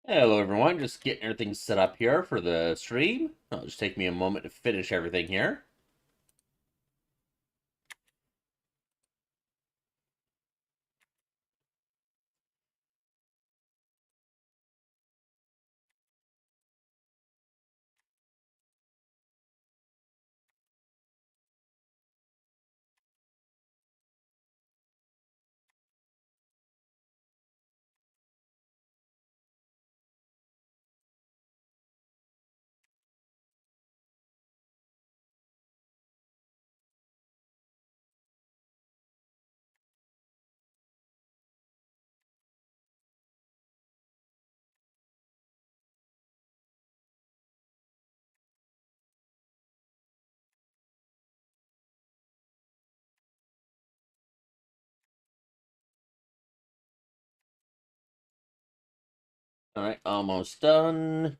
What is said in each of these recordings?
Hello everyone, just getting everything set up here for the stream. It'll just take me a moment to finish everything here. Alright, almost done.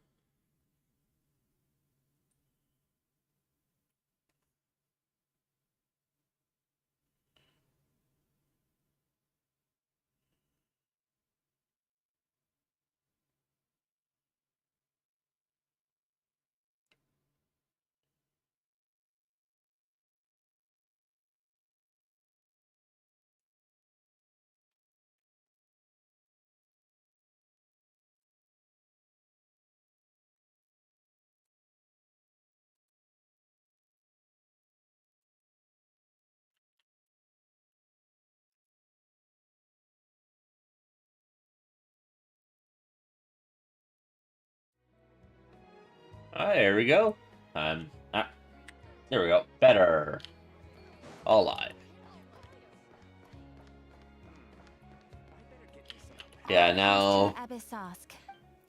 There we go. Ah, there we go. Better. All live. Yeah, now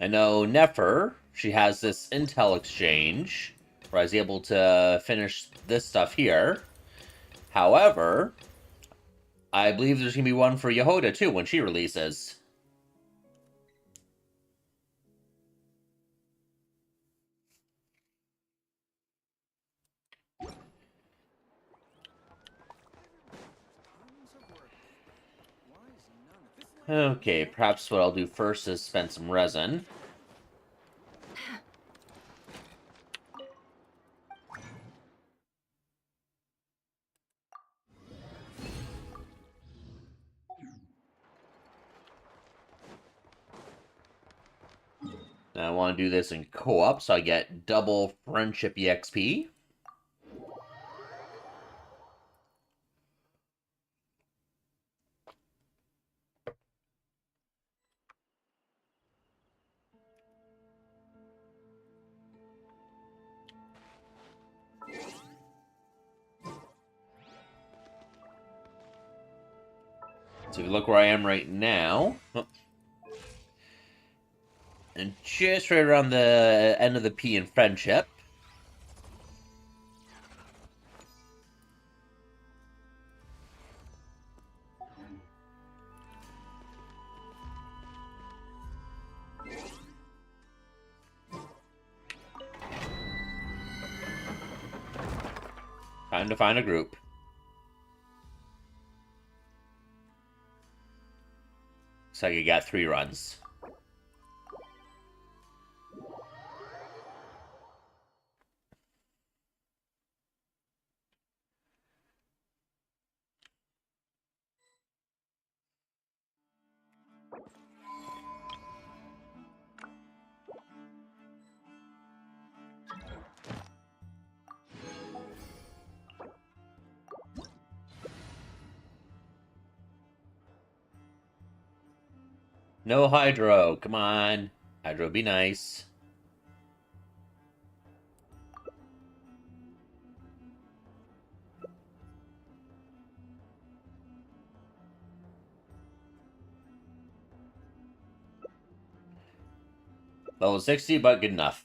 I know Nefer, she has this intel exchange where I was able to finish this stuff here. However, I believe there's going to be one for Yehoda too when she releases. Okay, perhaps what I'll do first is spend some resin. Now I want to do this in co-op, so I get double friendship EXP. So if you look where I am right now, and just right around the end of the P in friendship. Time to find a group. Looks like you got 3 runs. No Hydro, come on. Hydro, be nice. Level 60, but good enough.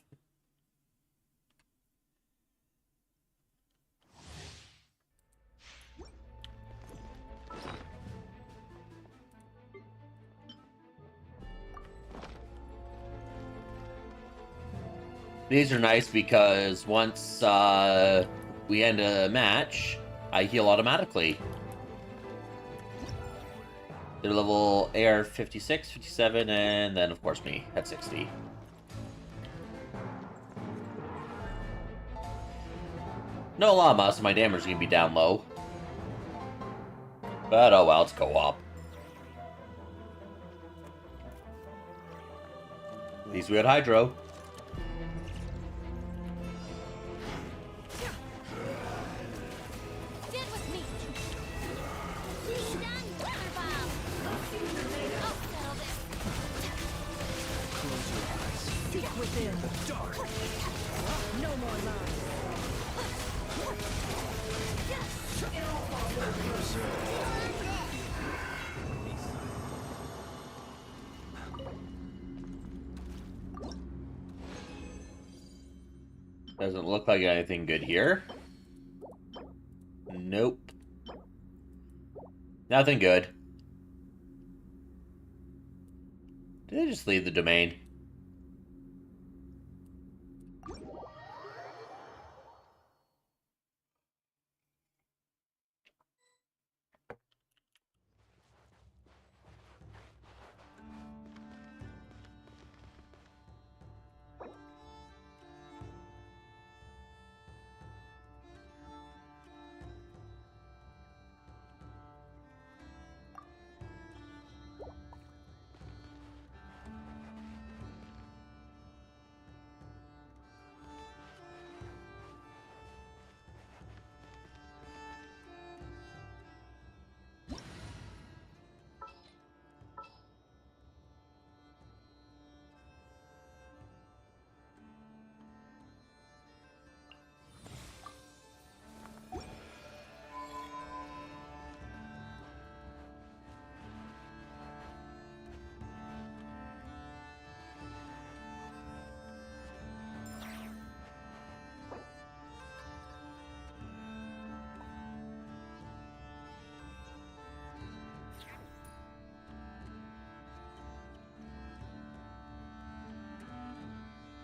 These are nice because once we end a match, I heal automatically. Their level AR 56, 57, and then of course me at 60. No llama, so my damage is gonna be down low. But oh well, it's co-op. At least we had Hydro. Doesn't look like anything good here. Nope. Nothing good. Did they just leave the domain?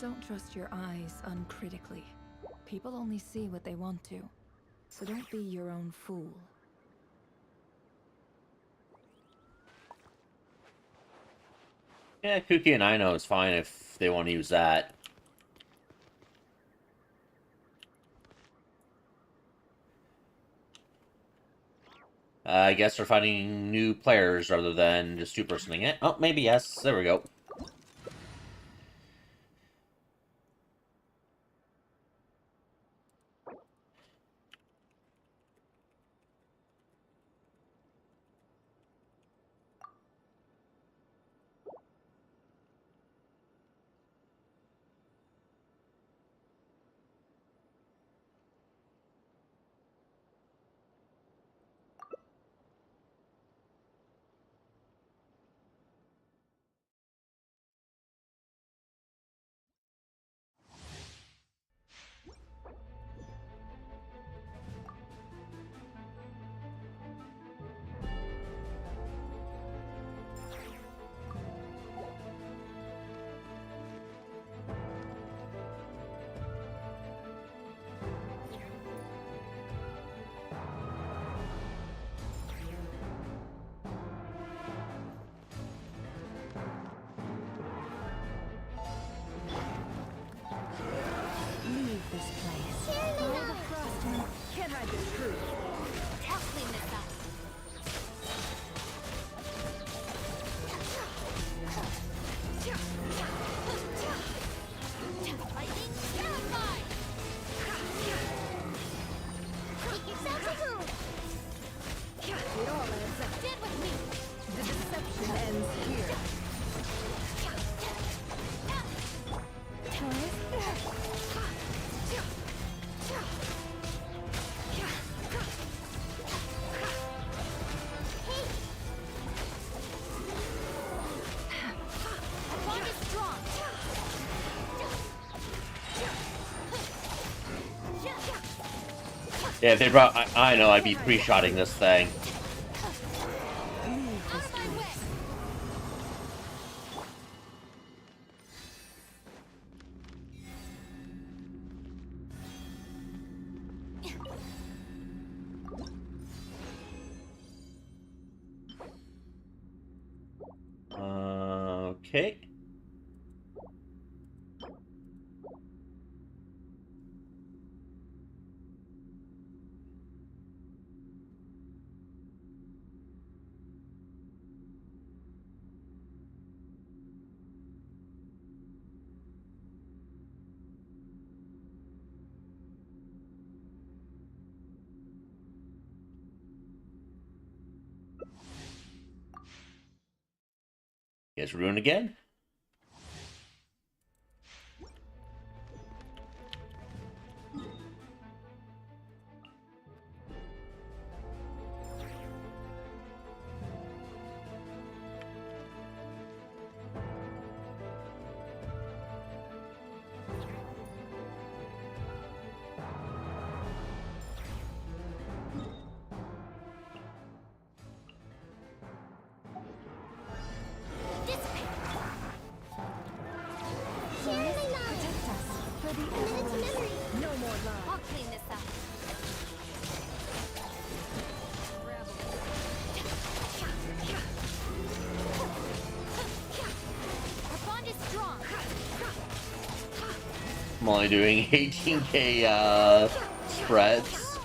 Don't trust your eyes uncritically. People only see what they want to, so don't be your own fool. Yeah, Kuki and Ino is fine if they want to use that. I guess we're finding new players rather than just two-personing it. Oh, maybe yes. There we go. Yeah, if they brought... I know, I'd be pre-shotting this thing. Is Ruin again? I'm only doing 18k spreads.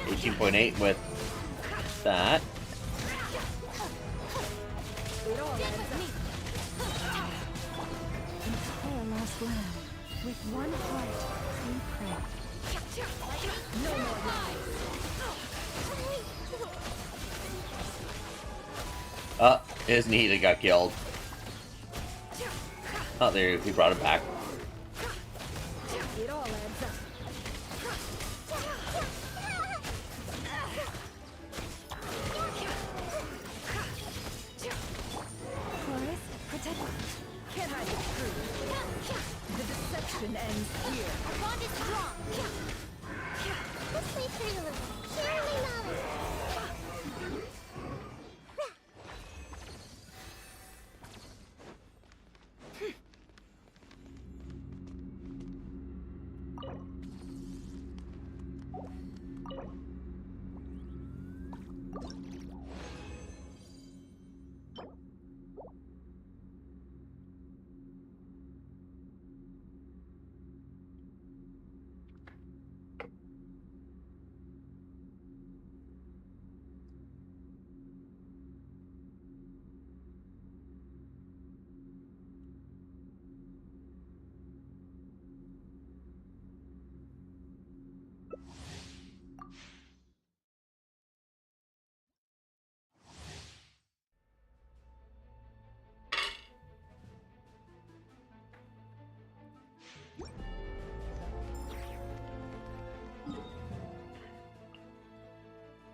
18.8 with that. With one heart, we pray. No more lies. His Nita got killed. Oh, there, he brought it back. It all adds up. Chorus, protect. Can't hide the truth. The deception ends here. Our bond is strong. Let's play through a little. Share my knowledge.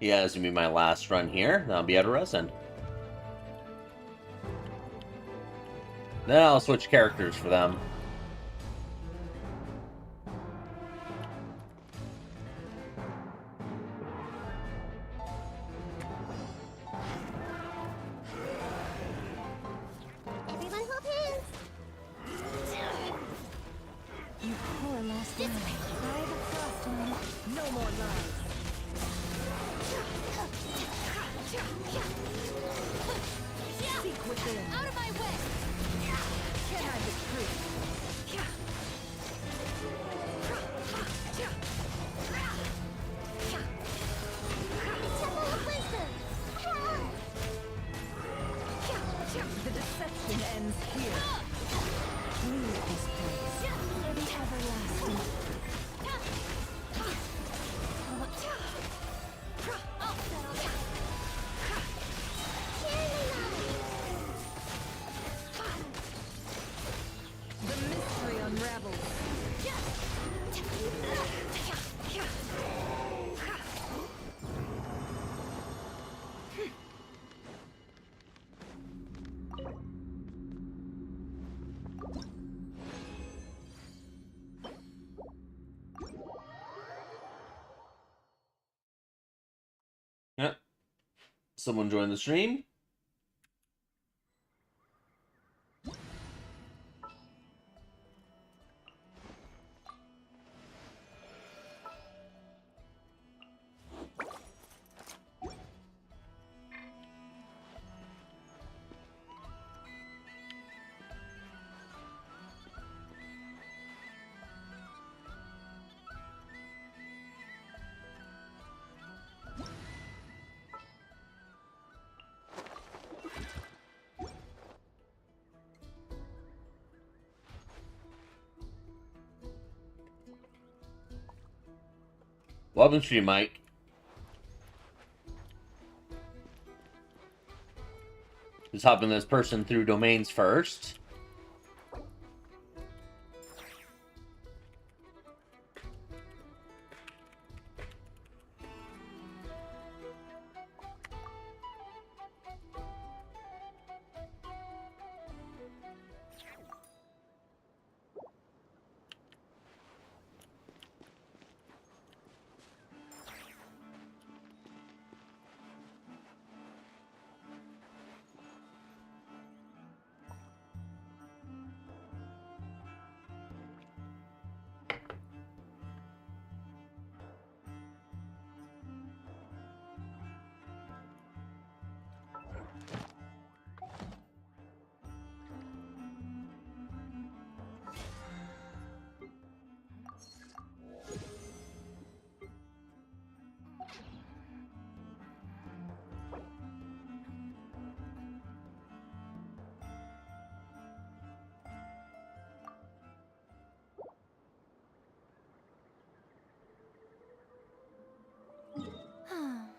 Yeah, this is gonna be my last run here. Then I'll be out of resin. Then I'll switch characters for them. Everyone hold hands. You poor lost man. Ride across tonight. No more lies. Seek within. Out of my way. Can't hide the truth. Temple of Wisdom. The deception ends here. Leave this place for the everlasting. The mystery unravels. Yep. Someone joined the stream. Welcome to you, Mike. Just helping this person through domains first.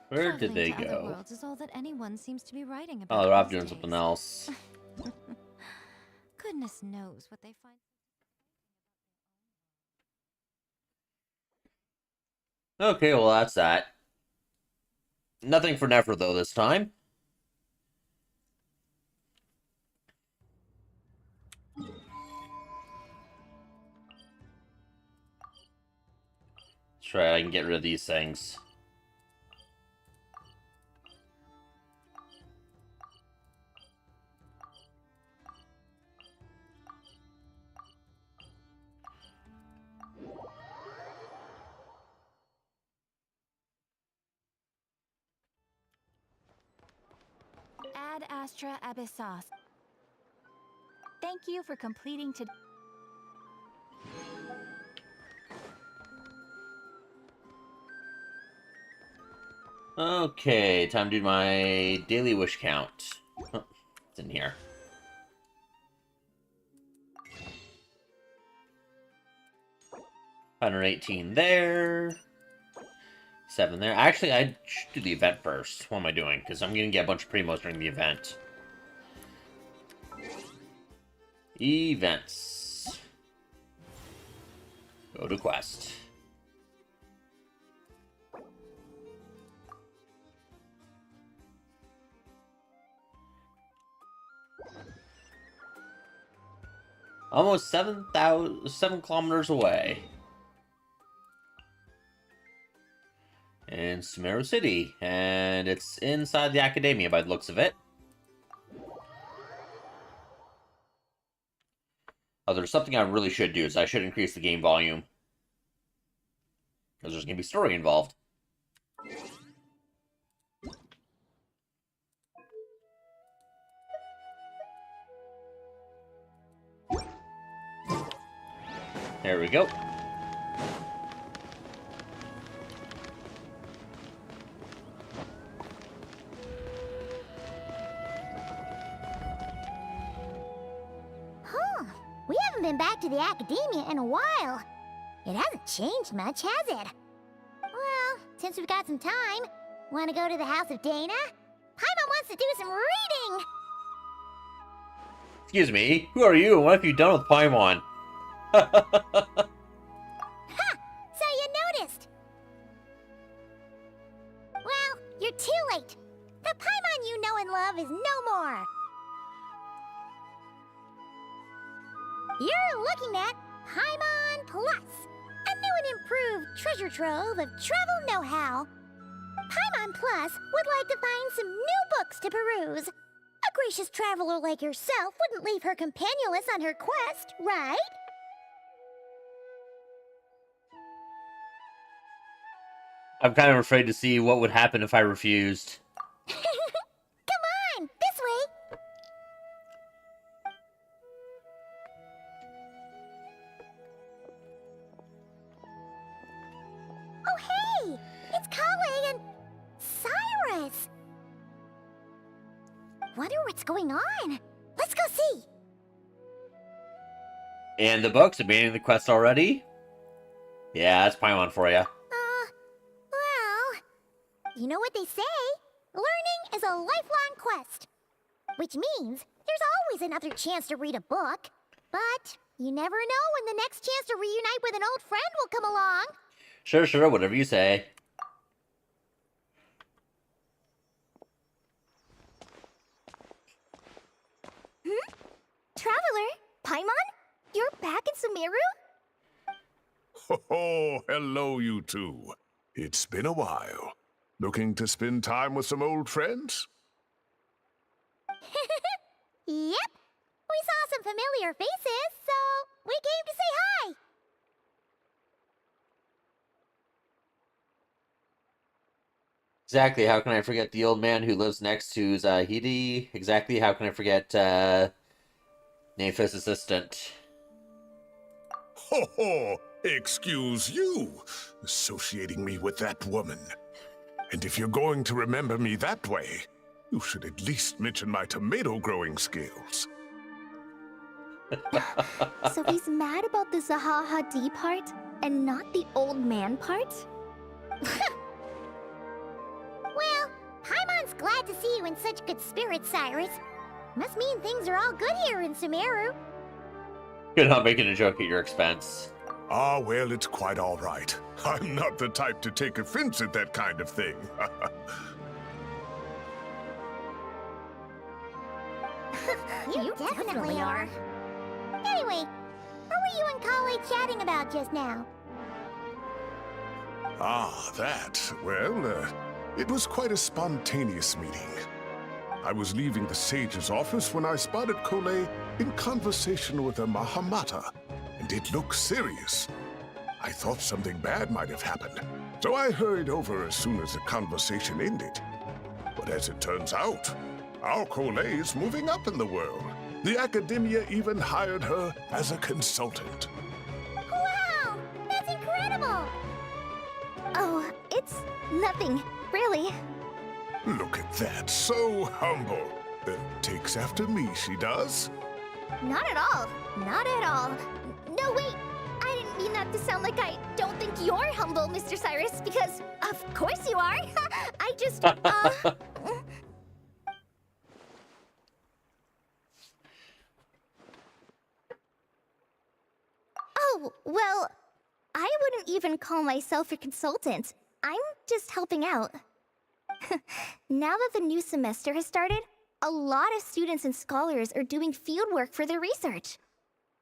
Where did they Traveling to other go? worlds is all that anyone seems to be writing Oh, about they're off these doing something days. else. Goodness knows what they find. Okay, well that's that. Nothing for Nefer though this time. Let's try I can get rid of these things. Ad Astra Abyssos. Thank you for completing to. Okay, time to do my daily wish count. Oh, it's in here. 118 there. 7 there. Actually, I should do the event first. What am I doing? Because I'm going to get a bunch of primos during the event. Events. Go to quest. Almost 7 kilometers away. In Sumeru City. And it's inside the academia by the looks of it. Oh, there's something I really should do, is I should increase the game volume. Because there's going to be story involved. There we go. Huh. We haven't been back to the academia in a while. It hasn't changed much, has it? Well, since we've got some time, want to go to the house of Dana? Paimon wants to do some reading! Excuse me, who are you and what have you done with Paimon? Ha! So you noticed! Well, you're too late. The Paimon you know and love is no more. You're looking at Paimon Plus, a new and improved treasure trove of travel know-how. Paimon Plus would like to find some new books to peruse. A gracious traveler like yourself wouldn't leave her companionless on her quest, right? I'm kind of afraid to see what would happen if I refused. Come on, this way. Oh, hey! It's Kale and Cyrus! Wonder what's going on. Let's go see. And the books, abandoning the quest already? Yeah, that's Paimon for you. Well, you know what they say? Learning is a lifelong quest. which means there's always another chance to read a book. But you never know when the next chance to reunite with an old friend will come along. Sure, whatever you say. Traveler, Paimon? You're back in Sumeru? Oh, hello, you two. It's been a while. Looking to spend time with some old friends? Yep. We saw some familiar faces, so we came to say hi. Exactly, how can I forget the old man who lives next to Zahidi? Exactly, how can I forget Nefa's assistant? Ho ho! Excuse you, associating me with that woman. And if you're going to remember me that way, you should at least mention my tomato growing skills. So he's mad about the Zaha Hadid part, and not the old man part? Well, Paimon's glad to see you in such good spirits, Cyrus. Must mean things are all good here in Sumeru. You're not making a joke at your expense. Ah, well, it's quite all right. I'm not the type to take offense at that kind of thing. You definitely are. Anyway, what were you and Kale chatting about just now? Ah, that. Well, it was quite a spontaneous meeting. I was leaving the sage's office when I spotted Kole in conversation with a Mahamata, and it looked serious. I thought something bad might have happened, so I hurried over as soon as the conversation ended. But as it turns out, our Kole is moving up in the world. The academia even hired her as a consultant. Wow! That's incredible! Oh, it's nothing, really. Look at that, so humble. Takes after me, she does. Not at all. Not at all. No, wait! I didn't mean that to sound like I don't think you're humble, Mr. Cyrus, because of course you are. I just, Oh, well, I wouldn't even call myself a consultant. I'm just helping out. Now that the new semester has started, a lot of students and scholars are doing fieldwork for their research.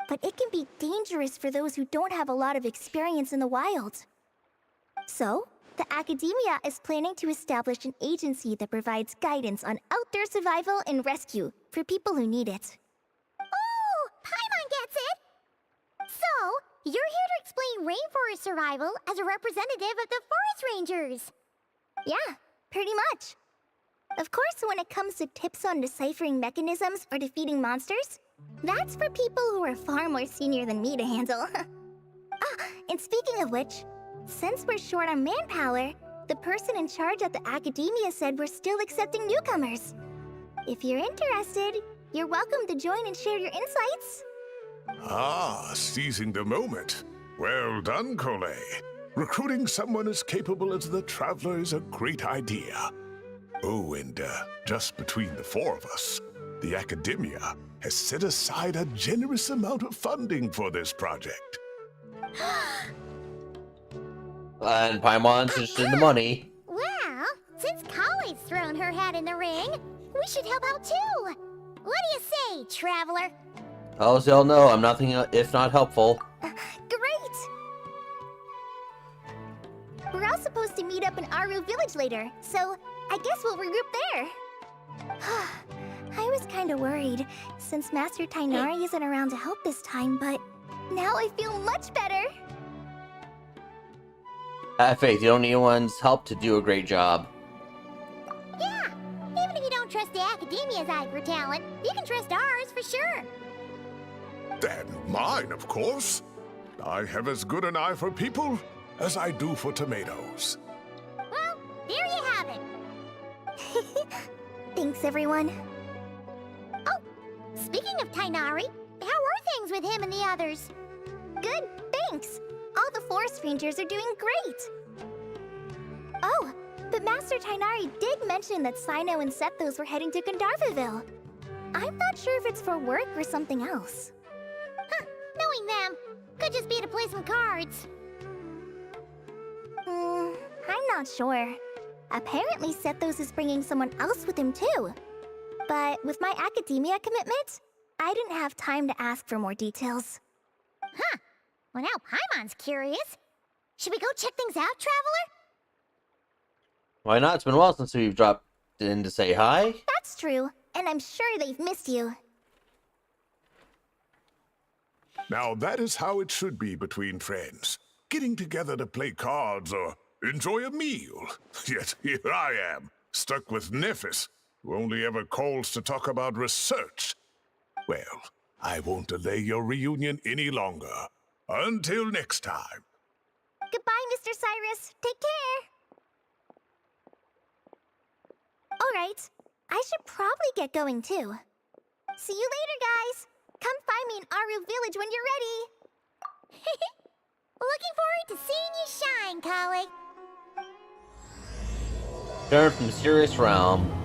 But it can be dangerous for those who don't have a lot of experience in the wild. So, the academia is planning to establish an agency that provides guidance on outdoor survival and rescue for people who need it. Oh, Paimon gets it! So, you're here to explain rainforest survival as a representative of the forest rangers. Yeah, pretty much. Of course, when it comes to tips on deciphering mechanisms or defeating monsters, that's for people who are far more senior than me to handle. And speaking of which, since we're short on manpower, the person in charge at the academia said we're still accepting newcomers. If you're interested, you're welcome to join and share your insights. Ah, seizing the moment. Well done, Kole. Recruiting someone as capable as the Traveler is a great idea. Oh, and just between the four of us, the academia has set aside a generous amount of funding for this project. And Paimon's just in the money. Well, since Kale's thrown her hat in the ring, we should help out too. What do you say, Traveler? As y'all know, I'm nothing if not helpful. Great! We're all supposed to meet up in Aru Village later, so I guess we'll regroup there. I was kinda worried, since Master Tainari isn't around to help this time, but now I feel much better. Have faith, you don't need anyone's help to do a great job. Yeah, even if you don't trust the academia's eye for talent, you can trust ours for sure. And mine, of course. I have as good an eye for people as I do for tomatoes. Well, there you have it. Thanks, everyone. Oh, speaking of Tainari, how are things with him and the others? Good, thanks. All the forest rangers are doing great. Oh, but Master Tainari did mention that Sino and Sethos were heading to Gandharvaville. I'm not sure if it's for work or something else. Huh, knowing them, could just be to play some cards. I'm not sure. Apparently Sethos is bringing someone else with him too. But with my academia commitment, I didn't have time to ask for more details. Huh. Well, now Paimon's curious. Should we go check things out, Traveler? Why not? It's been a while since we've dropped in to say hi. That's true, and I'm sure they've missed you. Now that is how it should be between friends. Getting together to play cards or enjoy a meal. Yet here I am, stuck with Nephis, who only ever calls to talk about research. Well, I won't delay your reunion any longer. Until next time. Goodbye, Mr. Cyrus. Take care. Alright, I should probably get going too. See you later, guys. Come find me in Aru Village when you're ready. Looking forward to seeing you shine, colleague. Turn from Mysterious Realm.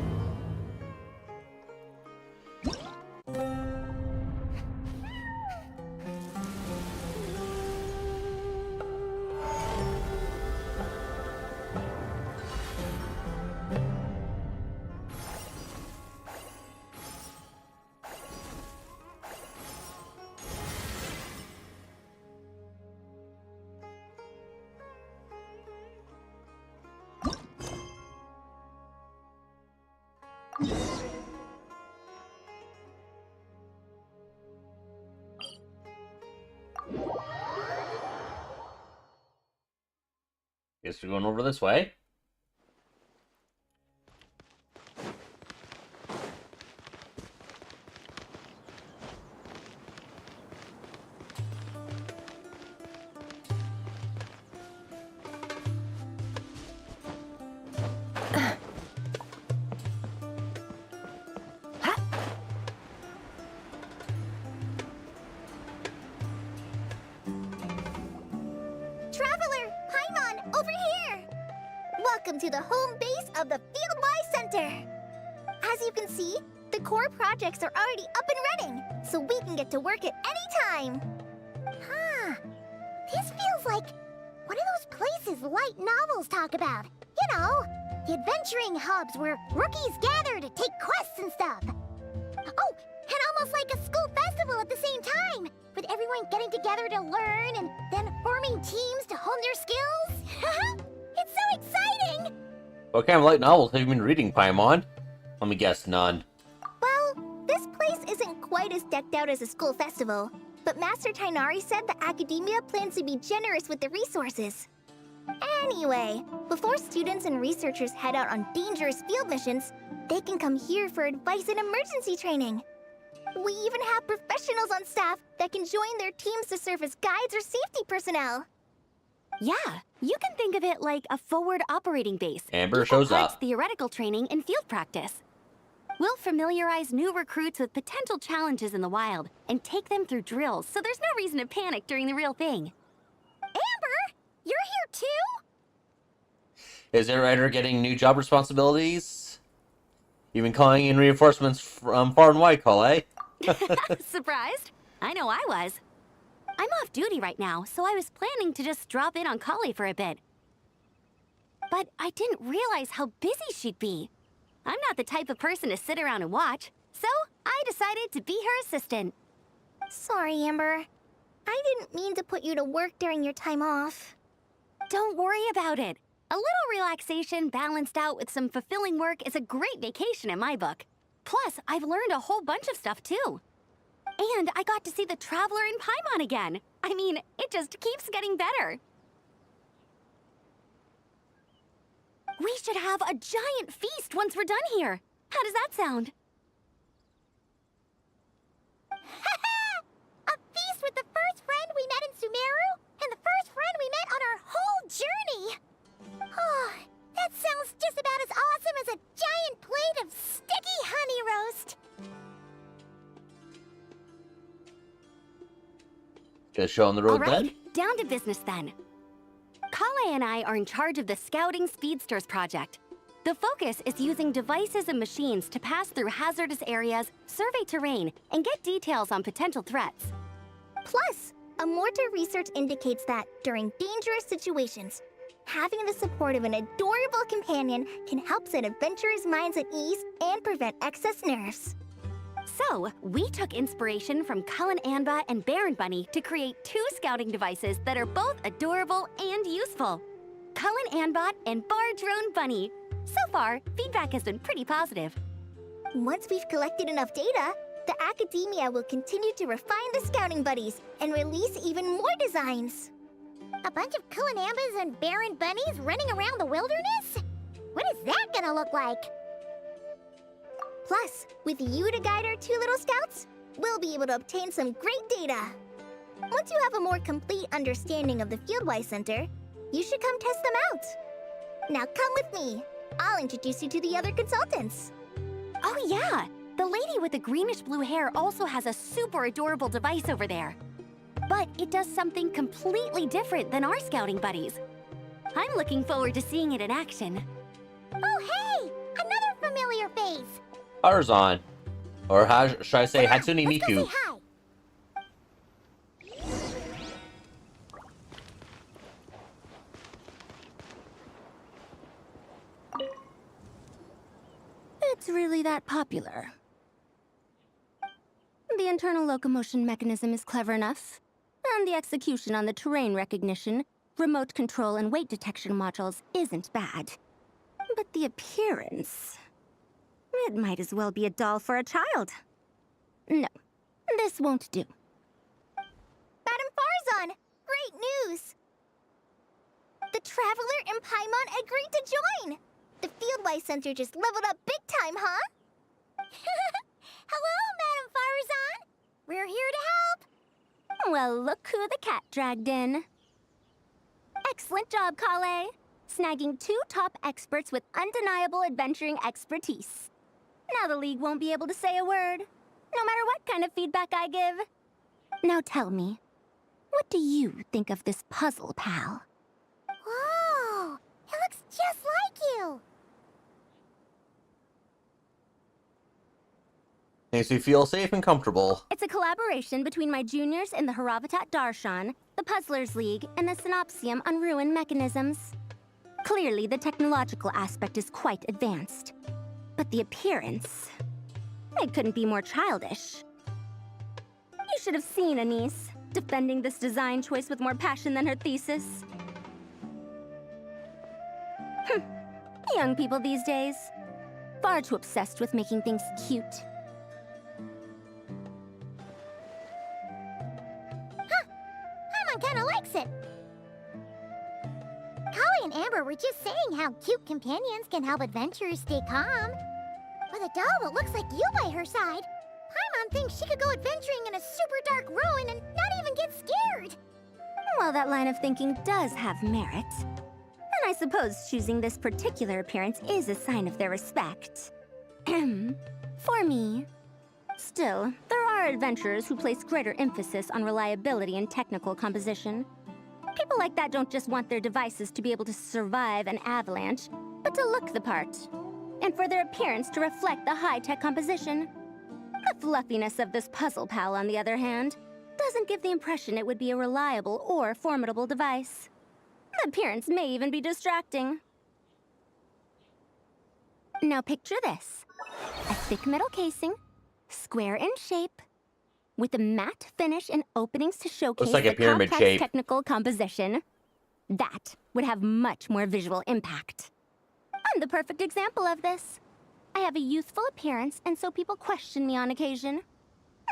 Guess we're going over this way. Traveler, Paimon, over here! Welcome to the home base of the Fieldwise Center. As you can see, the core projects are already up and running, so we can get to work at any time. Huh. This feels like one of those places light novels talk about. You know, the adventuring hubs where rookies gather to take quests and stuff. Oh, and almost like a school festival at the same time, with everyone getting together to learn and then forming teams to hone their skills. It's so exciting! What kind of light novels have you been reading, Paimon? Let me guess, none. Well, this place isn't quite as decked out as a school festival, but Master Tainari said that Academia plans to be generous with the resources. Anyway, before students and researchers head out on dangerous field missions, they can come here for advice and emergency training. We even have professionals on staff that can join their teams to serve as guides or safety personnel. Yeah, you can think of it like a forward operating base. Amber Equal shows parts up. Theoretical training and field practice. We'll familiarize new recruits with potential challenges in the wild and take them through drills, so there's no reason to panic during the real thing. Amber, you're here too? Is their writer getting new job responsibilities? You've been calling in reinforcements from far and wide, Cole, eh? Surprised? I know I was. I'm off duty right now, so I was planning to just drop in on Kali for a bit. But I didn't realize how busy she'd be. I'm not the type of person to sit around and watch, so I decided to be her assistant. Sorry, Amber. I didn't mean to put you to work during your time off. Don't worry about it. A little relaxation balanced out with some fulfilling work is a great vacation in my book. Plus, I've learned a whole bunch of stuff too. And I got to see the Traveler in Paimon again. I mean, it just keeps getting better. We should have a giant feast once we're done here. How does that sound? A feast with the first friend we met in Sumeru, and the first friend we met on our whole journey! Oh, that sounds just about as awesome as a giant plate of sticky honey roast! Just show on the road All right, then? down to business then. Kale and I are in charge of the Scouting Speedsters project. The focus is using devices and machines to pass through hazardous areas, survey terrain, and get details on potential threats. Plus, a mortar research indicates that during dangerous situations, having the support of an adorable companion can help set adventurers' minds at ease and prevent excess nerves. So, we took inspiration from Cullen Anba and Baron Bunny to create 2 scouting devices that are both adorable and useful. Cullen Anbot and Bar Drone Bunny. So far, feedback has been pretty positive. Once we've collected enough data, the academia will continue to refine the scouting buddies and release even more designs. A bunch of Kulanambas and Baron Bunnies running around the wilderness? What is that gonna look like? Plus, with you to guide our 2 little scouts, we'll be able to obtain some great data. Once you have a more complete understanding of the Fieldwise Center, you should come test them out. Now come with me. I'll introduce you to the other consultants. Oh yeah, the lady with the greenish-blue hair also has a super adorable device over there. But it does something completely different than our scouting buddies. I'm looking forward to seeing it in action. Oh hey! Another familiar face! Tarzan. Or how should I say Hatsune Let's go Miku? say hi. It's really that popular. The internal locomotion mechanism is clever enough, and the execution on the terrain recognition, remote control, and weight detection modules isn't bad. But the appearance... it might as well be a doll for a child. No, this won't do. Madame Farzan, great news! The Traveler and Paimon agreed to join! The Fieldwise Center just leveled up big time, huh? Hello, Madame Farzan! We're here to help! Well, look who the cat dragged in. Excellent job, Kale. Snagging 2 top experts with undeniable adventuring expertise. Now the League won't be able to say a word, no matter what kind of feedback I give. Now tell me, what do you think of this puzzle, pal? Whoa! It looks just like you! Makes me feel safe and comfortable. It's a collaboration between my juniors in the Haravatat Darshan, the Puzzlers League, and the Synopsium on Ruin Mechanisms. Clearly, the technological aspect is quite advanced. But the appearance... it couldn't be more childish. You should have seen Anise, defending this design choice with more passion than her thesis. Young people these days. Far too obsessed with making things cute. Paimon kinda likes it! Kali and Amber were just saying how cute companions can help adventurers stay calm. With a doll that looks like you by her side, Paimon thinks she could go adventuring in a super dark ruin and not even get scared. Well, that line of thinking does have merit. And I suppose choosing this particular appearance is a sign of their respect. For me. Still, there are adventurers who place greater emphasis on reliability and technical composition. People like that don't just want their devices to be able to survive an avalanche, but to look the part. And for their appearance to reflect the high-tech composition. The fluffiness of this puzzle pal, on the other hand, doesn't give the impression it would be a reliable or formidable device. The appearance may even be distracting. Now picture this. A thick metal casing, square in shape, with a matte finish and openings to showcase like a the pyramid complex shape. technical composition. That would have much more visual impact. I'm the perfect example of this. I have a youthful appearance, and so people question me on occasion.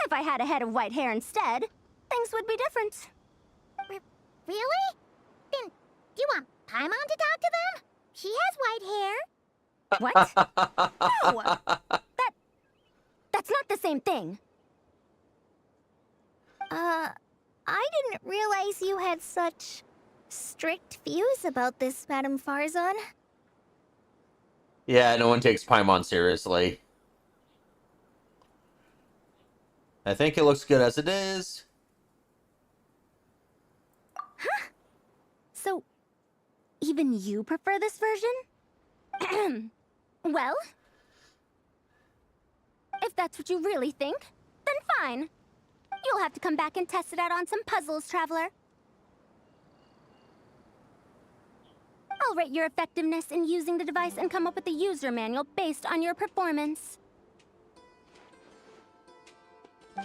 If I had a head of white hair instead, things would be different. Really? Then, do you want Paimon to talk to them? She has white hair. What? No! That's not the same thing. I didn't realize you had such strict views about this, Madame Farzan. Yeah, no one takes Paimon seriously. I think it looks good as it is. So, even you prefer this version? Well, if that's what you really think, then fine. You'll have to come back and test it out on some puzzles, Traveler. I'll rate your effectiveness in using the device and come up with a user manual based on your performance.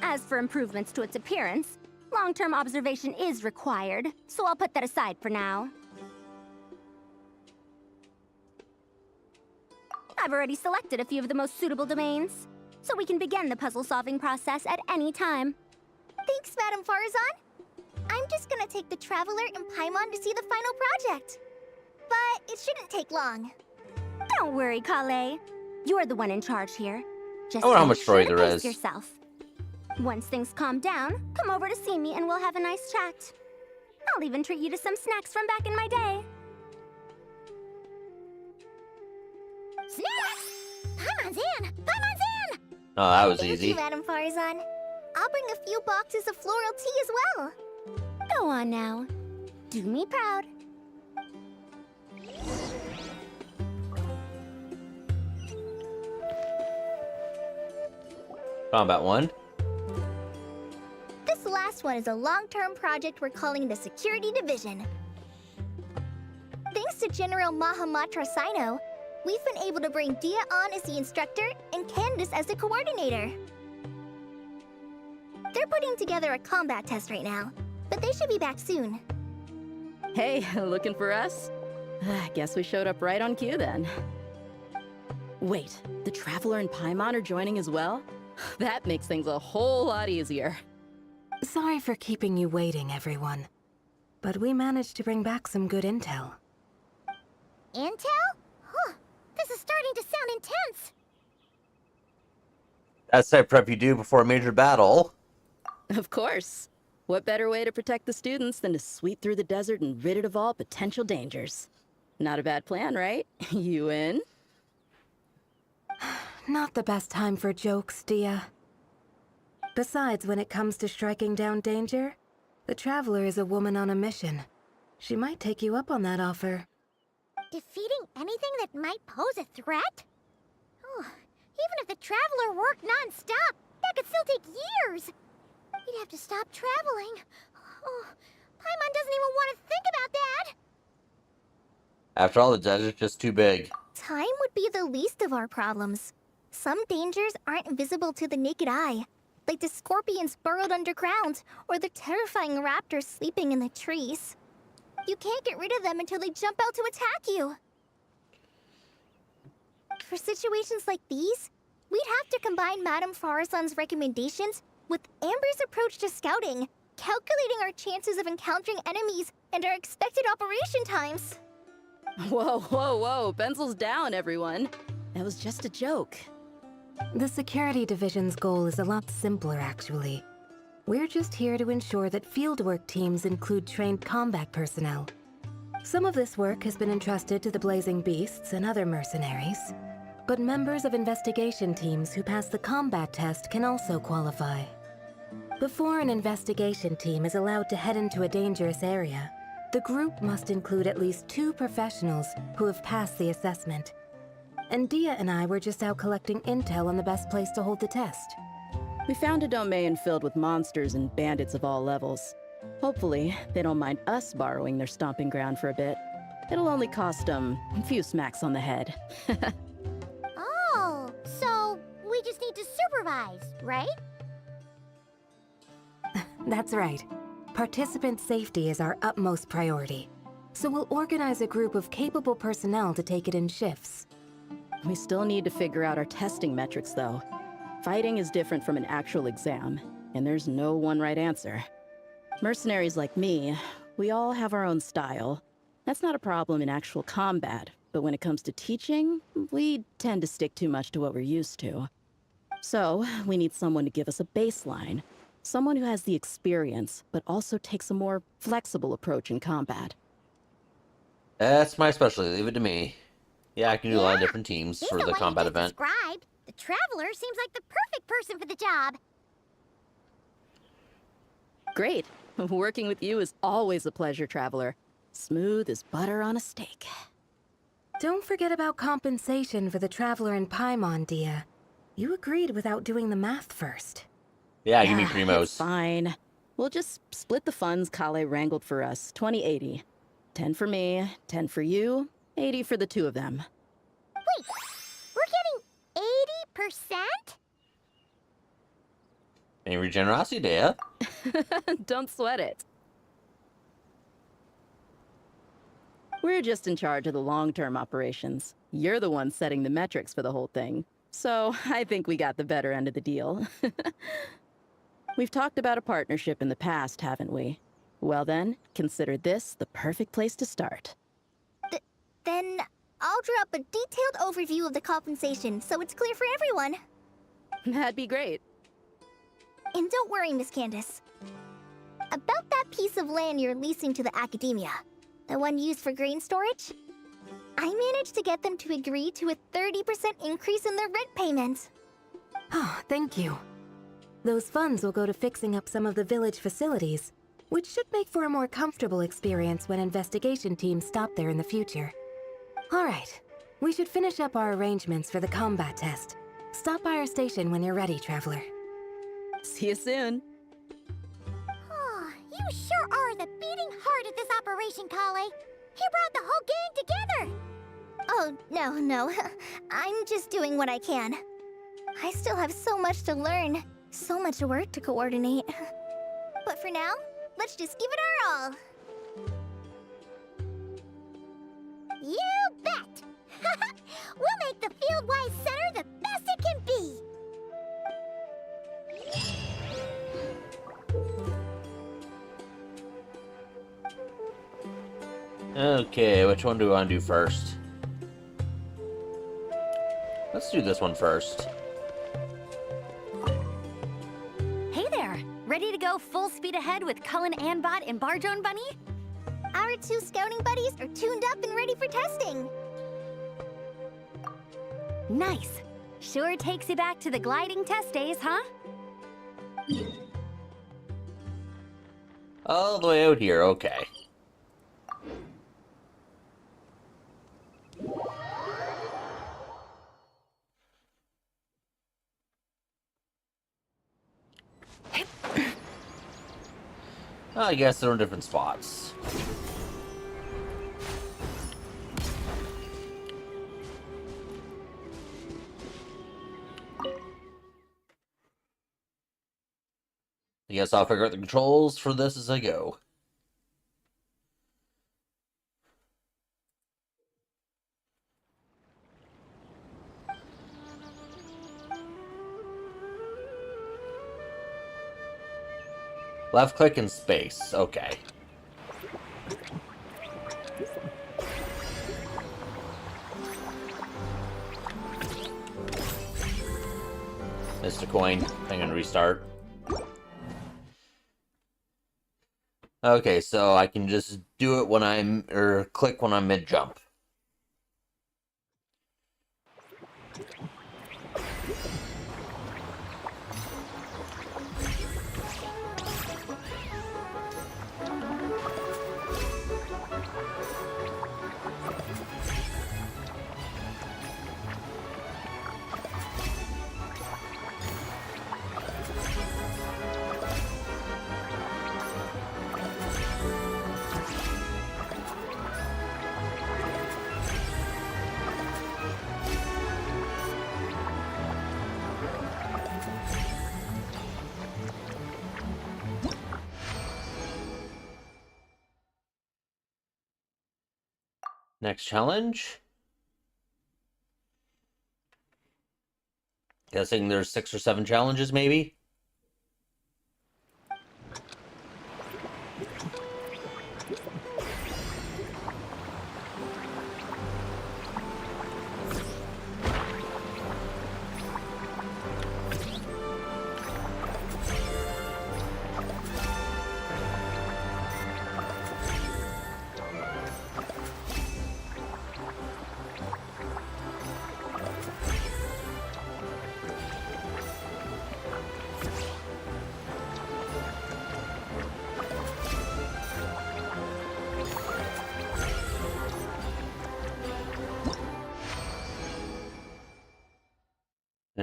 As for improvements to its appearance, long-term observation is required, so I'll put that aside for now. I've already selected a few of the most suitable domains, so we can begin the puzzle-solving process at any time. Thanks, Madam Farazan. I'm just gonna take the Traveler and Paimon to see the final project. But it shouldn't take long. Don't worry, Kale. You're the one in charge here. Just I wonder how make much story sure to there pace is. yourself. Once things calm down, come over to see me and we'll have a nice chat. I'll even treat you to some snacks from back in my day. Snacks! Paimon's in! Paimon's in! Oh, that was Thank easy. you, Madam Farazan. I'll bring a few boxes of floral tea as well. Go on now. Do me proud. Combat 1. This last one is a long-term project we're calling the Security Division. Thanks to General Mahamatra Sino, we've been able to bring Dia on as the instructor and Candace as the coordinator. They're putting together a combat test right now, but they should be back soon. Hey, looking for us? Guess we showed up right on cue then. Wait, the Traveler and Paimon are joining as well? That makes things a whole lot easier. Sorry for keeping you waiting, everyone. But we managed to bring back some good intel. Intel? Huh, this is starting to sound intense. That's the prep you do before a major battle. Of course. What better way to protect the students than to sweep through the desert and rid it of all potential dangers? Not a bad plan, right? You in? Not the best time for jokes, Dia. Besides, when it comes to striking down danger, the Traveler is a woman on a mission. She might take you up on that offer. Defeating anything that might pose a threat? Oh, even if the Traveler worked non-stop, that could still take years. You'd have to stop traveling. Oh, Paimon doesn't even want to think about that. After all, the desert's just too big. Time would be the least of our problems. Some dangers aren't visible to the naked eye, like the scorpions burrowed underground, or the terrifying raptors sleeping in the trees. You can't get rid of them until they jump out to attack you. For situations like these, we'd have to combine Madame Farazan's recommendations with Amber's approach to scouting, calculating our chances of encountering enemies and our expected operation times. Whoa, whoa, whoa, pencils down, everyone. That was just a joke. The Security Division's goal is a lot simpler, actually. We're just here to ensure that fieldwork teams include trained combat personnel. Some of this work has been entrusted to the Blazing Beasts and other mercenaries, but members of investigation teams who pass the combat test can also qualify. Before an investigation team is allowed to head into a dangerous area, the group must include at least 2 professionals who have passed the assessment. And Dia and I were just out collecting intel on the best place to hold the test. We found a domain filled with monsters and bandits of all levels. Hopefully, they don't mind us borrowing their stomping ground for a bit. It'll only cost them a few smacks on the head. Oh, so we just need to supervise, right? That's right. Participant safety is our utmost priority. So we'll organize a group of capable personnel to take it in shifts. We still need to figure out our testing metrics, though. Fighting is different from an actual exam, and there's no one right answer. Mercenaries like me, we all have our own style. That's not a problem in actual combat, but when it comes to teaching, we tend to stick too much to what we're used to. So, we need someone to give us a baseline. Someone who has the experience, but also takes a more flexible approach in combat. That's my specialty. Leave it to me. Yeah, I can do a lot of different teams He's for the the one combat you just event. described. The Traveler seems like the perfect person for the job. Great. Working with you is always a pleasure, Traveler. Smooth as butter on a steak. Don't forget about compensation for the Traveler and Paimon, Dia. You agreed without doing the math first. Yeah, give me It's primos. fine. We'll just split the funds Kale wrangled for us, 20-80. 10 for me, 10 for you, 80 for the two of them. Wait, we're getting 80%? Any regenerosity, Dea? Don't sweat it. We're just in charge of the long-term operations. You're the one setting the metrics for the whole thing. So I think we got the better end of the deal. We've talked about a partnership in the past, haven't we? Well then, consider this the perfect place to start. Then I'll draw up a detailed overview of the compensation so it's clear for everyone. That'd be great. And don't worry, Miss Candace. About that piece of land you're leasing to the academia, the one used for grain storage, I managed to get them to agree to a 30% increase in their rent payments. Oh, thank you. Those funds will go to fixing up some of the village facilities, which should make for a more comfortable experience when investigation teams stop there in the future. All right, we should finish up our arrangements for the combat test. Stop by our station when you're ready, Traveler. See you soon. Oh, you sure are the beating heart of this operation, Kale. He brought the whole gang together. Oh, no. I'm just doing what I can. I still have so much to learn, so much work to coordinate. But for now, let's just give it our all. You bet! We'll make the Fieldwise Center the best it can be! Okay, which one do I want to do first? Let's do this one first. Hey there! Ready to go full speed ahead with Cullen Anbot and Barjone Bunny? Our two scouting buddies are tuned up and ready for testing. Nice! Sure takes you back to the gliding test days, huh? All the way out here, okay. I guess they're in different spots. I guess I'll figure out the controls for this as I go. Left click and space. Okay. Missed a coin. I'm gonna restart. Okay, so I can just do it when click when I'm mid-jump. Next challenge. Guessing there's 6 or 7 challenges, maybe?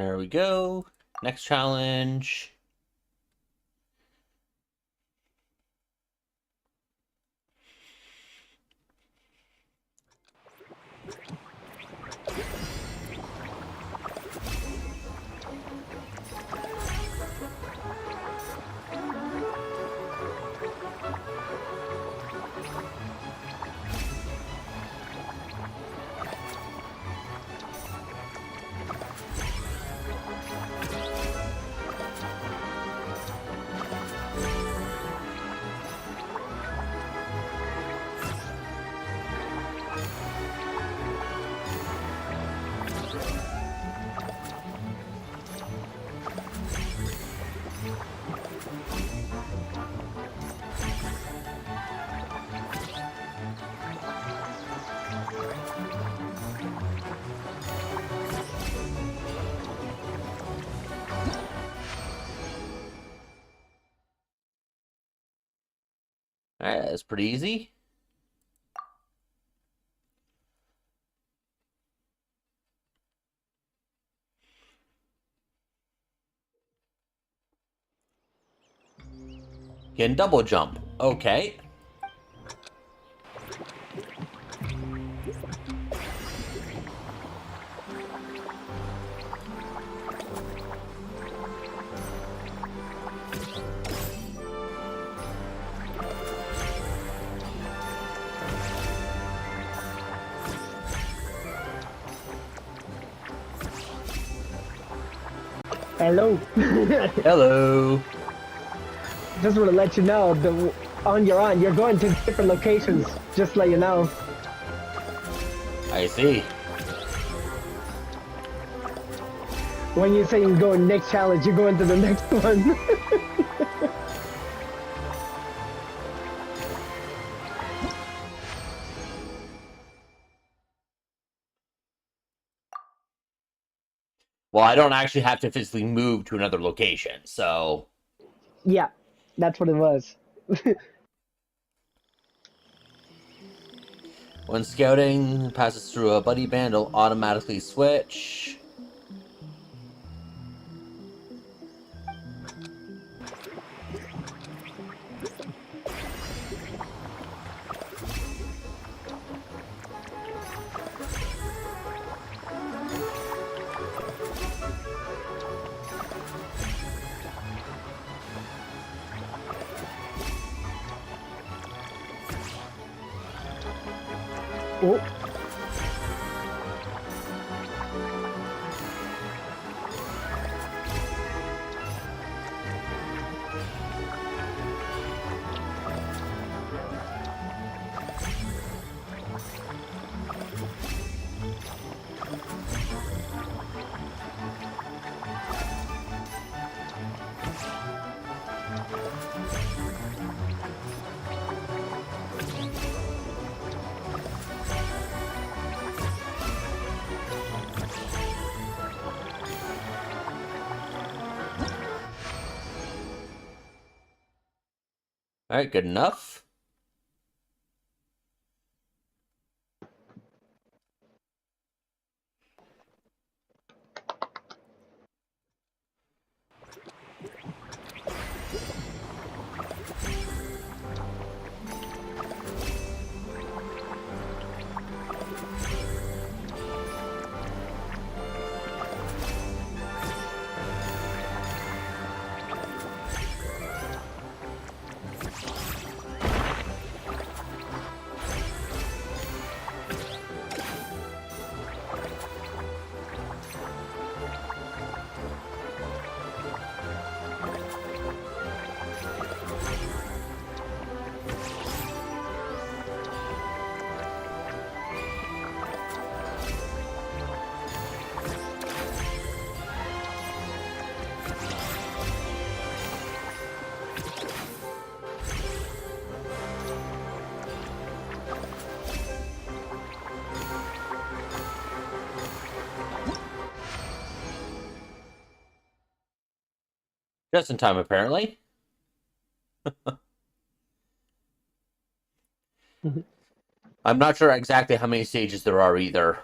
There we go. Next challenge. Alright, that's pretty easy. Can double jump. Okay. Hello. Hello. Just want to let you know, you're going to different locations. Just let you know. I see. When you say you go next challenge, you're going to the next one. Well, I don't actually have to physically move to another location, so... Yeah, that's what it was. When scouting passes through a buddy band, it'll automatically switch. Oh. Alright, good enough. Just in time, apparently. I'm not sure exactly how many stages there are either.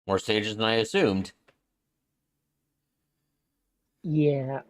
More stages than I assumed. Yeah.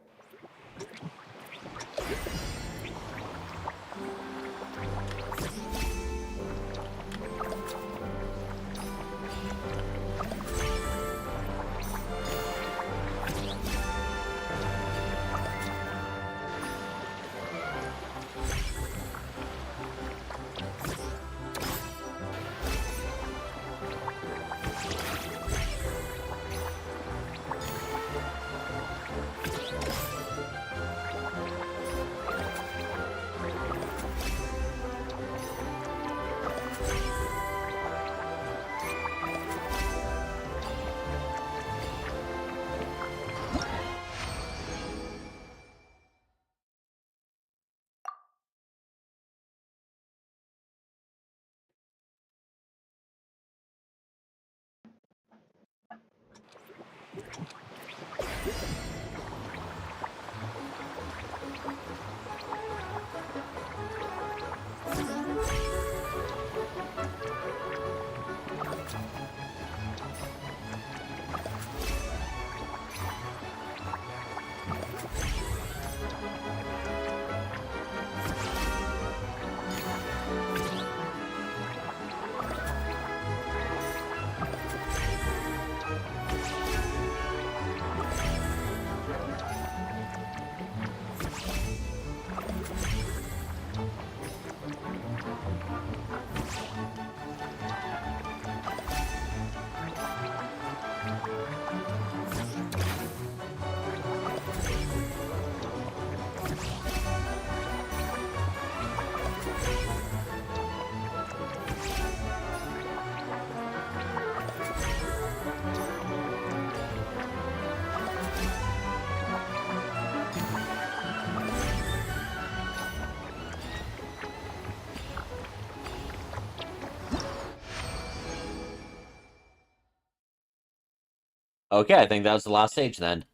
Okay, I think that was the last stage then.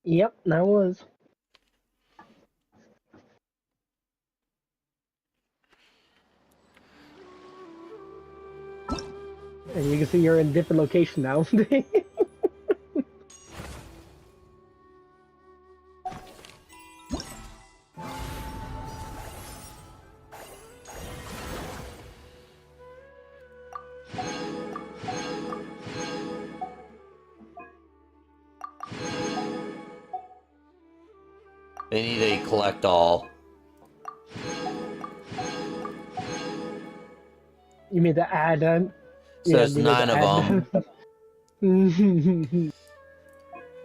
Yep, that was. And you can see you're in a different location now. They need a collect all. You mean the add-on? So Yeah, there's you mean 9 the of them. add-on.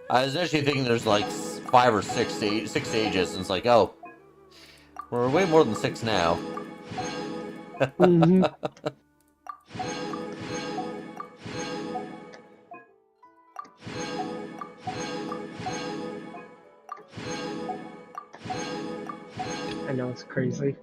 I was initially thinking there's like 5 or 6 stages, and it's like, oh, we're way more than 6 now. Mhm. I know, it's crazy.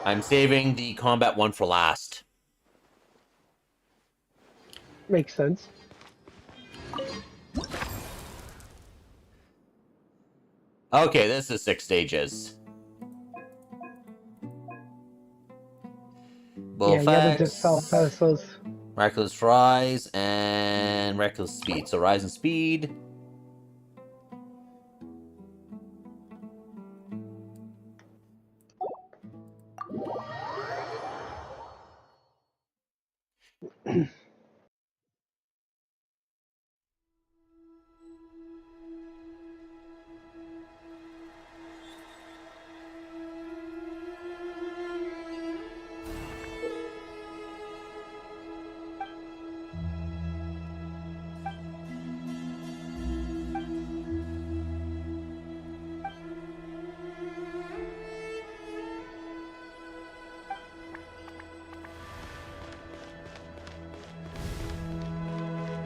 I'm saving the combat one for last. Makes sense. Okay, this is 6 stages. Yeah, you gotta just Bullfex, self-test those. Reckless Rise, and Reckless Speed. So Rise and Speed.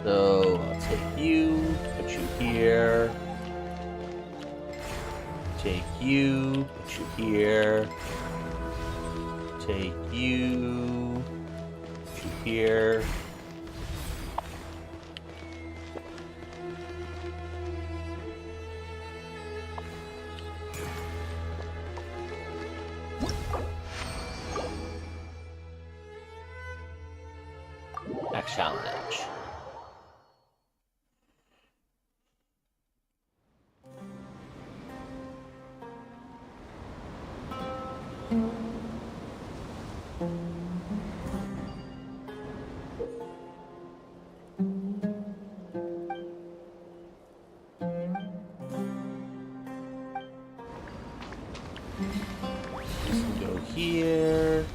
So I'll take you, put you here. Take you, put you here. Take you, put you here. Next challenge. Just go here.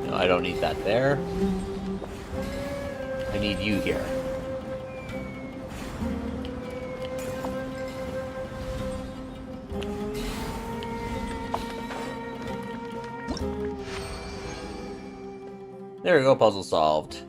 No, I don't need that there. I need you here. There we go, puzzle solved.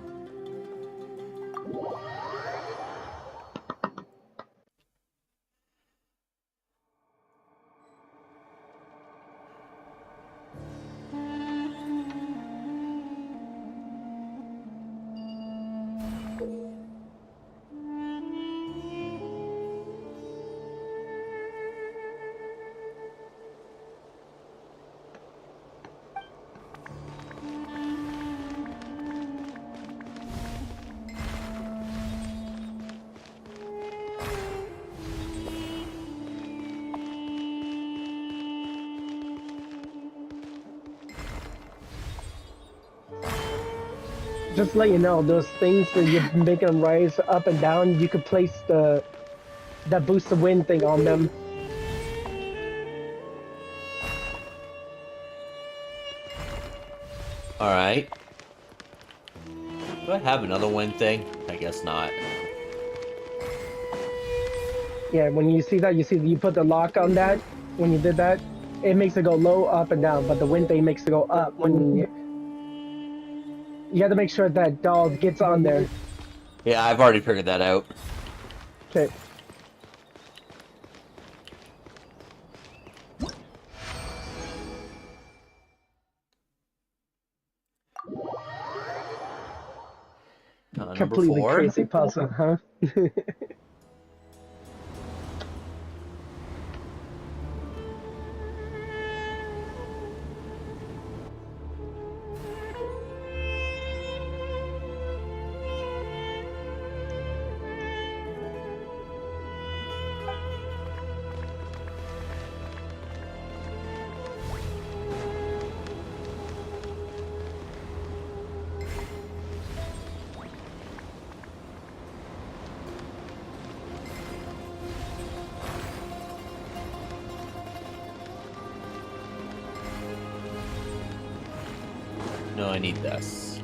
Just to let you know, those things that you make them rise up and down, you could place that boost the wind thing on them. Alright. Do I have another wind thing? I guess not. Yeah, when you see that, you put the lock on that. When you did that, it makes it go low, up, and down. But the wind thing makes it go up. When you have to make sure that doll gets on there. Yeah, I've already figured that out. Okay. Completely Number 4. crazy puzzle, huh? No, I need this.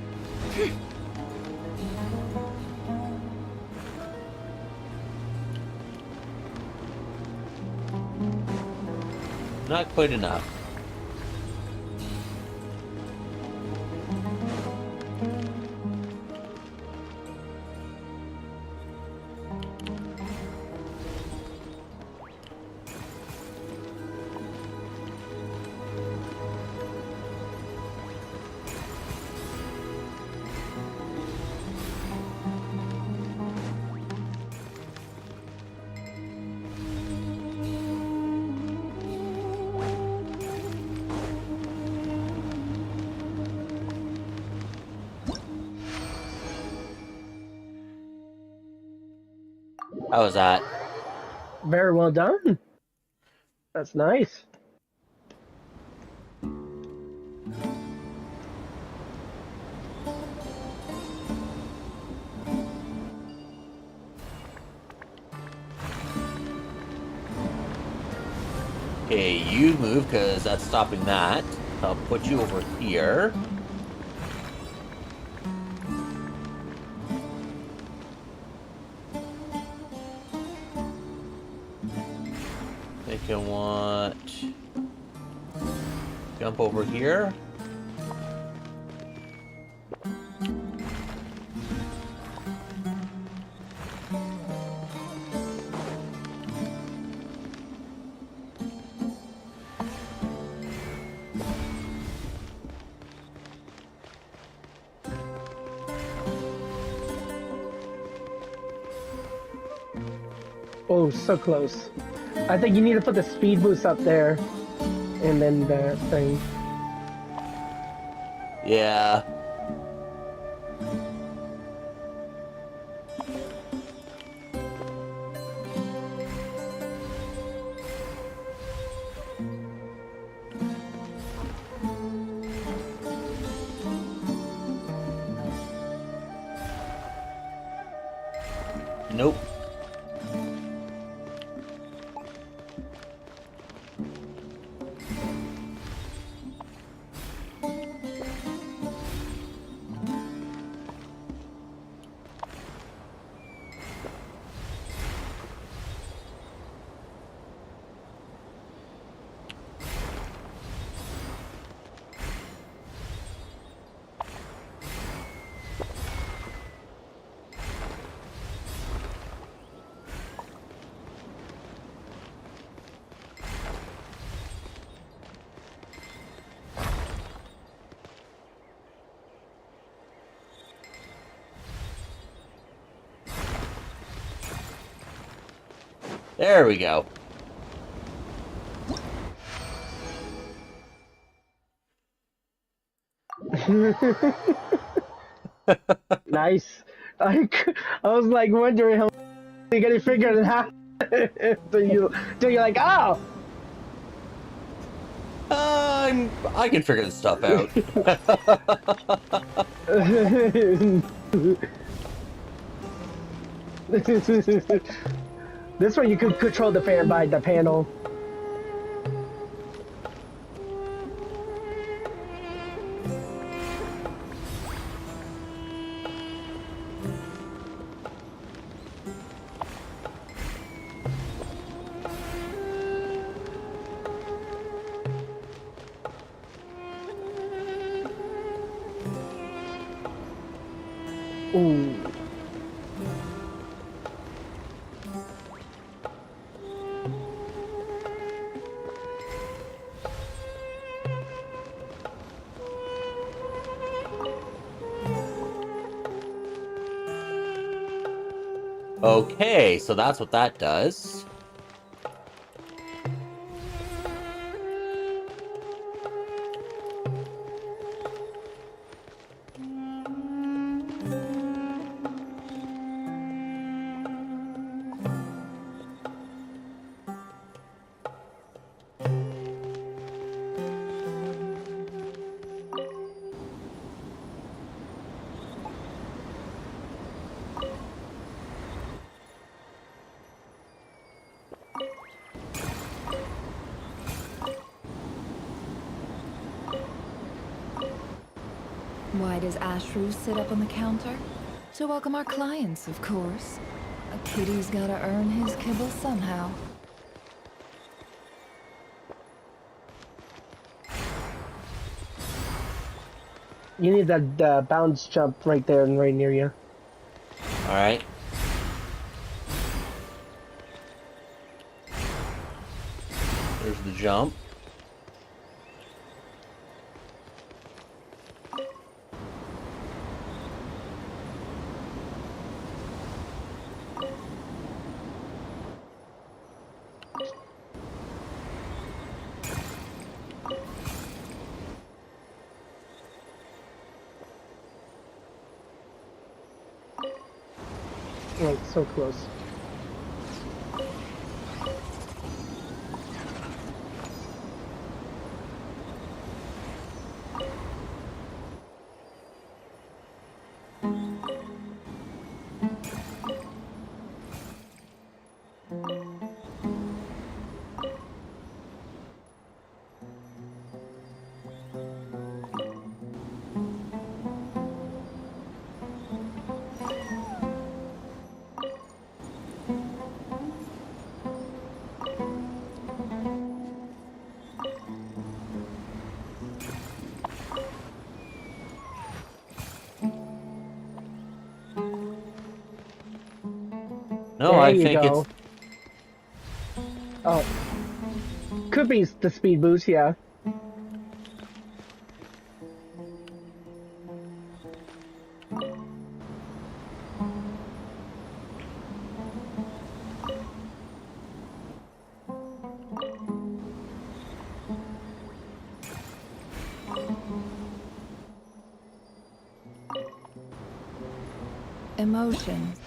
Not quite enough. How was that? Very well done. That's nice. Okay, you move, because that's stopping that. I'll put you over here. They can want... Jump over here. Oh, so close. I think you need to put the speed boost up there, and then the thing. Yeah. Nope. There we go. Nice. I was like wondering how you get it figured out. Till you're like, oh. I can figure this stuff out. This way you could control the fan by the panel. Ooh. Okay, so that's what that does. Why does Ashru sit up on the counter? To welcome our clients, of course. A kitty's gotta earn his kibble somehow. You need that bounce jump right there and right near you. Alright. There's the jump. Right, so close. No, There I you think go. it's... Oh. Could be the speed boost, yeah. Emotions.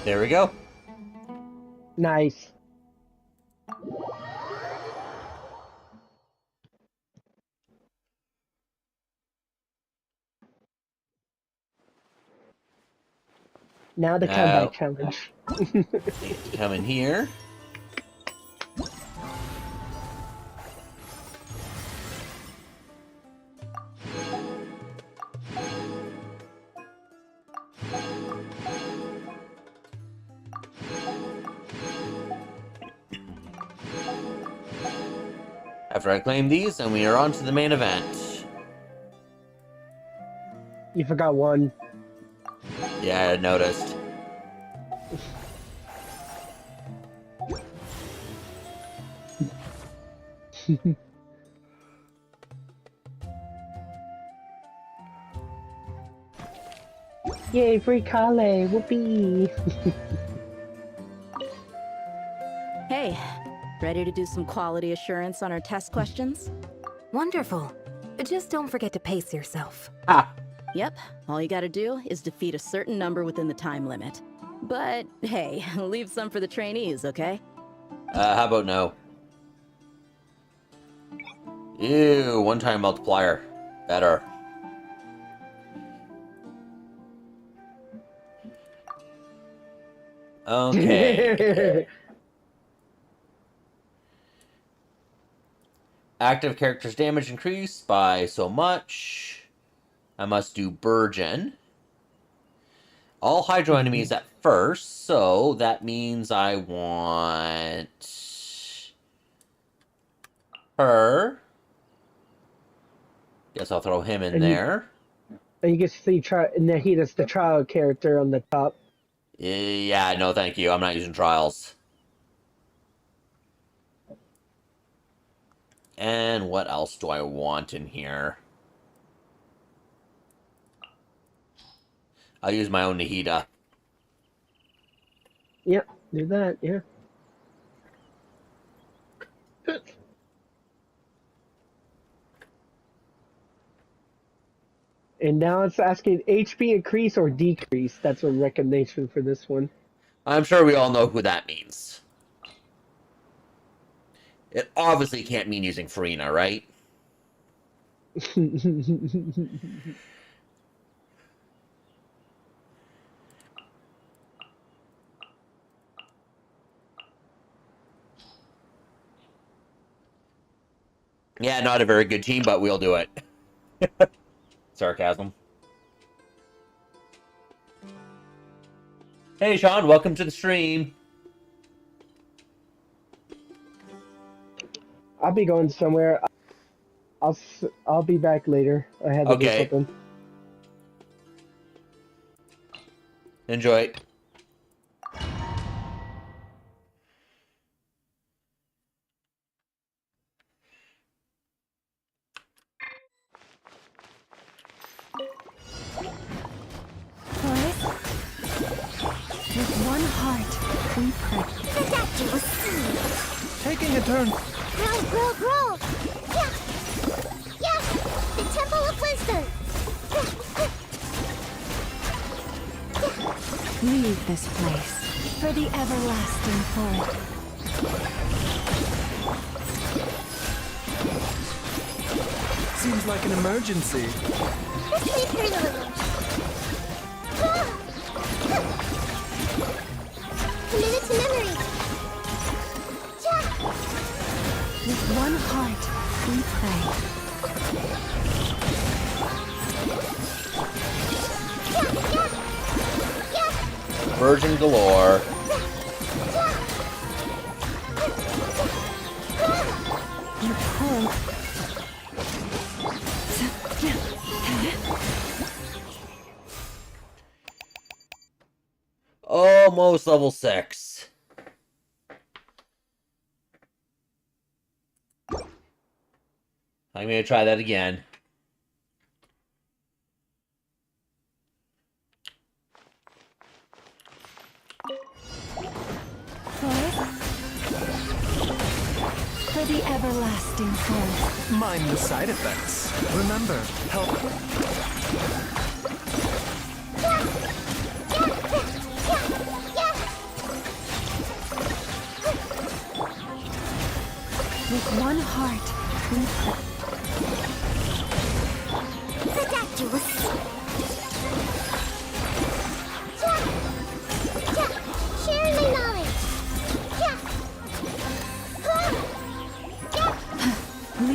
There we go. Nice. Now the Now, comeback challenge. need to come in here. After I claim these, and we are on to the main event. You forgot one. Yeah, I noticed. Yay, free Kale, whoopee! Hey, ready to do some quality assurance on our test questions? Wonderful. Just don't forget to pace yourself. Ha! Yep, all you gotta do is defeat a certain number within the time limit. But hey, leave some for the trainees, okay? How about no? Ew, one-time multiplier. Better. Okay. Active character's damage increased by so much. I must do Burgeon. All Hydro enemies at first, so that means I want her. Guess I'll throw him in there. And you can see Nahida's the trial character on the top. Yeah, no thank you. I'm not using trials. And what else do I want in here? I'll use my own Nahida. Yep, do that, yeah. And now it's asking HP increase or decrease. That's a recognition for this one. I'm sure we all know who that means. It obviously can't mean using Farina, right? Yeah, not a very good team, but we'll do it. Sarcasm. Hey, Sean, welcome to the stream. I'll be going somewhere. I'll be back later. I had to do something. Enjoy. With one heart, we pray. The doctor will see. Taking a turn. Grow. Yeah. Yeah. The Temple of Wisdom. Leave this place for the everlasting forest. Seems like an emergency. Let's leave her alone. Commit it to memory. Yeah. With one heart, we pray. Virgin galore. Your pull. Oh almost level 6. I'm going to try that again. For the everlasting force. Mind the side effects. Remember, help. With one heart, Share my knowledge.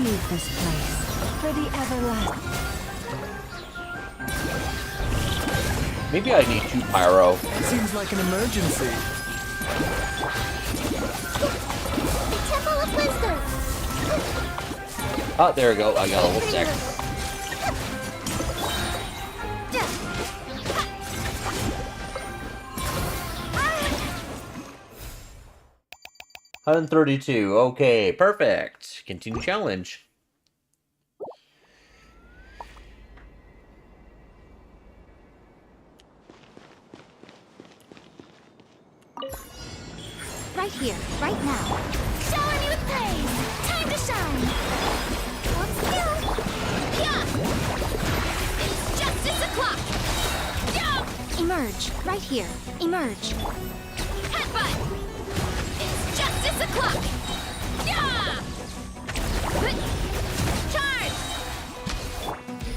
leave this place. For the everlasting. Maybe I need 2 pyro. Seems like an emergency. Temple of Wisdom. Oh, there we go. I got level 6. $132. Okay, perfect. Continue challenge. Right here, right now. Shower me with praise. Time to shine. What's new? Yeah! It's justice o'clock! Yeah! Emerge, right here. Emerge. Headbutt! It's justice o'clock! Yeah! Charge!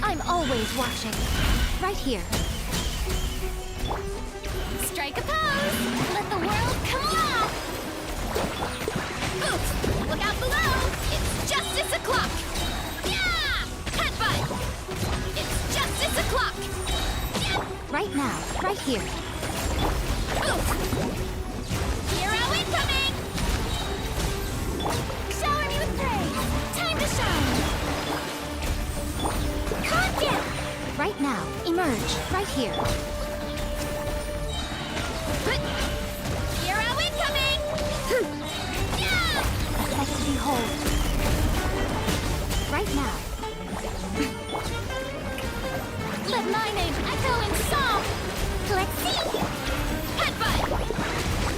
I'm always watching. Right here. Strike a pose! Let the world come alive! Oops! Look out below! It's justice o'clock! Yeah! Headbutt! It's justice o'clock! Yeah! Right now, right here. Oops! Hero incoming! Shower me with praise. Time to shine. Calm down. Right now, emerge, right here. Hero incoming. Yeah! A sight to behold. Right now. Let my name echo in song. Let's see. Headbutt!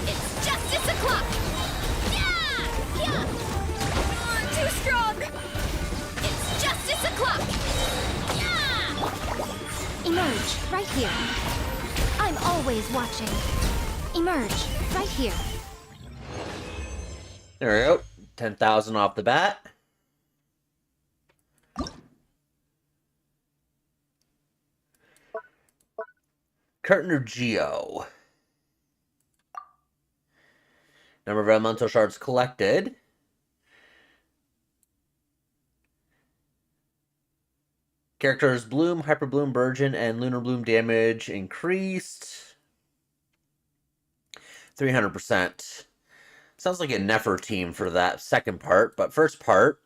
It's justice o'clock! Yeah! Yeah. Too strong. It's justice o'clock! Yeah! Emerge, right here. I'm always watching. Emerge, right here. There we go. 10,000 off the bat. Curtain Geo. Number of elemental shards collected. Characters Bloom, Hyper Bloom, Burgeon, and Lunar Bloom damage increased. 300%. Sounds like a Nefer team for that second part, but first part.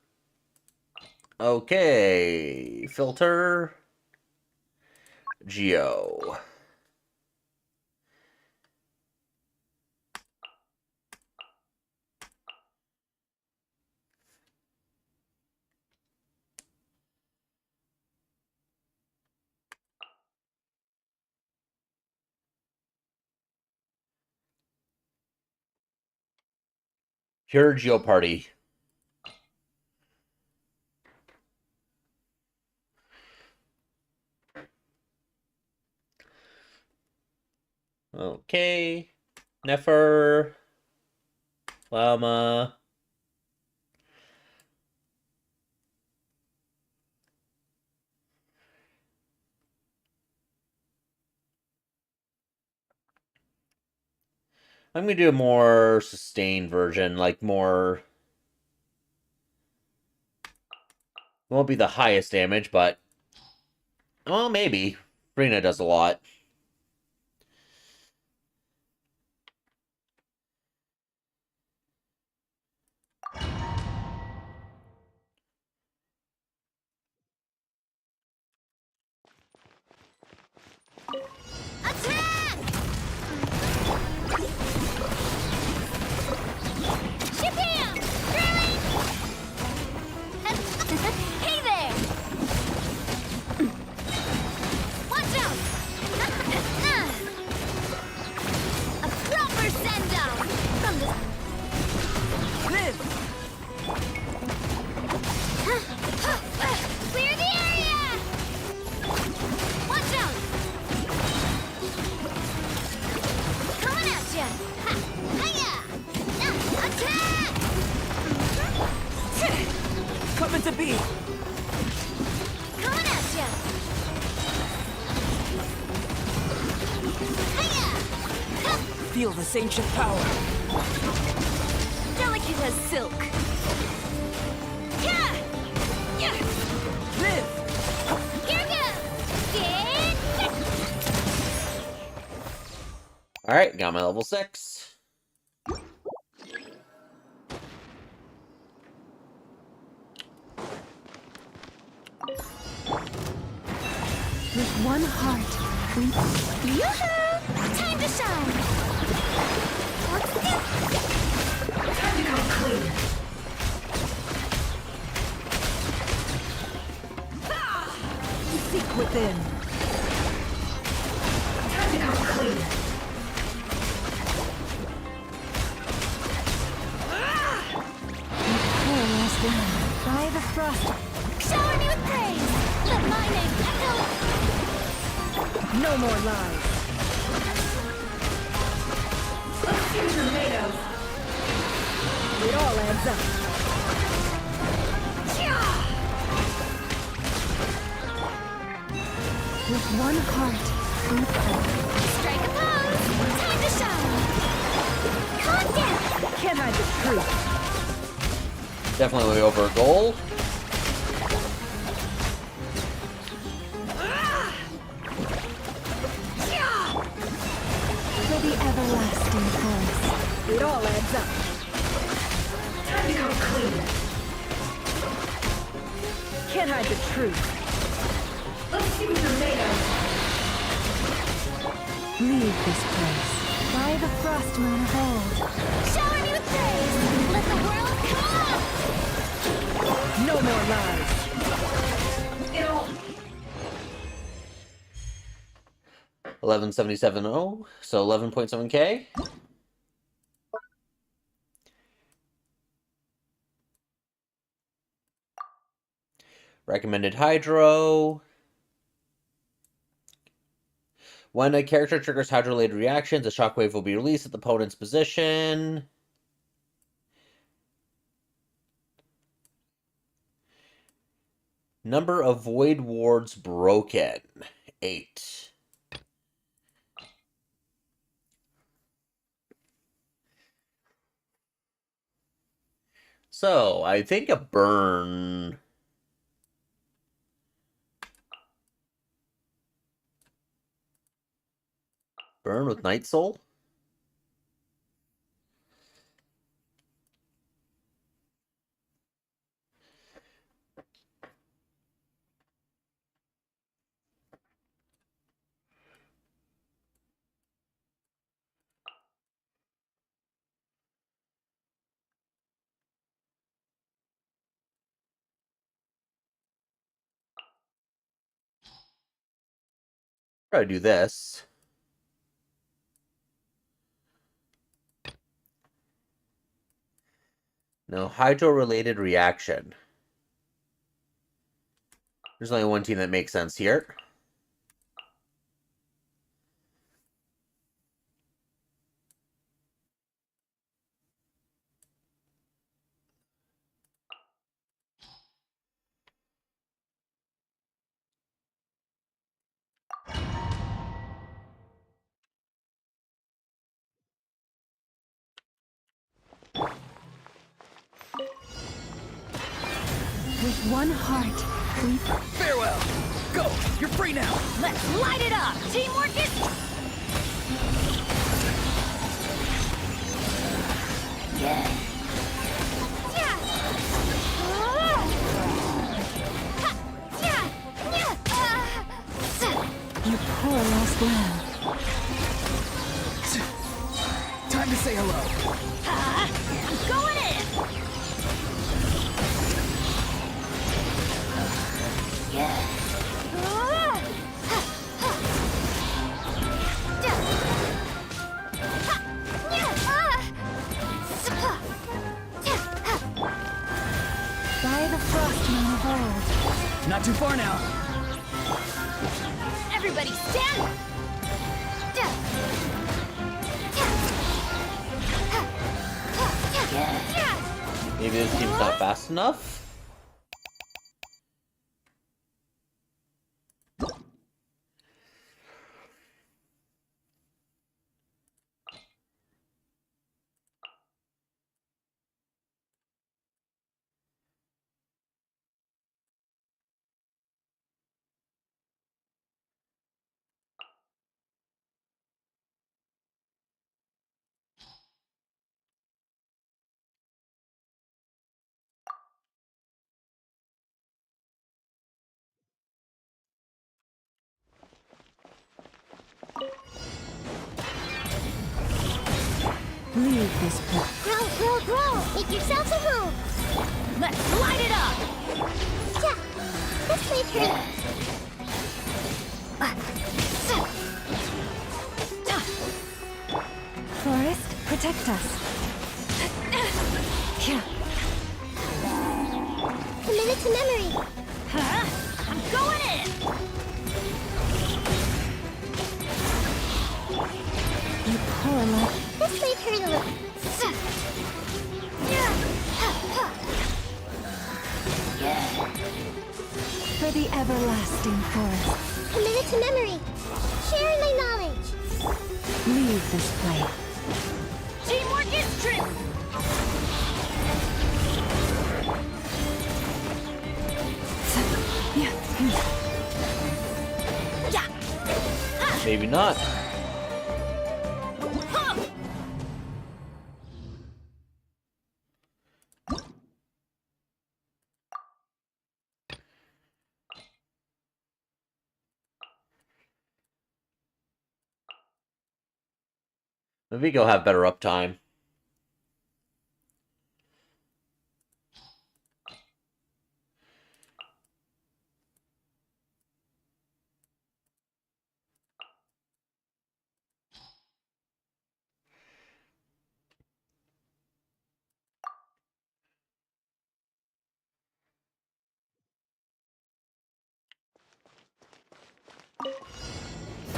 Okay. Filter. Geo. Pure Geo Party. Okay. Nefer. Llama. I'm going to do a more sustained version, like more... Won't be the highest damage, but... Well, maybe. Rena does a lot. Attack! Feel this ancient power. Delicate as silk. Yeah! Yeah! Live! Here goes! Get! Alright, got my level 6. With one heart, we... Yoo-hoo! Time to shine! Time to come clean. Seek within. Time to come clean. Last one. By the frost. Shower me with praise! Let my name echo! No more lies. Let's see what you're made of. It all adds up. With one heart, we fight. Strike a pose! Time to shine! Calm down! Can't hide the truth. Definitely over a goal. For the everlasting force. It all adds up. Time to come clean. Can't hide the truth. Let's see what you're made of. Leave this place. By the frost moon of old. Shower me with praise! Let the world come on! No more lies. It'll... 1177.0, so 11.7k. Recommended Hydro. When a character triggers hydro-related reactions, a shockwave will be released at the opponent's position. Number of void wards broken. 8. So, I think a burn... Burn with Night Soul? Try to do this. No, hydro-related reaction. There's only one team that makes sense here. With one heart, we... Farewell! Go! You're free now! Let's light it up! Teamwork is... Yeah. You poor lost lamb. Time to say hello. I'm going in! By the frost moon of old. Not too far now. Everybody stand! Maybe this team's not fast enough? Leave this place. Grow, grow, grow! Make yourselves a home! Let's light it up! Yeah, this way through. Forest, protect us. Commit it to memory. Huh? I'm going in! You poor love. This way through. For the everlasting forest. Commit it to memory. Share my knowledge. Leave this place. Teamwork is true! Maybe not. Maybe go have better uptime.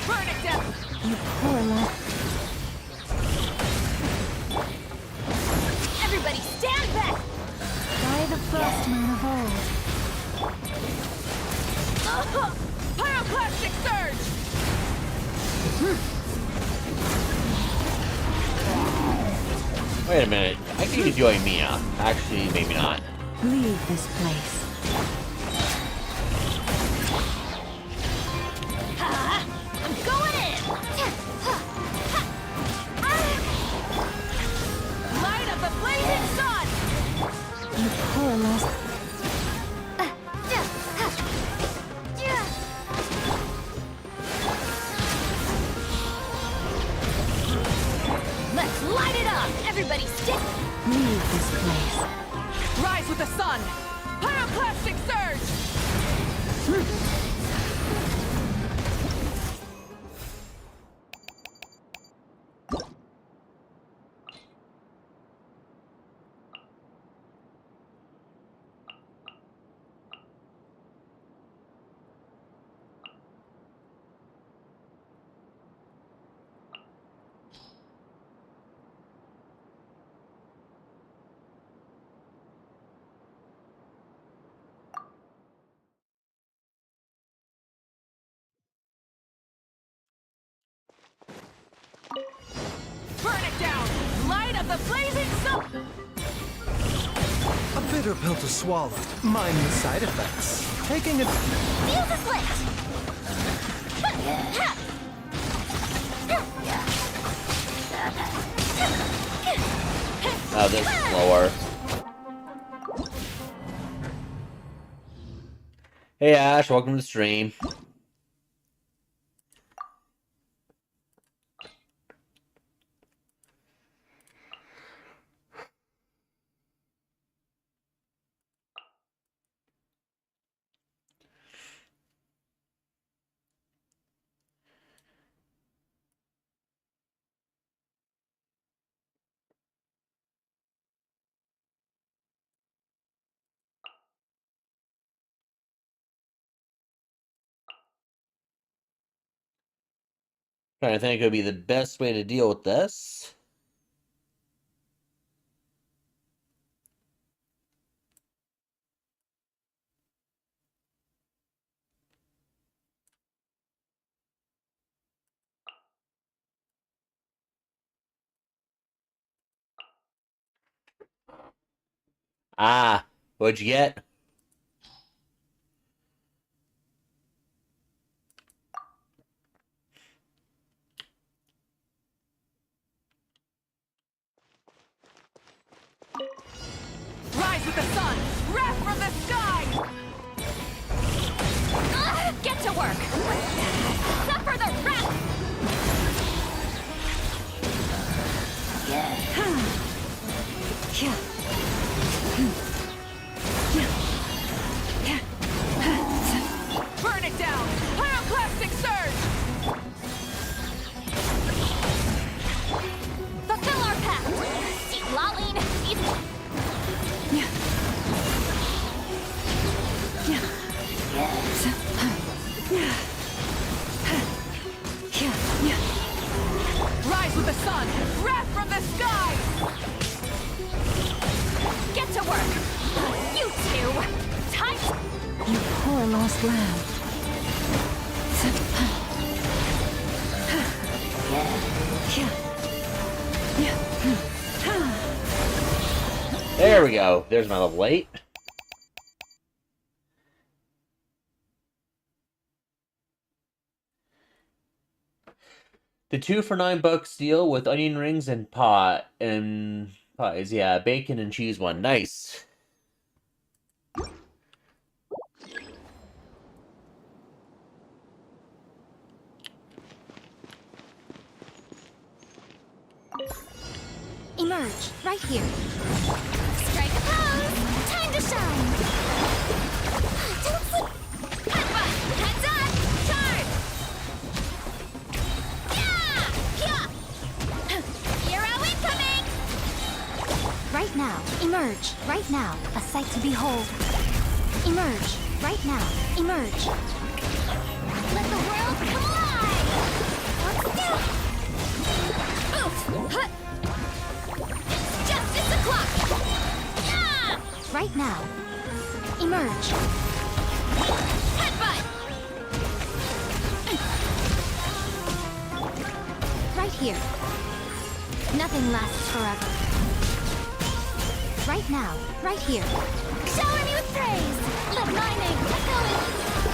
Burn it down! You poor love. Everybody stand back! By the first man of old. Pyroclastic surge! Wait a minute. I think you join Mia. Actually, maybe not. Leave this place. I'm going in! Light of the blazing sun! You poor love. Let's light it up! Everybody stick! Leave this place. Rise with the sun! Pyroclastic surge! Burn it down! Light of the blazing sun! A bitter pill to swallow. Mind the side effects. Taking it. Fuse a slit! Oh, this is slower. Hey Ash, welcome to the stream. Trying to think would be the best way to deal with this. Ah, what'd you get? Rise with the sun! Wrath from the sky! Get to work! Suffer the wrath! Rise with the sun! Wrath from the sky! Get to work! You two! Tight! You poor lost lamb. There we go. There's my level 8. The 2 for $9 deal with onion rings and pies. Yeah, bacon and cheese one. Nice. Emerge, right here. Strike a pose! Time to shine! Don't slip! Headbutt! Heads up! Charge! Yeah! Hero incoming! Right now, emerge, right now. A sight to behold. Emerge, right now. Emerge. Let the world collide! Let's do it! Oof! Hut! Justice o'clock! Yeah! Right now. Emerge. Headbutt! Right here. Nothing lasts forever. Right now. Right here. Shower me with praise! Let my name echoing!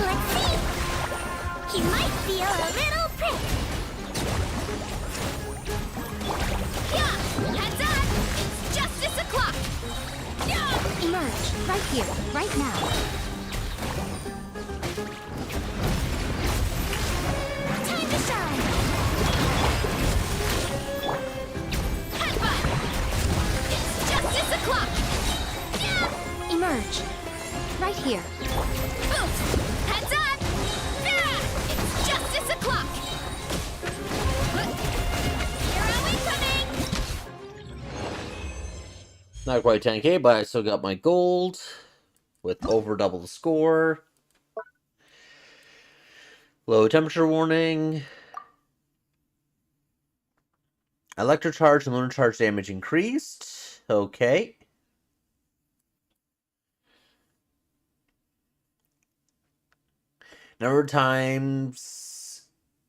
Let's see! He might feel a little prick! Yeah! Heads up! It's justice o'clock! Yeah! Emerge. Right here. Right now. Time to shine! Headbutt! It's justice o'clock! Yeah! Emerge. Right here. Oof! Heads up! Yeah! It's justice o'clock! Hero incoming! Not quite 10k, but I still got my gold with over double the score. Low temperature warning. Electrocharge and lunar charge damage increased. Okay. Number of times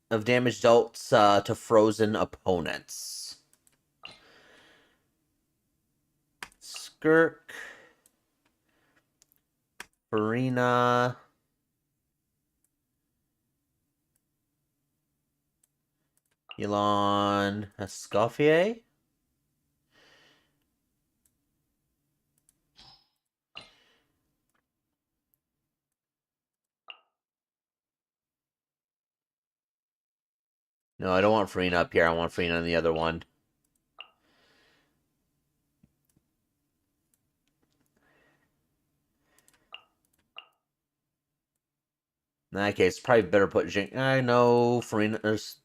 of damage dealt to frozen opponents. Skirk. Farina. Elon Escoffier. No, I don't want Farina up here. I want Farina on the other one. In that case, probably better put Jing. I know Farina's.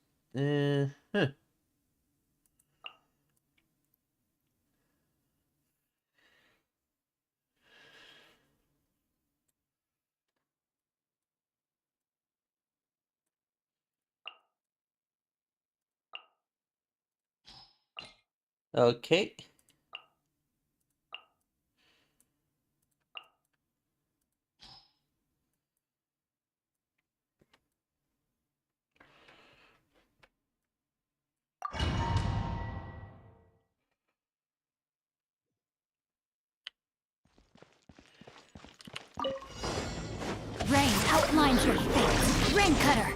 Okay. Rain outlines your fate. Rain cutter.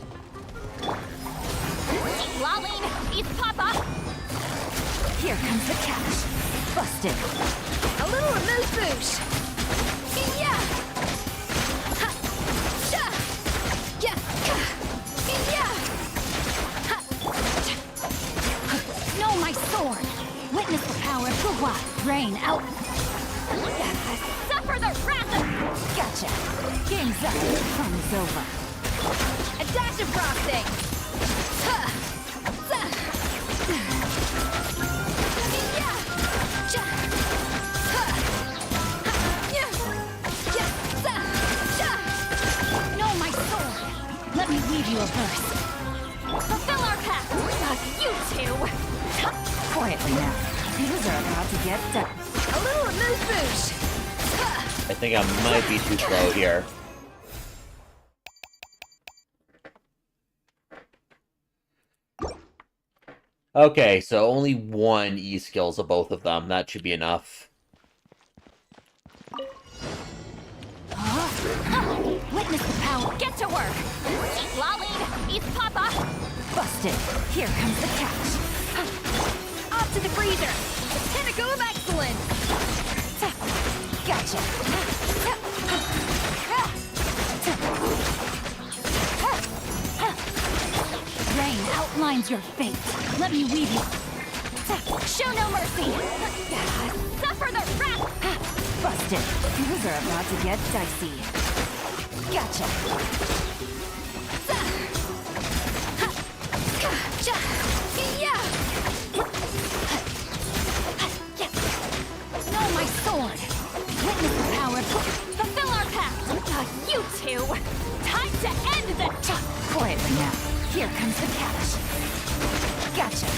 Lolling! It's Papa! Here comes the catch. Busted. A little amuse-bouche! Yeah! Ha! Sha! Yeah! Yeah! Know my sword. Witness the power of Gugwa. Rain out. Suffer the wrath of... Gotcha. Game's up. Fun is over. A dash of frosting! Ha! Za! Yeah! Ja! Ha! Ha! Yeah! Yeah! Za! Ja! Let me weave you a verse. Fulfill our pact! You two! Quietly now. These are about to get done. A little amuse-bouche. I think I might be too slow here. Okay, so only one E-skills of both of them. That should be enough. Witness the power! Get to work! Eat Laline! Eat Papa! Busted. Here comes the catch. Off to the freezer. The pinnacle of excellence. Gotcha. Rain outlines your fate. Let me weave you. Show no mercy! Suffer the wrath! Busted. Things are about to get dicey. Gotcha. No, my sword! Witness the power! Fulfill our pact! You two! Time to end the... Quietly now. Here comes the catch. Gotcha.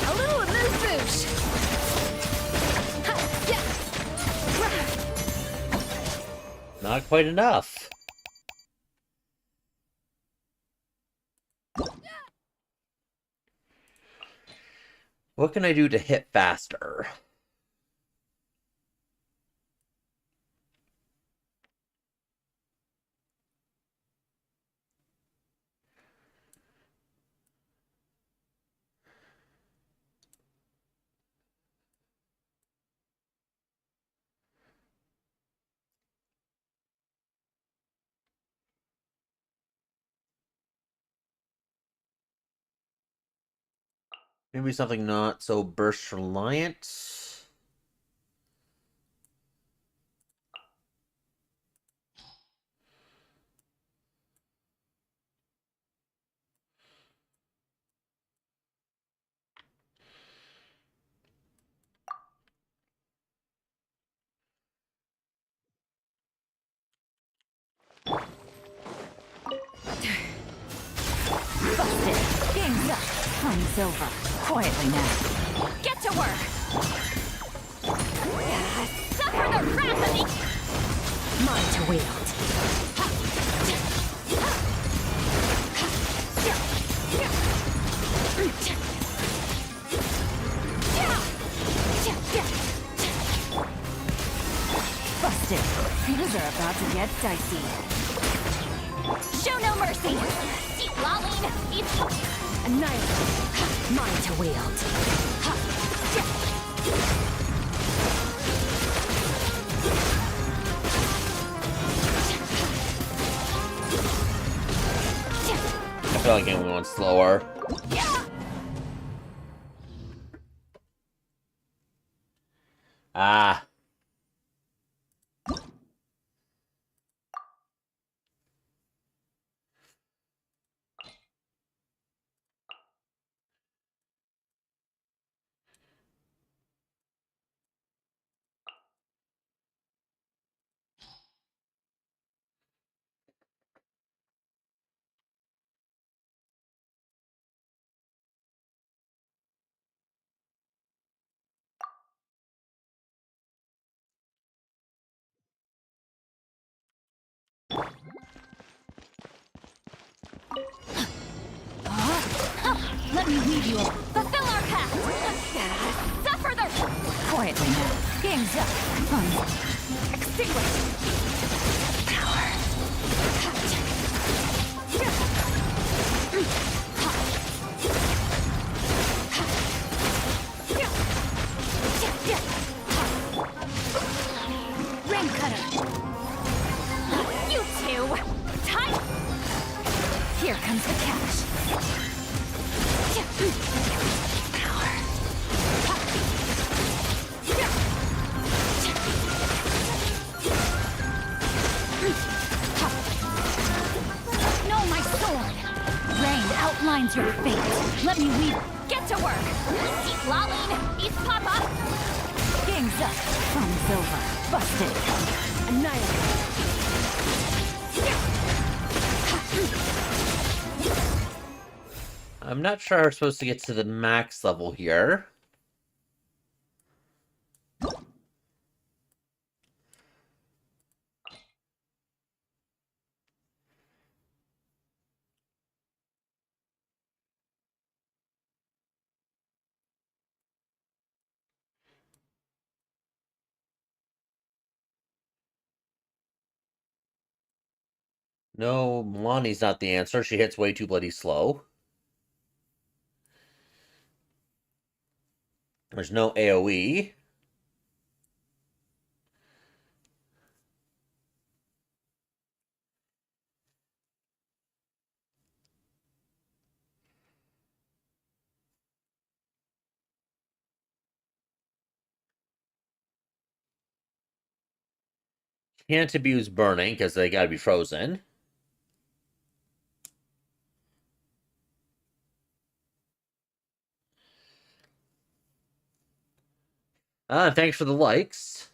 A little amuse-bouche. Not quite enough. What can I do to hit faster? Maybe something not so burst reliant. Busted. Game's up. Fun's over. Quietly now. Get to work! Suffer the wrath of the... Mine to wield. Busted. Things are about to get dicey. Show no mercy! Eat Laline! Eat... Annihilate. Mine to wield. I feel like I'm going slower. Ah. Let me weave you up. Fulfill our pact! Suffer the... Quietly now. Game's up. Fun. Extinguish. Power. Rain cutter! You two! Time... Here comes the catch. Power. No, my sword! Rain outlines your fate. Let me weave. Get to work! Eat Laline! Eat Papa! Game's up. Fun's over. Busted. Annihilate. I'm not sure we're supposed to get to the max level here. No, Milani's not the answer. She hits way too bloody slow. There's no AoE. Can't abuse burning because they gotta be frozen. Thanks for the likes.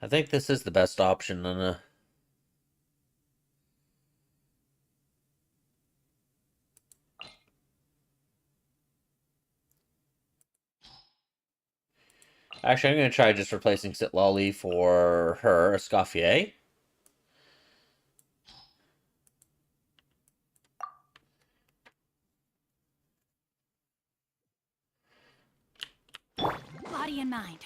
I think this is the best option on a... Actually, I'm going to try just replacing Sitlolly for her, Escoffier. Body and mind.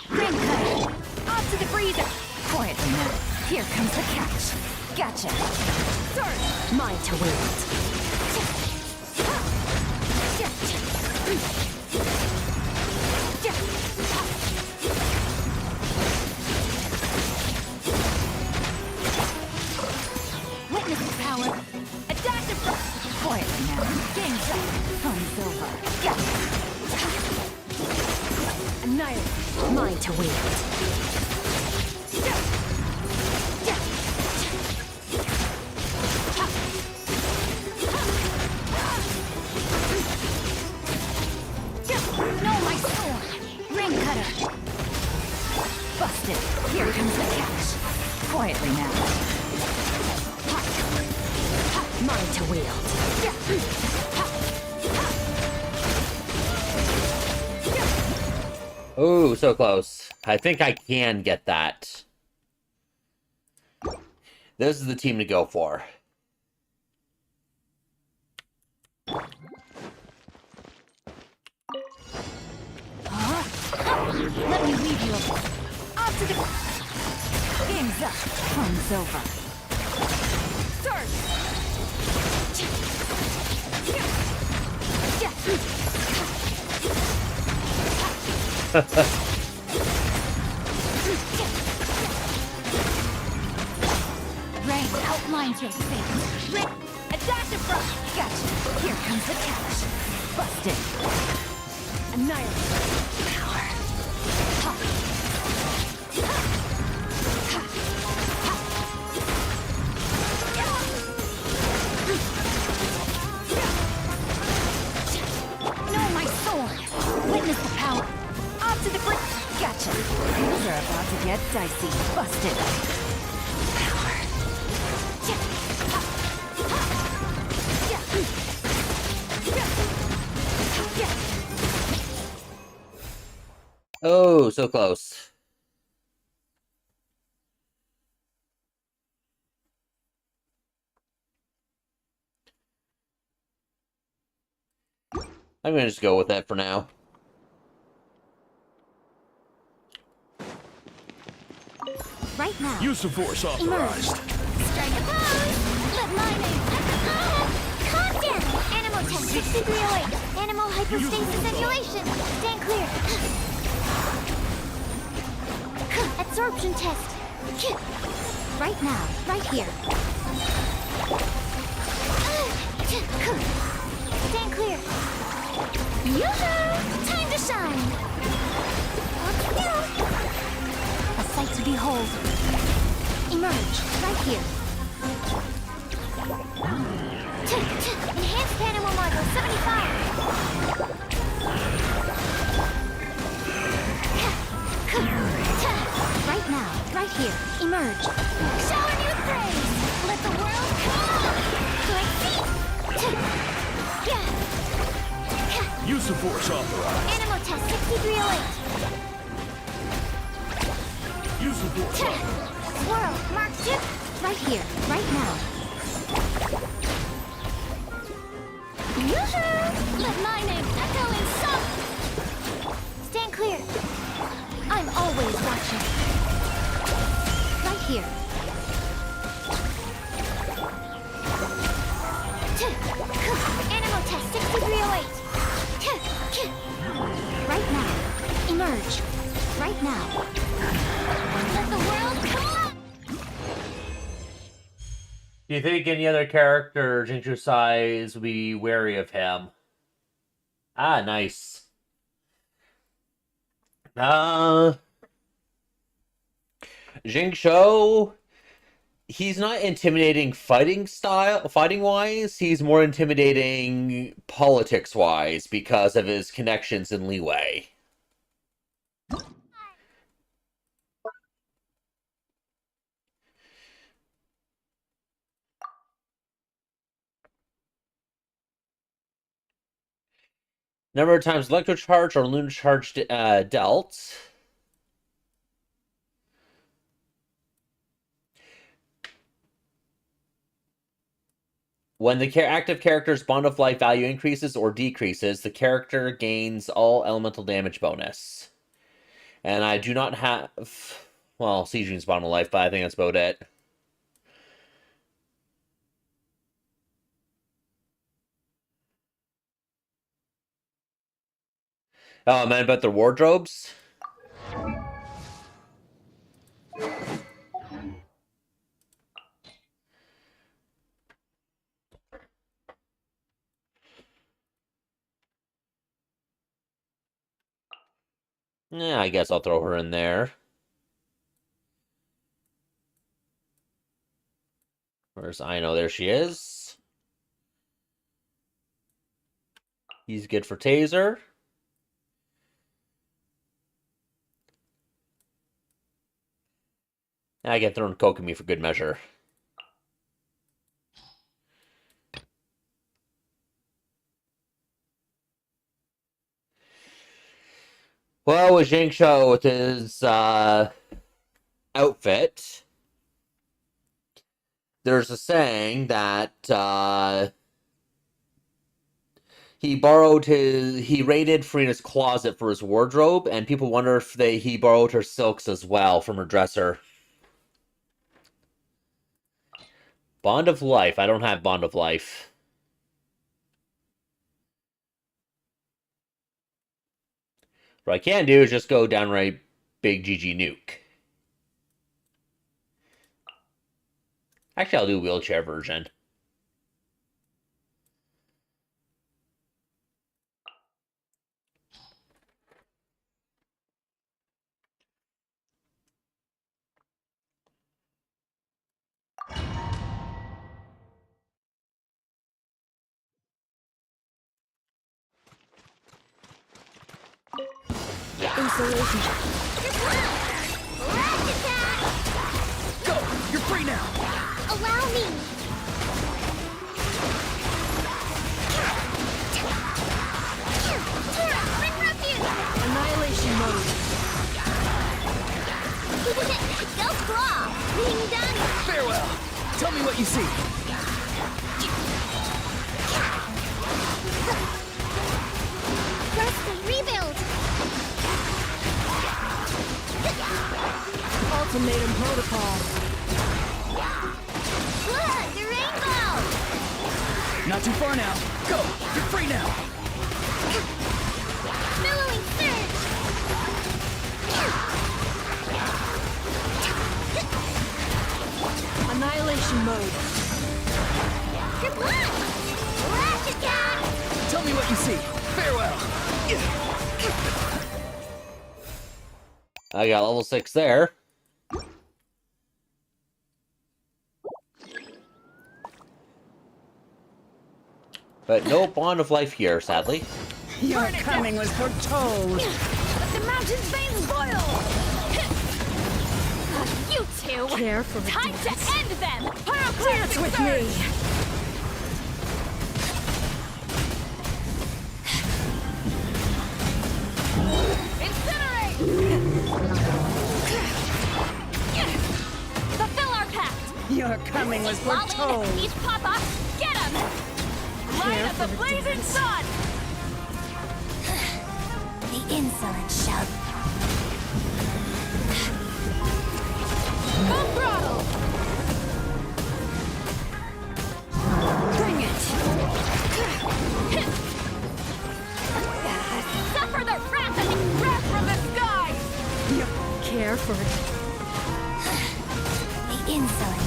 Ring cut. Off to the freezer. Quietly now. Here comes the catch. Gotcha. Surge. Mine to wield. Witness the power. A dash of... Quietly now. Game's up. Fun's over. Gotcha. Annihilate. Mine to wield. No, my sword! Ring cutter! Busted! Here comes the catch! Quietly now. Mine to wield. Oh, so close. I think I can get that. This is the team to go for. Let me leave you alone. Off to the... Game's up. Fun's over. Surge! Rain outlines your face. Rain, a dash of frost. Gotcha. Here comes the catch. Busted. Annihilate. Power. No, my sword. Witness the power. Off to the brink. Gotcha. Things are about to get dicey. Busted. Power. Oh, so close. I'm gonna just go with that for now. Right now. Use of force authorized. Strike a pose! Let mine in! Calm down! Animal test 6308! Animal hypostasis simulation! Stand clear! Absorption test! Right now. Right here. Stand clear! Yoo-hoo! Time to shine! A sight to behold. Emerge. Right here. Enhanced animal module 75. Right now, right here, emerge. Shower new praise. Let the world come. Let's see. Use the force authorized. Animal test 6308. Use the force authorized. Swirl, mark ship. Right here, right now. Yoo-hoo! Let my name echo in song. Stand clear. I'm always watching. Right here. Animal test 6308. Right now. Emerge. Right now. Let the world come up. Do you think any other character Jinchu size would be wary of him? Ah, nice. Jingshou, he's not intimidating fighting wise, he's more intimidating politics wise because of his connections in Leeway. Number of times electrocharge or lunar charge dealt. When the active character's bond of life value increases or decreases, the character gains all elemental damage bonus. And I do not have, well, Seiju's bond of life, but I think that's about it. Oh, I meant about their wardrobes. Yeah, I guess I'll throw her in there. Where's Aino? There she is. He's good for taser. I get thrown Kokomi for good measure. Well, with Jingsho with his outfit, there's a saying that he raided Farina's closet for his wardrobe, and people wonder if he borrowed her silks as well from her dresser. Bond of Life. I don't have Bond of Life. What I can do is just go downright big GG nuke. Actually, I'll do wheelchair version. Installation. Go! You're free now! Allow me. Bring refuge. Annihilation mode. Go claw. Being done. Farewell! Tell me what you see. Rest and rebuild. Ultimatum protocol. Look, the rainbow. Not too far now. Go! You're free now! Billowing surge. Annihilation mode. Good luck. Lash attack. Tell me what you see. Farewell! I got level 6 there. But no bond of life here, sadly. Your coming was foretold. Let the mountain's veins boil! You two! Care for a Time to dance. end them! Dance with me. Incinerate! Fulfill our pact! Your coming was foretold. Lolly, each Papa, get him! Light up the for a blazing dance. sun! The insolent shove. Full throttle! Bring it! Suffer the wrath and wrath from the skies! You care for it. The insolent.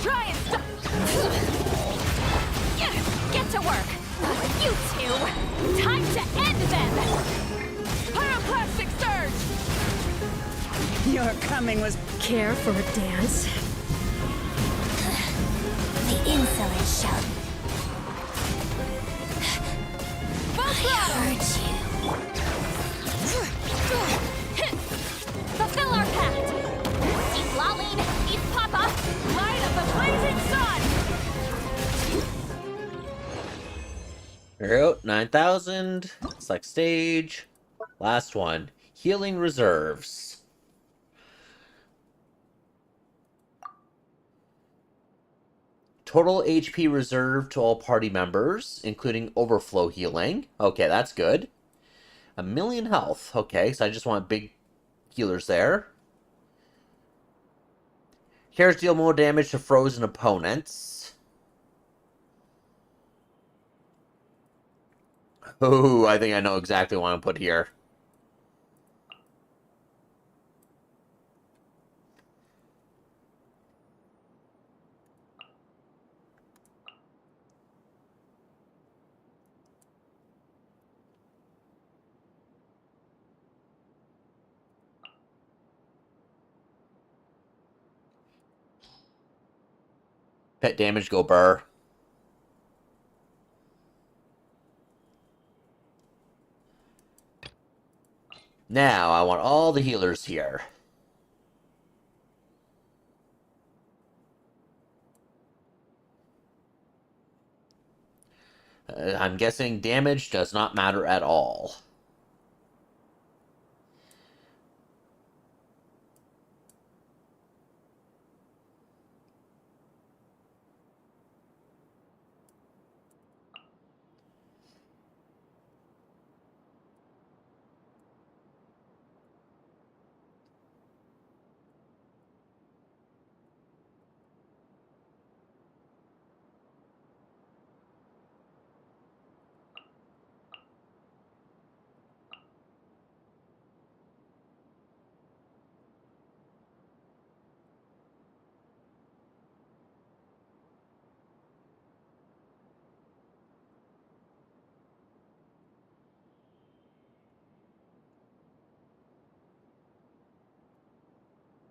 Try and stop! Get to work! You two! Time to end them! Pyroclastic surge! Your coming was care for a dance. The insolent shove. Full throttle! Hurt you. Fulfill our pact! Eat Laline, eat Papa, light up the blazing sun! Route 9,000. Select stage. Last one. Healing reserves. Total HP reserved to all party members, including overflow healing. Okay, that's good. 1,000,000 health. Okay, so I just want big healers there. Carrots deal more damage to frozen opponents. Oh, I think I know exactly what I'm put here. Pet damage go burr. Now, I want all the healers here. I'm guessing damage does not matter at all.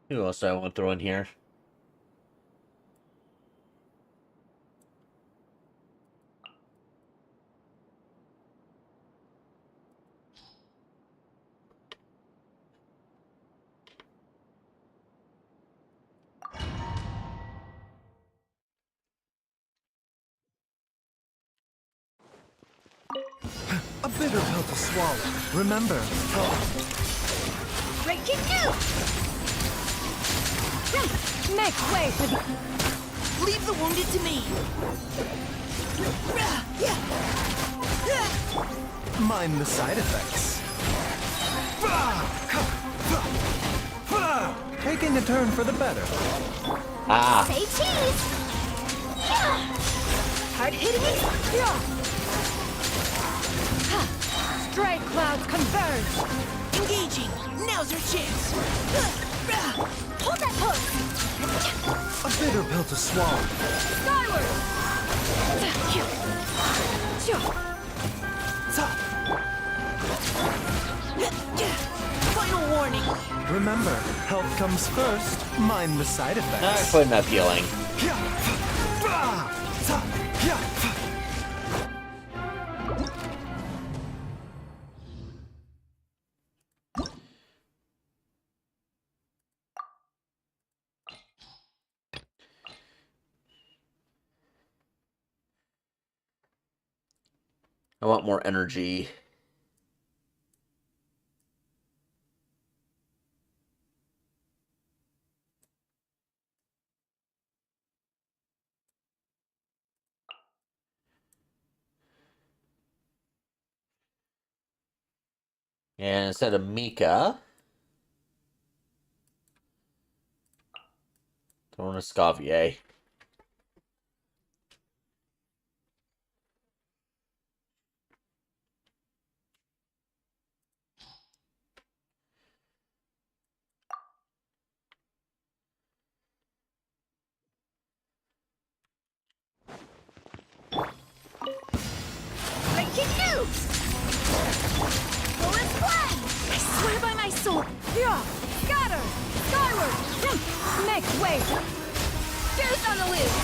Who else do I want to throw in here? A bitter pill to swallow. Remember, Breaking news! Make way for the... Leave the wounded to me. mind the side effects. Taking a turn for the better. Ah. Say cheese! Hard hitting! Stray clouds converge! Engaging. Now's your chance. Hold that post! A bitter pill to swallow. Skyward! Final warning. Remember, health comes first. Mind the side Not effects. quite enough healing. I want more energy. And instead of Mika, throwing a Scavier. Breaking news! Full flame! I swear by my sword! Yeah! Scatter! Skyward! Make way! Deuce on the loose!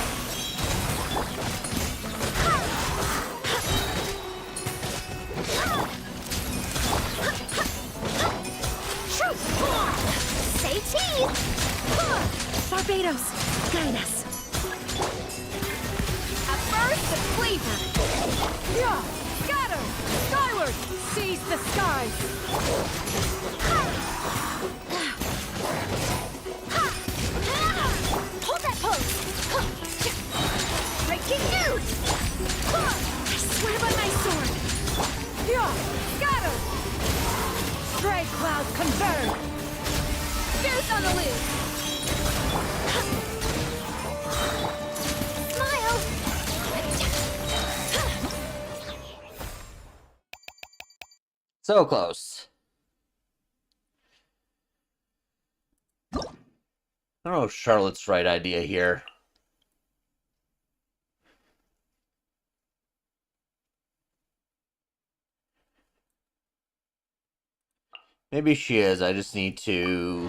Say cheese! Barbados, guide us. At first, the cleaver. Yeah! Scatter! Skyward! Seize the skies! Hold that pose! Breaking news! I swear by my sword! Yeah! Scatter! Stray cloud converge! Deuce on the loose! Smile! So close. I don't know if Charlotte's right idea here. Maybe she is. I just need to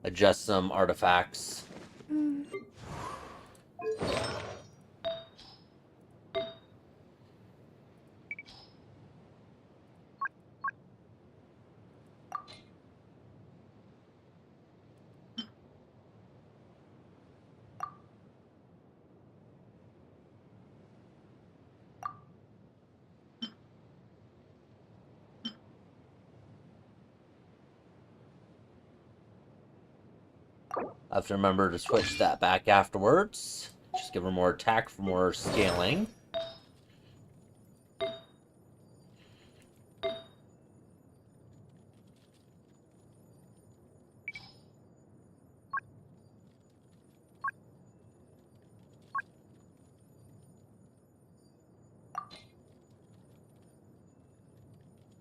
adjust some artifacts. I have to remember to switch that back afterwards. Just give her more attack for more scaling.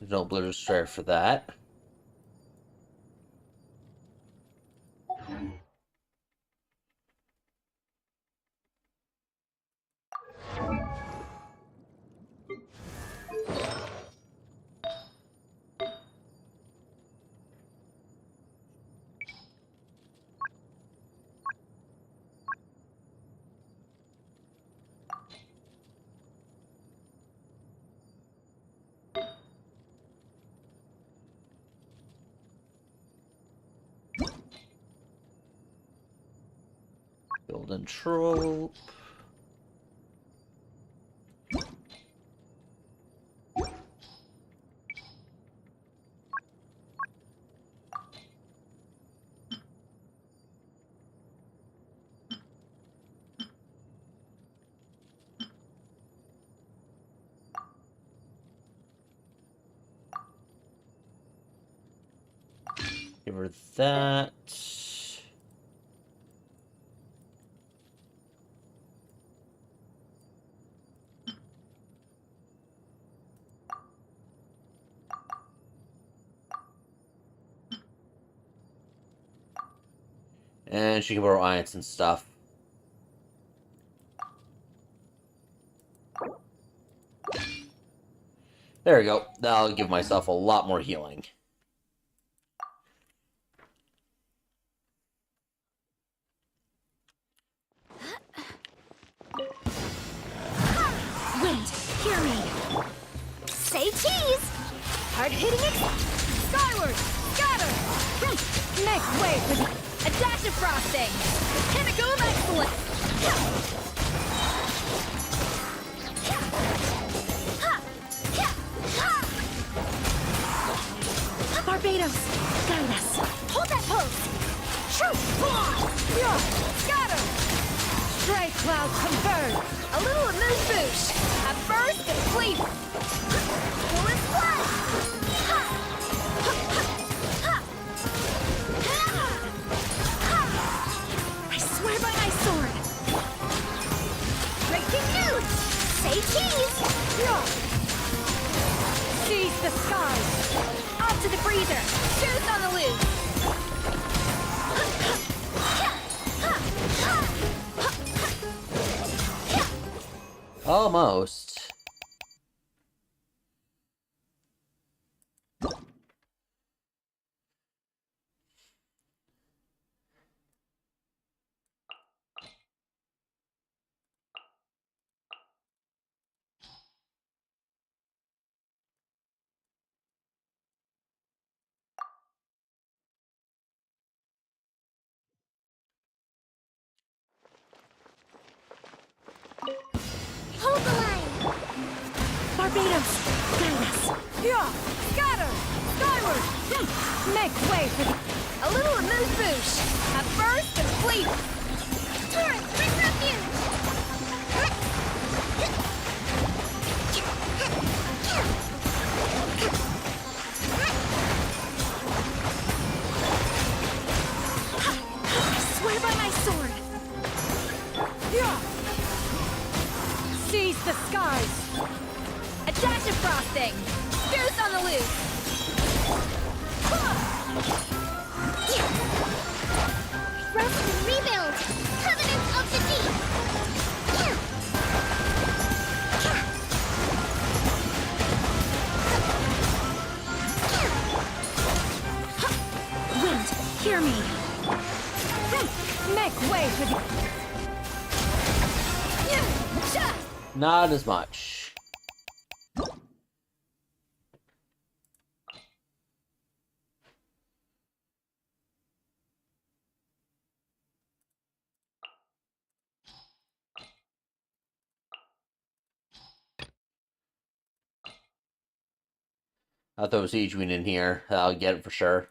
There's no Blizzard Strike for that. Golden Trope. Give her that. And she can borrow ions and stuff. There we go. That'll give myself a lot more healing. hear me. Say cheese. Hard-hitting it. Skyward. Scatter. Make way for the... A dash of frosting. Pinnacle of excellence. Barbados, guide us. Hold that pose. Shoot! Yeah. Scatter! Stray clouds converge. A little amuse bouche. A burst of sleep. Pull and fly. I swear by my sword. Breaking news. Say cheese. Yeah. Seize the skies. Off to the freezer. Shoes on the loose. Almost. Hold the line. Barbados, guide us. Yeah, scatter, skyward. Make way for the... A little amuse bouche. A burst of sleep. Torrent, bring refuge. I swear by my sword. Yeah. Seize the skies. A dash of frosting. Goose on the loose. Rest and rebuild. Covenant of the deep. Wind, hear me. Make way for the... Not as much. I'll throw a siege queen in here. I'll get it for sure.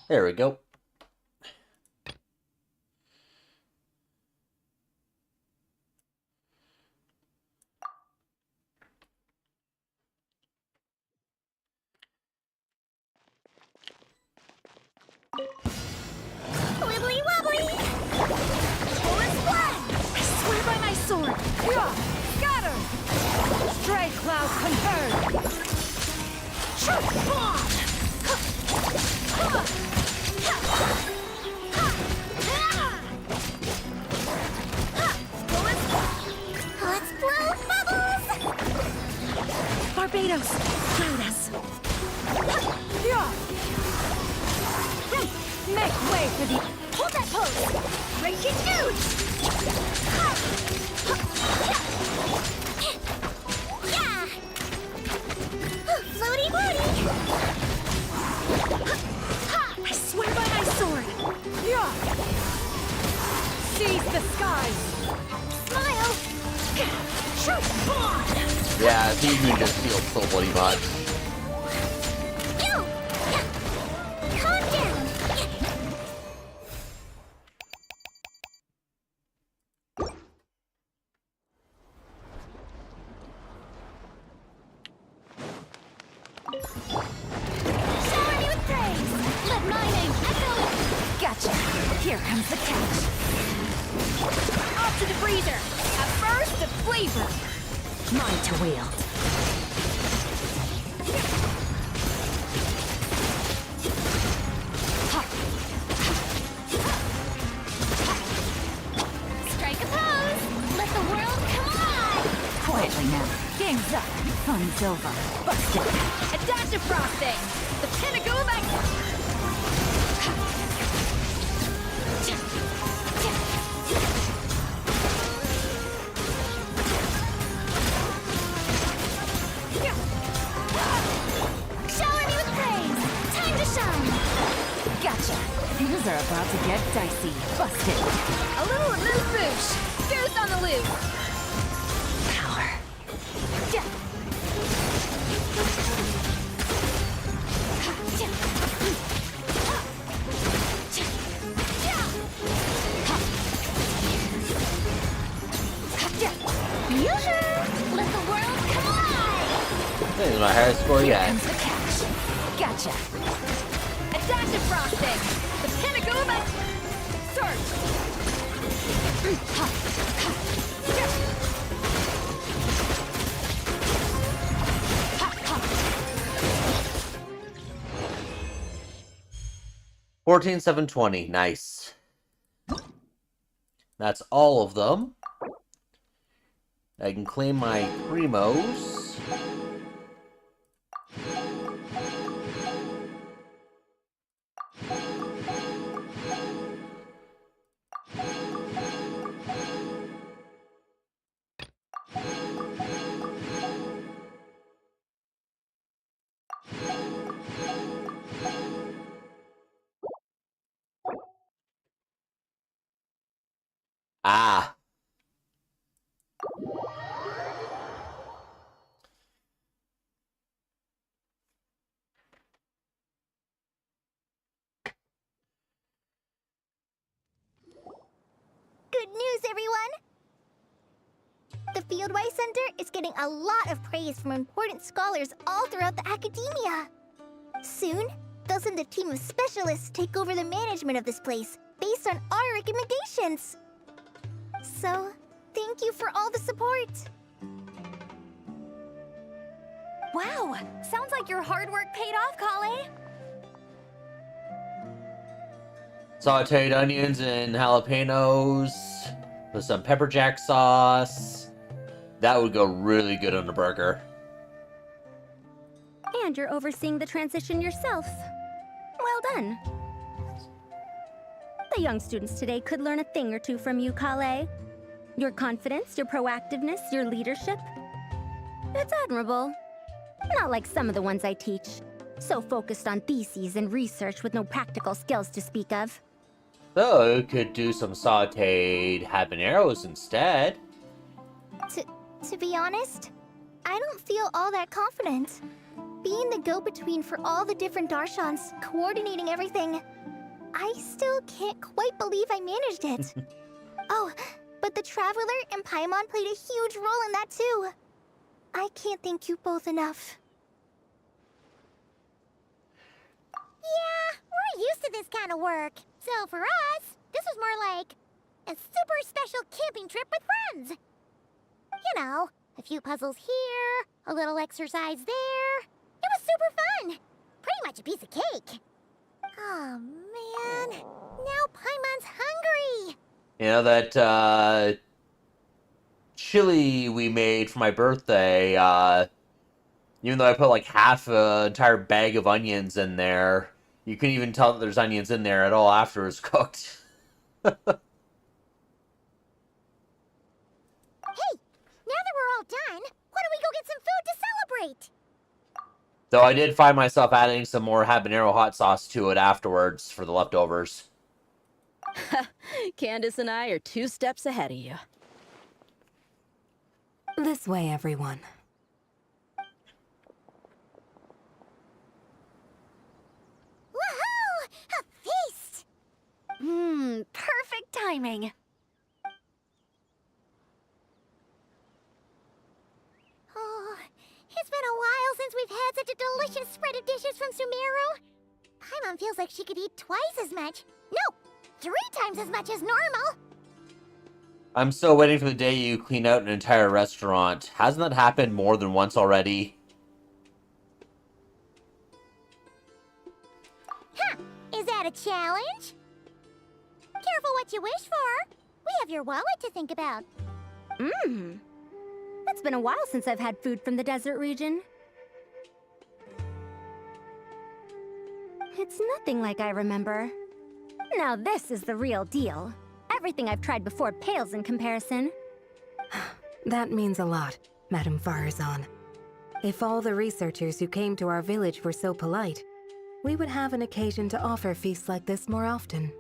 There we go. Wibbly wobbly. Pull and fly. I swear by my sword. Yeah. Scatter. Stray clouds converge. Shoot! Bomb! Let's blow bubbles. Barbados, guide us. Yeah. Make way for the... Hold that pose. Breaking news. Yeah. Floaty booty. I swear by my sword. Yeah. Seize the skies. Seafood just feels so bloody much. You! Calm down! Shower me with praise! Let my name echo! Gotcha! Here comes the catch! Off to the freezer! A burst of flavor! Mine to wield! Strike a pose! Let the world come alive! Quietly now. Game's up. Fun's over. Busted. A dash of frosting! The pinnacle of Shower me with praise! Time to shine! Gotcha! Things are about to get dicey. Busted. A little amuse-bouche! Goose on the loose! Power. Let the world come alive! This is my highest score Here yet. comes the catch. Gotcha. A dash of frosting. The pinnacle of my sword. Fourteen 720. Nice. That's all of them. I can claim my primos. Ah. Good news, everyone! The Fieldwise Center is getting a lot of praise from important scholars all throughout the academia. Soon, they'll send a team of specialists to take over the management of this place based on our recommendations. So, thank you for all the support. Wow, sounds like your hard work paid off, Kale. Sauteed onions and jalapenos with some pepper jack sauce. That would go really good on a burger. And you're overseeing the transition yourself. Well done. The young students today could learn a thing or two from you, Kale. Your confidence, your proactiveness, your leadership. It's admirable. Not like some of the ones I teach. So focused on theses and research with no practical skills to speak of. So, you could do some sauteed habaneros instead. To be honest, I don't feel all that confident. Being the go-between for all the different Darshans, coordinating everything, I still can't quite believe I managed it. Oh, but the Traveler and Paimon played a huge role in that too. I can't thank you both enough. Yeah, we're used to this kind of work. So for us, this was more like a super special camping trip with friends. You know, a few puzzles here, a little exercise there. It was super fun. Pretty much a piece of cake. Oh man, now Paimon's hungry. You know, that chili we made for my birthday, even though I put like half an entire bag of onions in there, you couldn't even tell that there's onions in there at all after it was cooked. Hey, now that we're all done, why don't we go get some food to celebrate? Though I did find myself adding some more habanero hot sauce to it afterwards for the leftovers. Candace and I are 2 steps ahead of you. This way, everyone. timing. Oh, it's been a while since we've had such a delicious spread of dishes from Sumeru. Paimon feels like she could eat twice as much. No, 3 times as much as normal. I'm still waiting for the day you clean out an entire restaurant. Hasn't that happened more than once already? Huh, is that a challenge? Careful what you wish for. We have your wallet to think about. It's been a while since I've had food from the desert region. It's nothing like I remember. Now this is the real deal. Everything I've tried before pales in comparison. That means a lot, Madame Farazan. If all the researchers who came to our village were so polite, we would have an occasion to offer feasts like this more often.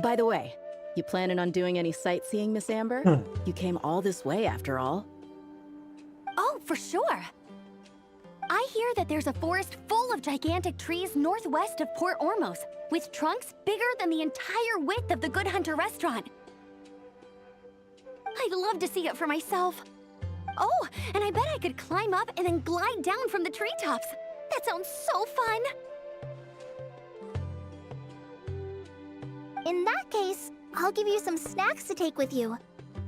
By the way, you planning on doing any sightseeing, Miss Amber? You came all this way after all. Oh, for sure. I hear that there's a forest full of gigantic trees northwest of Port Ormos, with trunks bigger than the entire width of the Good Hunter restaurant. I'd love to see it for myself. Oh, and I bet I could climb up and then glide down from the treetops. That sounds so fun. In that case, I'll give you some snacks to take with you.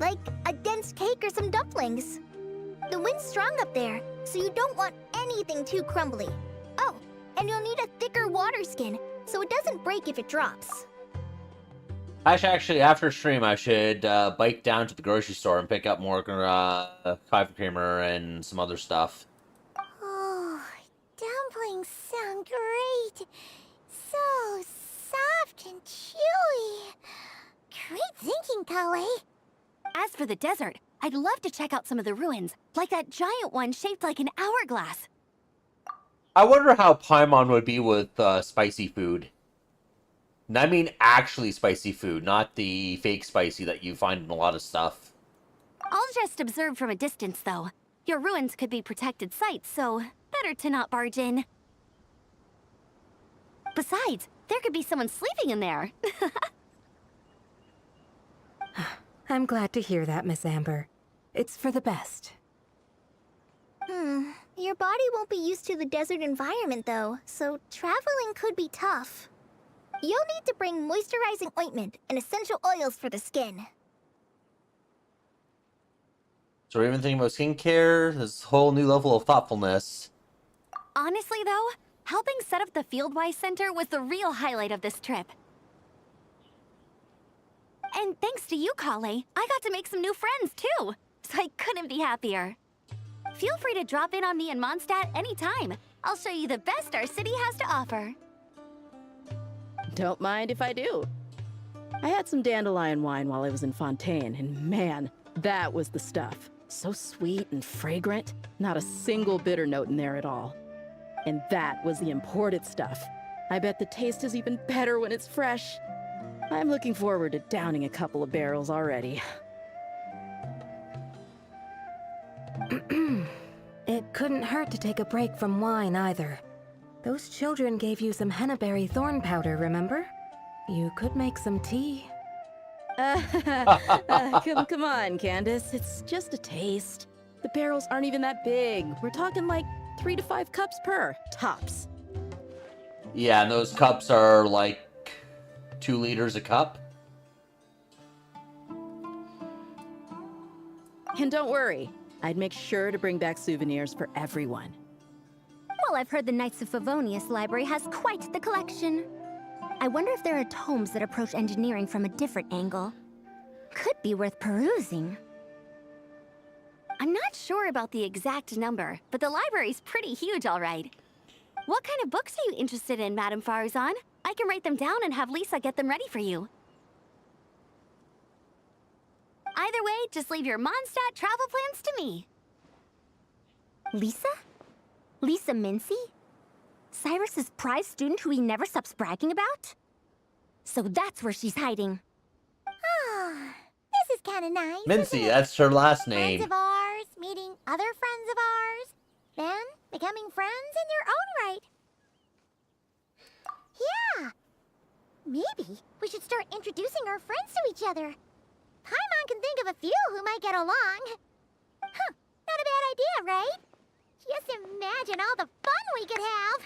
Like a dense cake or some dumplings. The wind's strong up there, so you don't want anything too crumbly. Oh, and you'll need a thicker water skin, so it doesn't break if it drops. Actually, after stream, I should bike down to the grocery store and pick up more coffee creamer and some other stuff. Oh, dumplings sound great. So soft and chewy. Great thinking, Kale. As for the desert, I'd love to check out some of the ruins, like that giant one shaped like an hourglass. I wonder how Paimon would be with spicy food. And I mean actually spicy food, not the fake spicy that you find in a lot of stuff. I'll just observe from a distance, though. Your ruins could be protected sites, so better to not barge in. Besides, there could be someone sleeping in there. I'm glad to hear that, Miss Amber. It's for the best. Your body won't be used to the desert environment, though, so traveling could be tough. You'll need to bring moisturizing ointment and essential oils for the skin. So we're even thinking about skincare, this whole new level of thoughtfulness. Honestly, though, helping set up the Fieldwise Center was the real highlight of this trip. And thanks to you, Kale, I got to make some new friends, too. So I couldn't be happier. Feel free to drop in on me in Mondstadt anytime. I'll show you the best our city has to offer. Don't mind if I do. I had some dandelion wine while I was in Fontaine, and man, that was the stuff. So sweet and fragrant, not a single bitter note in there at all. And that was the imported stuff. I bet the taste is even better when it's fresh. I'm looking forward to downing a couple of barrels already. It couldn't hurt to take a break from wine either. Those children gave you some hennaberry thorn powder, remember? You could make some tea. Come on, Candace. It's just a taste. The barrels aren't even that big. We're talking like 3 to 5 cups per, tops. Yeah, and those cups are like 2 liters a cup. And don't worry, I'd make sure to bring back souvenirs for everyone. Well, I've heard the Knights of Favonius library has quite the collection. I wonder if there are tomes that approach engineering from a different angle. Could be worth perusing. I'm not sure about the exact number, but the library's pretty huge, all right. What kind of books are you interested in, Madame Farazan? I can write them down and have Lisa get them ready for you. Either way, just leave your Mondstadt travel plans to me. Lisa? Lisa Mincy? Cyrus's prize student who he never stops bragging about? So that's where she's hiding. Ah, this is kind of nice. Mincy, isn't it? that's her last name. Friends of ours meeting other friends of ours, then becoming friends in their own right. Yeah. Maybe we should start introducing our friends to each other. Paimon can think of a few who might get along. Huh, not a bad idea, right? Just imagine all the fun we could have.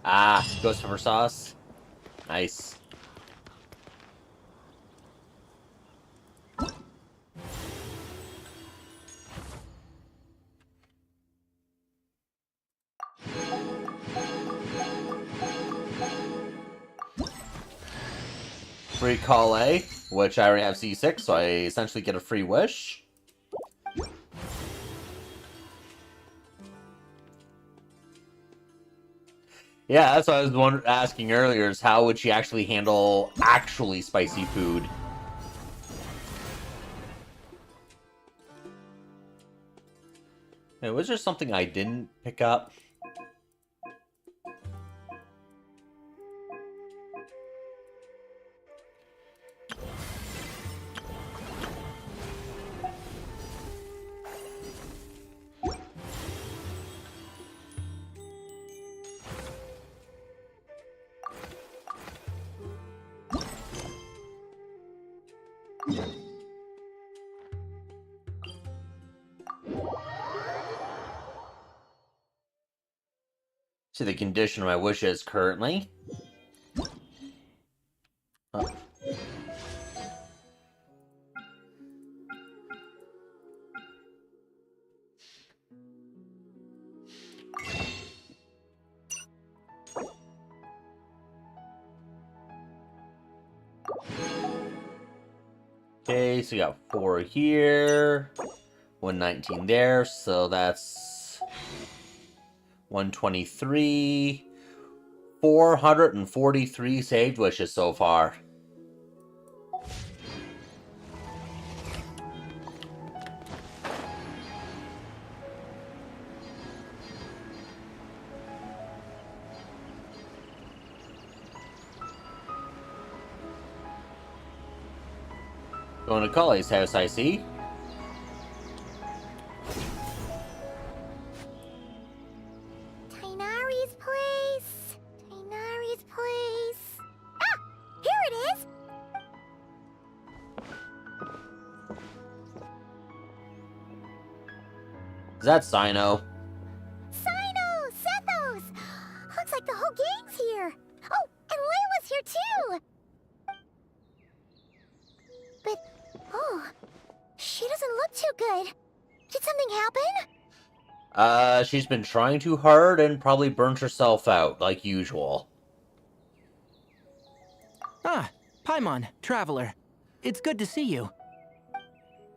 Ah, ghost pepper sauce. Nice. Free call A, which I already have C6, so I essentially get a free wish. Yeah, that's what I was asking earlier, is how would she actually handle actually spicy food? Wait, was there something I didn't pick up? See the condition of my wishes currently. Oh. Okay, so we got 4 here, 119 there, so that's 123, 443 saved wishes so far. Going to Kale's house, I see. Tainari's place. Tainari's place. Ah! Here it is! Is that Sino? Sino! Sethos! Looks like the whole gang's here. Oh, and Layla's here too! But, oh, she doesn't look too good. Did something happen? She's been trying too hard and probably burnt herself out, like usual. Ah, Paimon, Traveler. It's good to see you.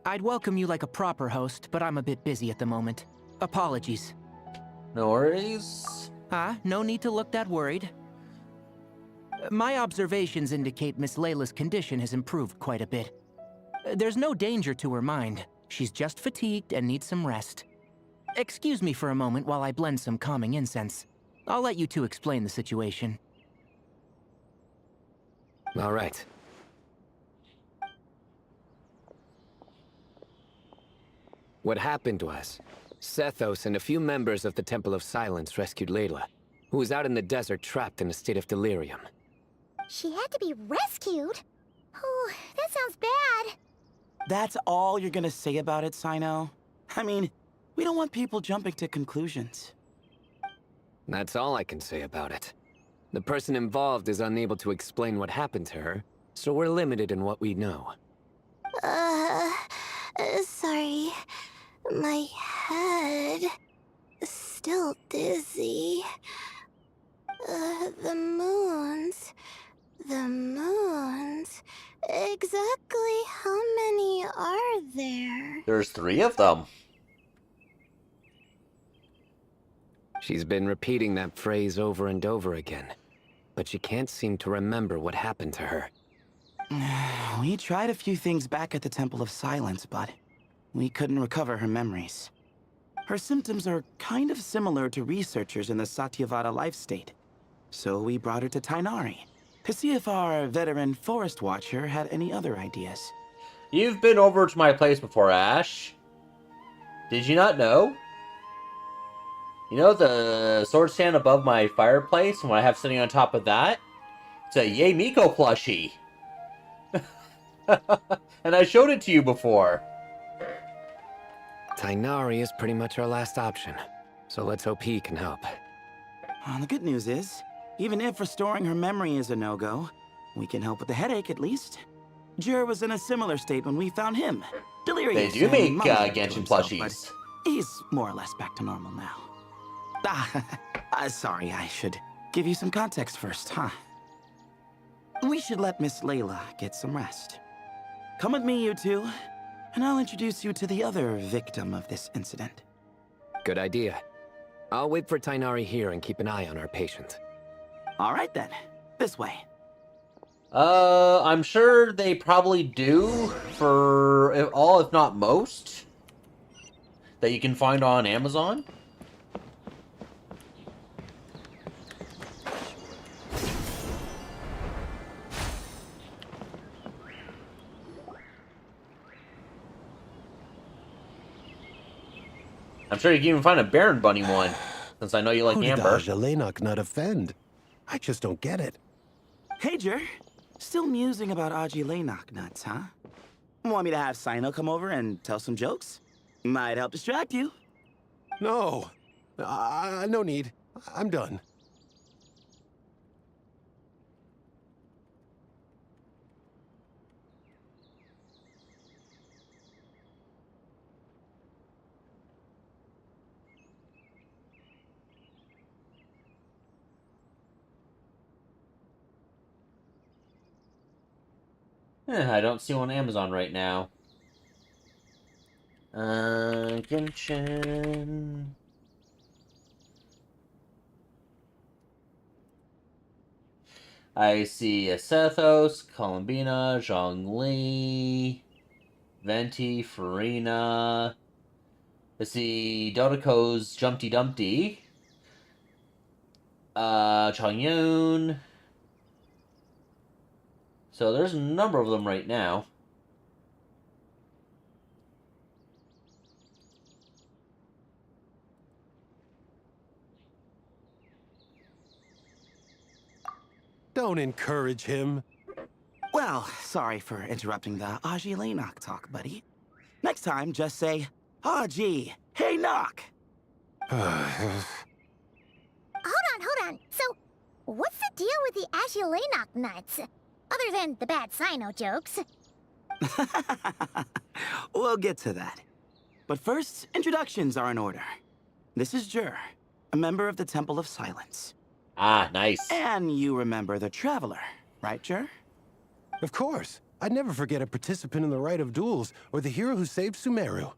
I'd welcome you like a proper host, but I'm a bit busy at the moment. Apologies. No worries. No need to look that worried. My observations indicate Miss Layla's condition has improved quite a bit. There's no danger to her mind. She's just fatigued and needs some rest. Excuse me for a moment while I blend some calming incense. I'll let you two explain the situation. All right. What happened was, Sethos and a few members of the Temple of Silence rescued Layla, who was out in the desert trapped in a state of delirium. She had to be rescued? Oh, that sounds bad. That's all you're gonna say about it, Sino? I mean, we don't want people jumping to conclusions. That's all I can say about it. The person involved is unable to explain what happened to her, so we're limited in what we know. Sorry. My head is still dizzy. The moons. Exactly how many are there? There's 3 of them. She's been repeating that phrase over and over again, but she can't seem to remember what happened to her. We tried a few things back at the Temple of Silence, but we couldn't recover her memories. Her symptoms are kind of similar to researchers in the Satyavada life state. So we brought her to Tainari to see if our veteran forest watcher had any other ideas. You've been over to my place before, Ash. Did you not know? You know the sword stand above my fireplace and what I have sitting on top of that? It's a Yay Miko plushie. And I showed it to you before. Tainari is pretty much our last option, so let's hope he can help. The good news is, even if restoring her memory is a no-go, we can help with the headache at least. Jur was in a similar state when we found him. Delirious. They do make and mumbling to Genshin himself, plushies. but he's more or less back to normal now. Sorry, I should give you some context first, huh? We should let Miss Layla get some rest. Come with me, you two, and I'll introduce you to the other victim of this incident. Good idea. I'll wait for Tainari here and keep an eye on our patient. All right then, this way. I'm sure they probably do for all, if not most, that you can find on Amazon. I'm sure you can even find a Baron Bunny one, since I know you like Who did Amber. Ajalenok not offend? I just don't get it. Hey, Jur. Still musing about Aji Laynok nuts, huh? Want me to have Sino come over and tell some jokes? Might help distract you. No. No need. I'm done. I don't see one on Amazon right now. Genshin. I see Sethos, Columbina, Zhongli, Venti, Farina. I see Dodoko's Jumpty Dumpty. Changyun. So there's a number of them right now. Don't encourage him. Well, sorry for interrupting the Aji Laynok talk, buddy. Next time, just say, Aji, hey knock. Hold on. So, what's the deal with the Ashulenok nuts? Other than the bad Sino jokes. We'll get to that. But first, introductions are in order. This is Jur, a member of the Temple of Silence. Ah, nice. And you remember the Traveler, right, Jur? Of course. I'd never forget a participant in the Rite of Duels or the hero who saved Sumeru.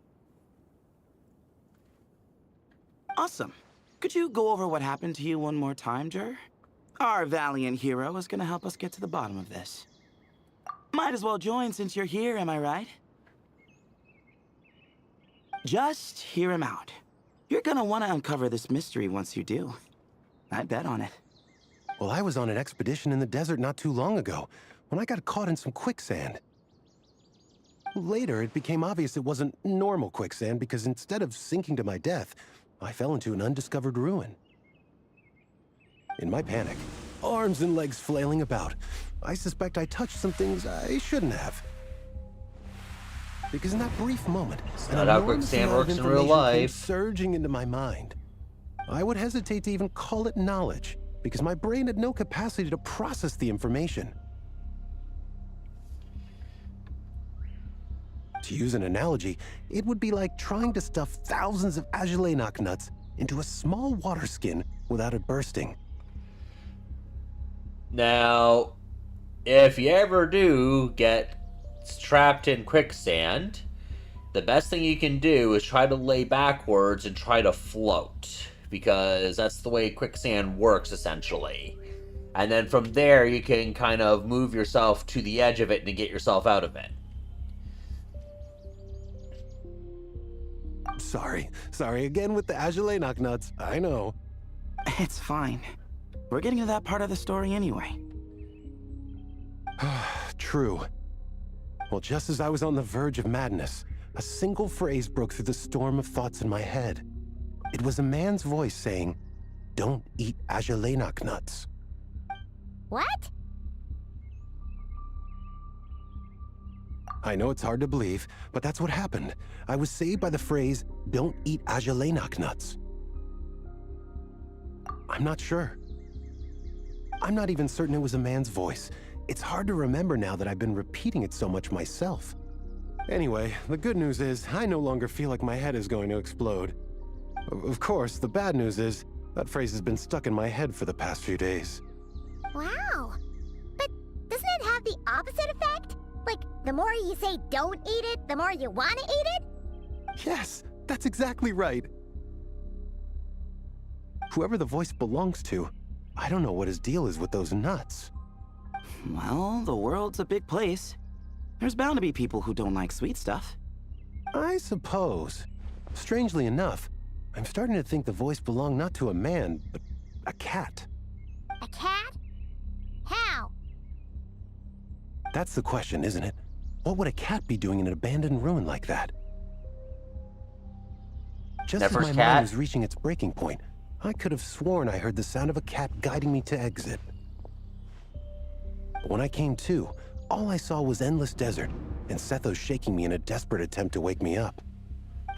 Awesome. Could you go over what happened to you one more time, Jur? Our valiant hero is gonna help us get to the bottom of this. Might as well join since you're here, am I right? Just hear him out. You're gonna want to uncover this mystery once you do. I bet on it. Well, I was on an expedition in the desert not too long ago, when I got caught in some quicksand. Later, it became obvious it wasn't normal quicksand because instead of sinking to my death, I fell into an undiscovered ruin. In my panic, arms and legs flailing about, I suspect I touched some things I shouldn't have. Because in that brief moment, not how quicksand works in real life. Surging into my mind. I would hesitate to even call it knowledge, because my brain had no capacity to process the information. To use an analogy, it would be like trying to stuff thousands of Ajalenok nuts into a small water skin without it bursting. Now, if you ever do get trapped in quicksand, the best thing you can do is try to lay backwards and try to float, because that's the way quicksand works, essentially. And then from there, you can kind of move yourself to the edge of it and get yourself out of it. Sorry again with the Ajalenok nuts, I know. It's fine. We're getting to that part of the story anyway. True. Well, just as I was on the verge of madness, a single phrase broke through the storm of thoughts in my head. It was a man's voice saying, "Don't eat Ajalainak nuts." What? I know it's hard to believe, but that's what happened. I was saved by the phrase, "Don't eat Ajalainak nuts." I'm not sure. I'm not even certain it was a man's voice. It's hard to remember now that I've been repeating it so much myself. Anyway, the good news is I no longer feel like my head is going to explode. Of course, the bad news is that phrase has been stuck in my head for the past few days. Wow. But doesn't it have the opposite effect? Like, the more you say don't eat it, the more you want to eat it? Yes, that's exactly right. Whoever the voice belongs to, I don't know what his deal is with those nuts. Well, the world's a big place. There's bound to be people who don't like sweet stuff. I suppose. Strangely enough, I'm starting to think the voice belonged not to a man, but a cat. A cat? How? That's the question, isn't it? What would a cat be doing in an abandoned ruin like that? Just Never's as my cat? mind was reaching its breaking point, I could have sworn I heard the sound of a cat guiding me to exit. But when I came to, all I saw was endless desert, and Sethos shaking me in a desperate attempt to wake me up.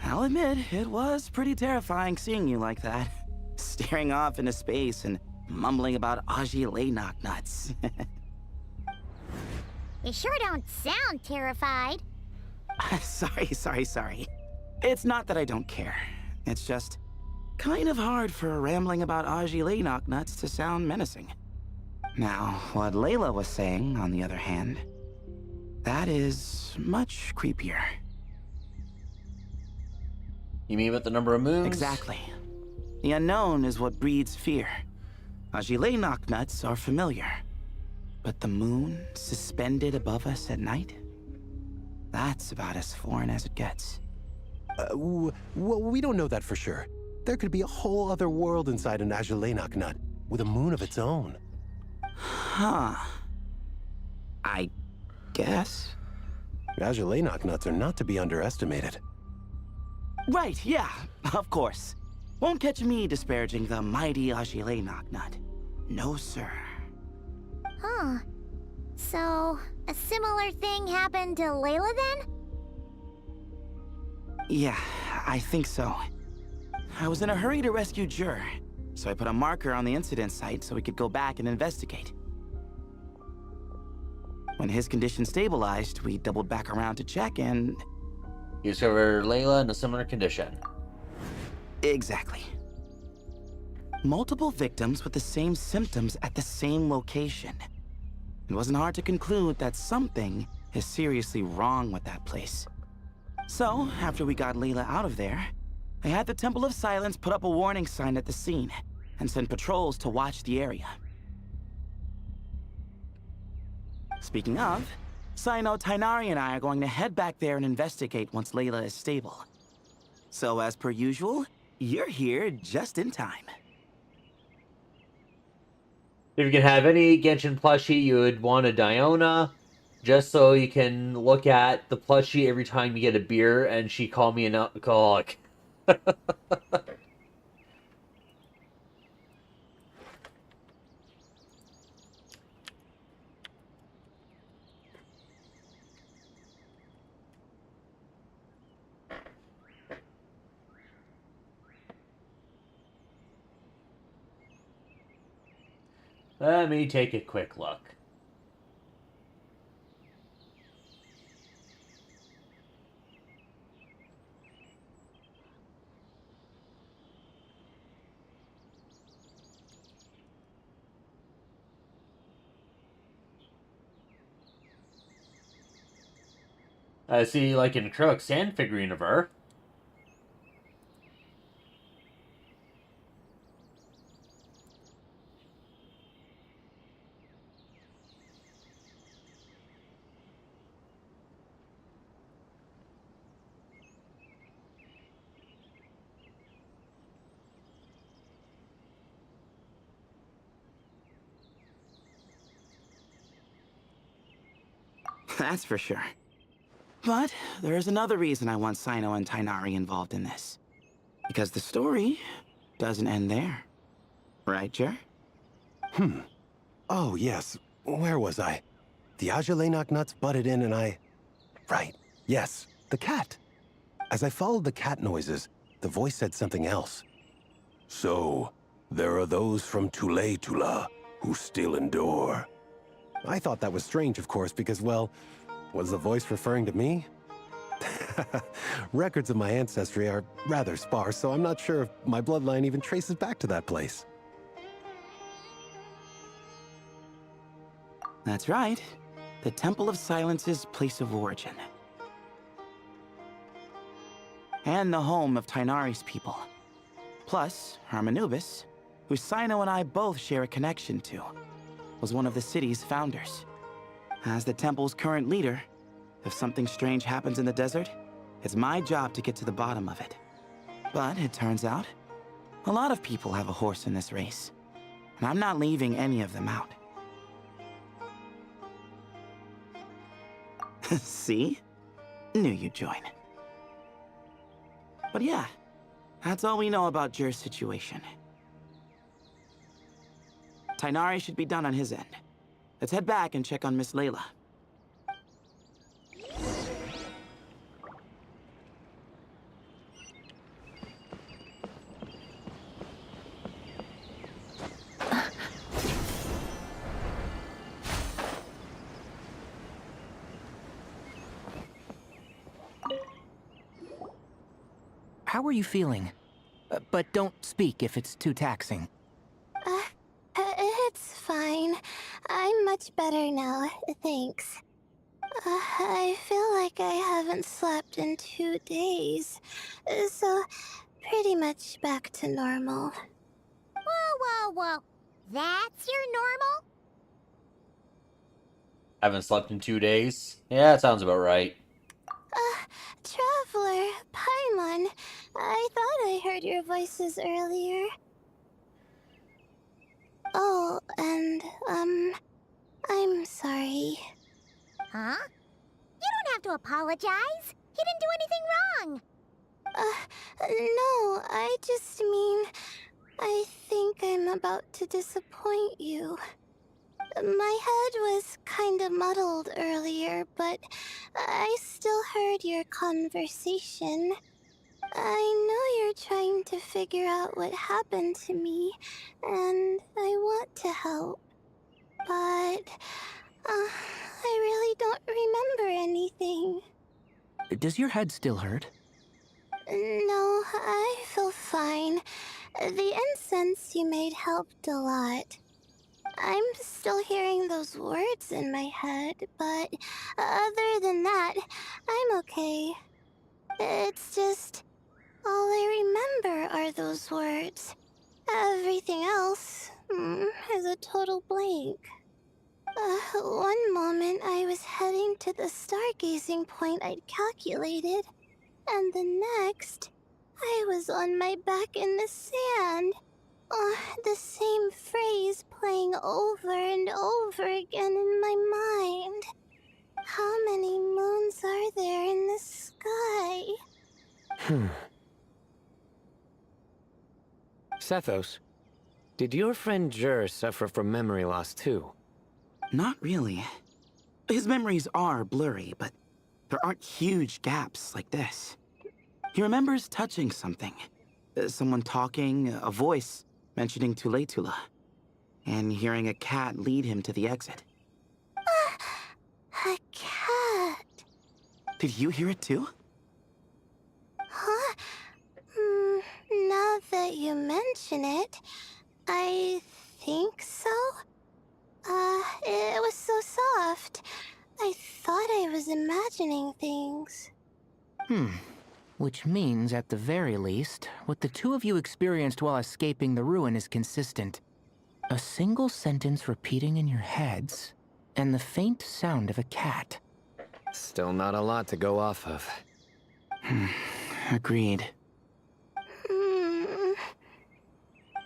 I'll admit, it was pretty terrifying seeing you like that. Staring off into space and mumbling about Ajalainak nuts. You sure don't sound terrified. Sorry. It's not that I don't care. It's just kind of hard for rambling about Ajalainak nuts to sound menacing. Now, what Layla was saying, on the other hand, that is much creepier. You mean with the number of moons? Exactly. The unknown is what breeds fear. Ajalainak nuts are familiar. But the moon, suspended above us at night? That's about as foreign as it gets. Well, we don't know that for sure. There could be a whole other world inside an Ajalainak nut, with a moon of its own. Huh. I guess. Ajalainak nuts are not to be underestimated. Right, yeah, of course. Won't catch me disparaging the mighty Ajalainak nut. No, sir. Huh. So, a similar thing happened to Layla then? Yeah, I think so. I was in a hurry to rescue Jur, so I put a marker on the incident site so we could go back and investigate. When his condition stabilized, we doubled back around to check and... You discovered Layla in a similar condition. Exactly. Multiple victims with the same symptoms at the same location. It wasn't hard to conclude that something is seriously wrong with that place. So, after we got Layla out of there, I had the Temple of Silence put up a warning sign at the scene and send patrols to watch the area. Speaking of, Sino, Tainari and I are going to head back there and investigate once Layla is stable. So as per usual, you're here just in time. If you can have any Genshin plushie, you would want a Diona, just so you can look at the plushie every time you get a beer, and she called me an alcoholic. Let me take a quick look. I see, like, an acrylic sand figurine of her. That's for sure. But there's another reason I want Sino and Tainari involved in this. Because the story doesn't end there. Right, Jer? Oh, yes. Where was I? The Ajalenok nuts butted in and I... Right. Yes. The cat. As I followed the cat noises, the voice said something else. So, there are those from Tula who still endure. I thought that was strange, of course, because, well, was the voice referring to me? Records of my ancestry are rather sparse, so I'm not sure if my bloodline even traces back to that place. That's right. The Temple of Silence's place of origin. And the home of Tainari's people. Plus, Harmonubis, who Sino and I both share a connection to, was one of the city's founders. As the temple's current leader, if something strange happens in the desert, it's my job to get to the bottom of it. But it turns out, a lot of people have a horse in this race, and I'm not leaving any of them out. See? Knew you'd join. But yeah, that's all we know about Jer's situation. Tainari should be done on his end. Let's head back and check on Miss Layla. How are you feeling? But don't speak if it's too taxing. It's fine. I'm much better now, thanks. I feel like I haven't slept in 2 days, so pretty much back to normal. Whoa. That's your normal? Haven't slept in 2 days? Yeah, that sounds about right. Traveler, Paimon, I thought I heard your voices earlier. Oh, and, I'm sorry. Huh? You don't have to apologize. He didn't do anything wrong. No, I just mean, I think I'm about to disappoint you. My head was kinda muddled earlier, but I still heard your conversation. I know you're trying to figure out what happened to me, and I want to help. But, I really don't remember anything. Does your head still hurt? No, I feel fine. The incense you made helped a lot. I'm still hearing those words in my head, but other than that, I'm okay. It's just, all I remember are those words. Everything else is a total blank. One moment I was heading to the stargazing point I'd calculated, and the next, I was on my back in the sand. The same phrase playing over and over again in my mind. How many moons are there in the sky? Sethos, did your friend Jer suffer from memory loss too? Not really. His memories are blurry, but there aren't huge gaps like this. He remembers touching something. Someone talking, a voice mentioning Tula, and hearing a cat lead him to the exit. A cat. Did you hear it too? Huh? Now that you mention it, I think so. It was so soft. I thought I was imagining things. Which means, at the very least, what the two of you experienced while escaping the ruin is consistent. A single sentence repeating in your heads, and the faint sound of a cat. Still not a lot to go off of. Agreed.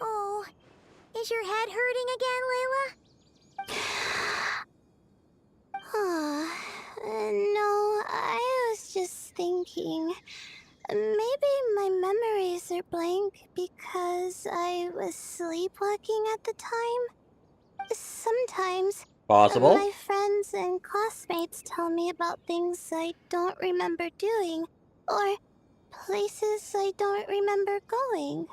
Oh, is your head hurting again, Layla? No, I thinking. Maybe my memories are blank because I was sleepwalking at the time. Sometimes Possible. my friends and classmates tell me about things I don't remember doing, or places I don't remember going.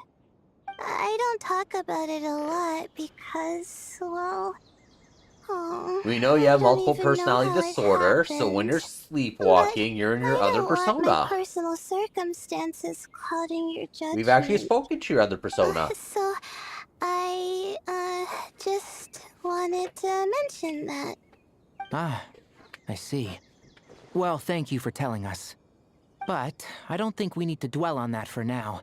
I don't talk about it a lot because, well, We know you I have don't multiple even know personality how it disorder, so when you're happened. sleepwalking, you're in your I other don't want my persona. personal circumstances clouding your We've actually judgment. spoken to your other persona. So, I, just wanted to mention that. Ah, I see. Well, thank you for telling us. But I don't think we need to dwell on that for now.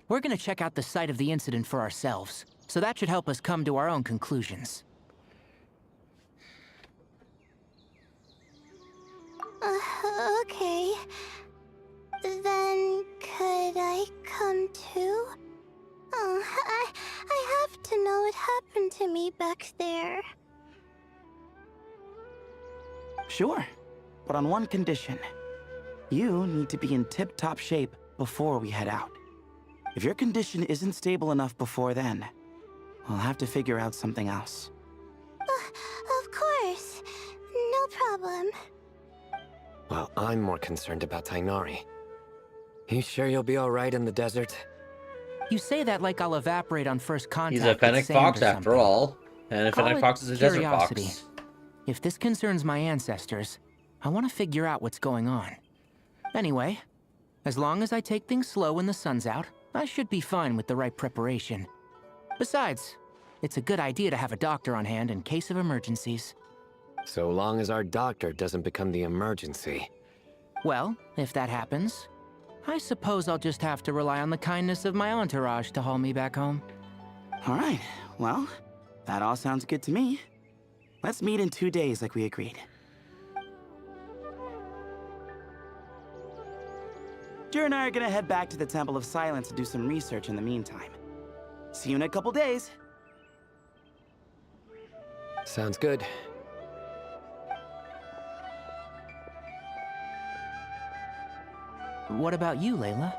We're gonna check out the site of the incident for ourselves, so that should help us come to our own conclusions. Okay. Then could I come too? I have to know what happened to me back there. Sure, but on one condition. You need to be in tip-top shape before we head out. If your condition isn't stable enough before then, we'll have to figure out something else. Of course. No problem. Well, I'm more concerned about Tainari. You sure you'll be alright in the desert? You say that like I'll evaporate on first contact. He's a fennec fox after all. And a fennec fox is a desert fox. If this concerns my ancestors, I want to figure out what's going on. Anyway, as long as I take things slow when the sun's out, I should be fine with the right preparation. Besides, it's a good idea to have a doctor on hand in case of emergencies. So long as our doctor doesn't become the emergency. Well, if that happens, I suppose I'll just have to rely on the kindness of my entourage to haul me back home. All right, well, that all sounds good to me. Let's meet in 2 days like we agreed. Jer and I are gonna head back to the Temple of Silence to do some research in the meantime. See you in a couple days. Sounds good. What about you, Layla?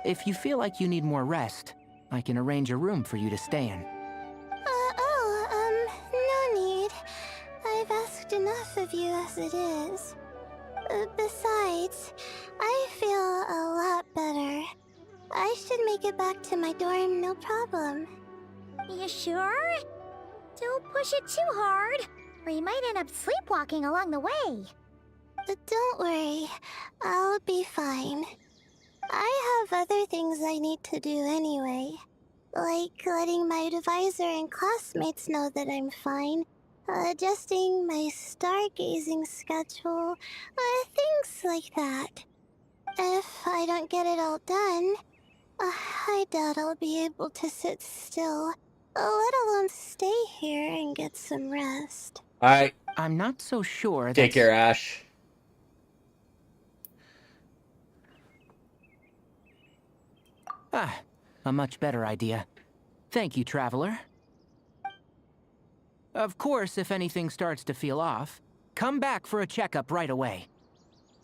If you feel like you need more rest, I can arrange a room for you to stay in. No need. I've asked enough of you as it is. Besides, I feel a lot better. I should make it back to my dorm, no problem. You sure? Don't push it too hard, or you might end up sleepwalking along the way. Don't worry, I'll be fine. I have other things I need to do anyway. Like letting my advisor and classmates know that I'm fine, adjusting my stargazing schedule, things like that. If I don't get it all done, I doubt I'll be able to sit still, let alone stay here and get some rest. Alright. I'm not so sure. Take care, Ash. Ah, a much better idea. Thank you, Traveler. Of course, if anything starts to feel off, come back for a checkup right away.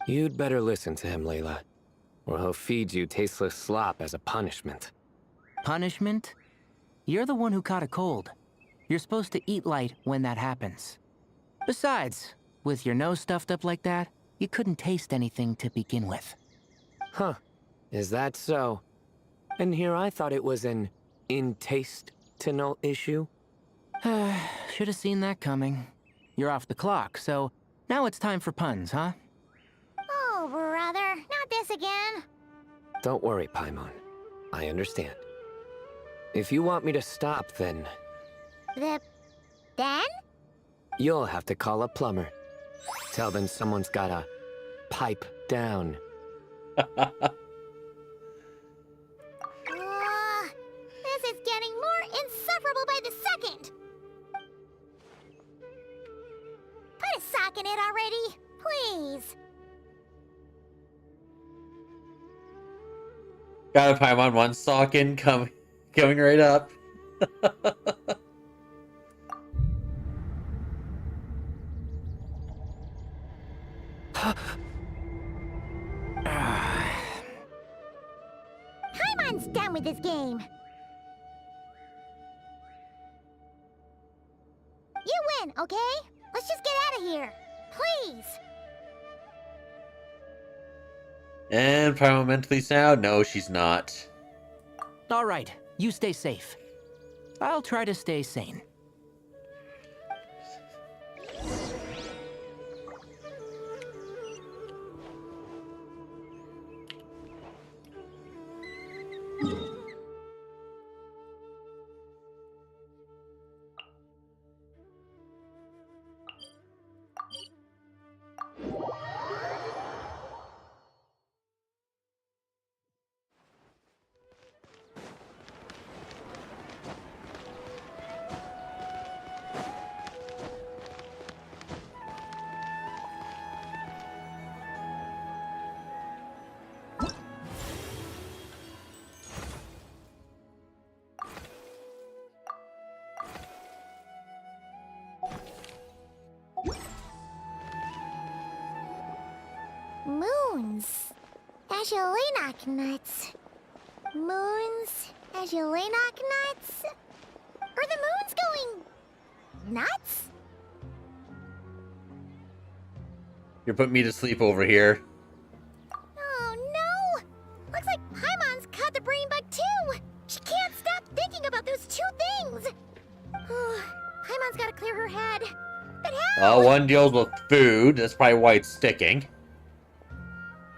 You'd better listen to him, Layla, or he'll feed you tasteless slop as a punishment. Punishment? You're the one who caught a cold. You're supposed to eat light when that happens. Besides, with your nose stuffed up like that, you couldn't taste anything to begin with. Huh. Is that so? And here I thought it was an in-taste-to-no issue. Should have seen that coming. You're off the clock, so now it's time for puns, huh? Oh, brother, not this again. Don't worry, Paimon. I understand. If you want me to stop, then... Then? You'll have to call a plumber. Tell them someone's gotta pipe down. This is getting more insufferable by the second. Put a sock in it already, please. Got a Paimon 1 sock in coming right up. Everyone's done with this game. You win, okay? Let's just get out of here. Please. And Paimon mentally sound? No, she's not. All right, you stay safe. I'll try to stay sane. Moons. Azulenok nuts. Moons. Azulenok nuts. Are the moons going nuts? You're putting me to sleep over here. Oh no! Looks like Paimon's caught the brain bug too! She can't stop thinking about those two things! Paimon's gotta clear her head. But how? One deals with food. That's probably why it's sticking.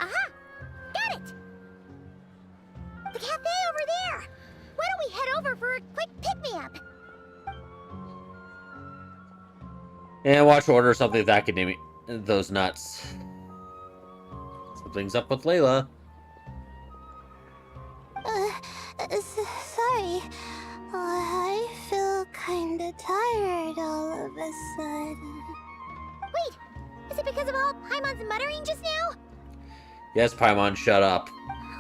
Aha! Got it! The cafe over there! Why don't we head over for a quick pick-me-up? And watch her order something that could name those nuts. Something's up with Layla. Sorry. I feel kinda tired all of a sudden. Wait! Is it because of all Paimon's muttering just now? Yes, Paimon, shut up.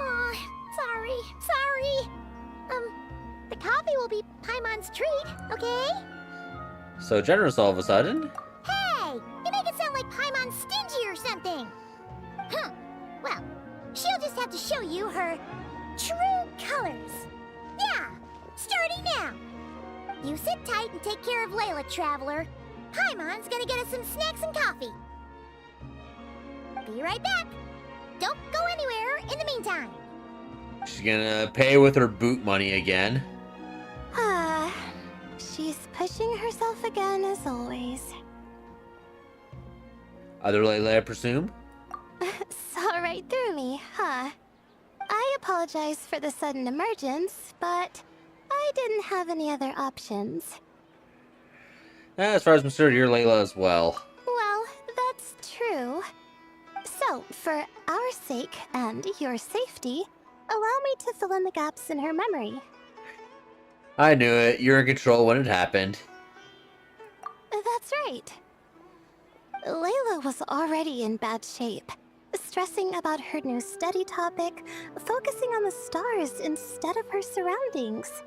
Oh, sorry. The coffee will be Paimon's treat, okay? So generous all of a sudden. Hey! You make it sound like Paimon's stingy or something! Huh. Well, she'll just have to show you her true colors. Yeah! Starting now! You sit tight and take care of Layla, Traveler. Paimon's gonna get us some snacks and coffee. Be right back. Don't go anywhere in the meantime. She's gonna pay with her boot money again. She's pushing herself again as always. Other Layla, I presume? Saw right through me, huh? I apologize for the sudden emergence, but I didn't have any other options. As far as I'm concerned, you're Layla as well. Well, that's true. So, for our sake and your safety, allow me to fill in the gaps in her memory. I knew it. You're in control when it happened. That's right. Layla was already in bad shape, stressing about her new study topic, focusing on the stars instead of her surroundings.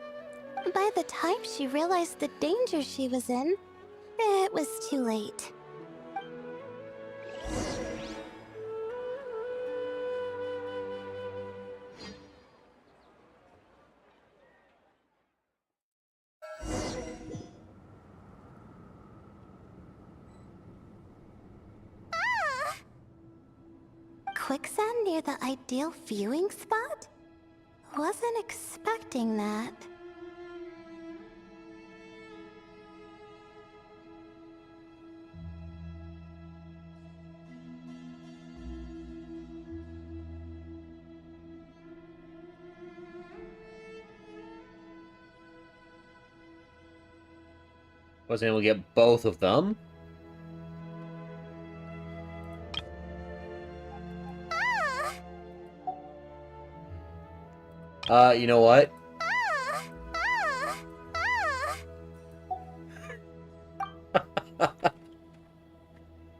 By the time she realized the danger she was in, it was too late. Quicksand near the ideal viewing spot? Wasn't expecting that. Wasn't able to get both of them. You know what?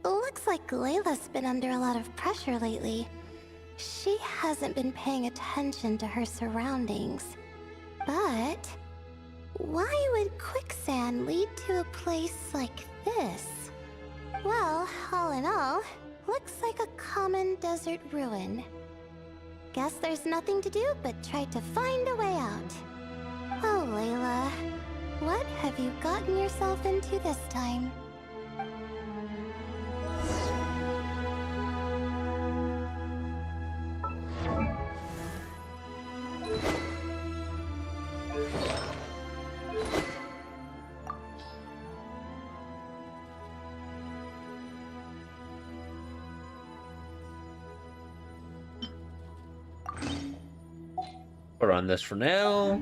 Looks like Layla's been under a lot of pressure lately. She hasn't been paying attention to her surroundings. But why would quicksand lead to a place like this? Well, all in all, looks like a common desert ruin. Guess there's nothing to do but try to find a way out. Oh, Layla. What have you gotten yourself into this time? We'll run this for now.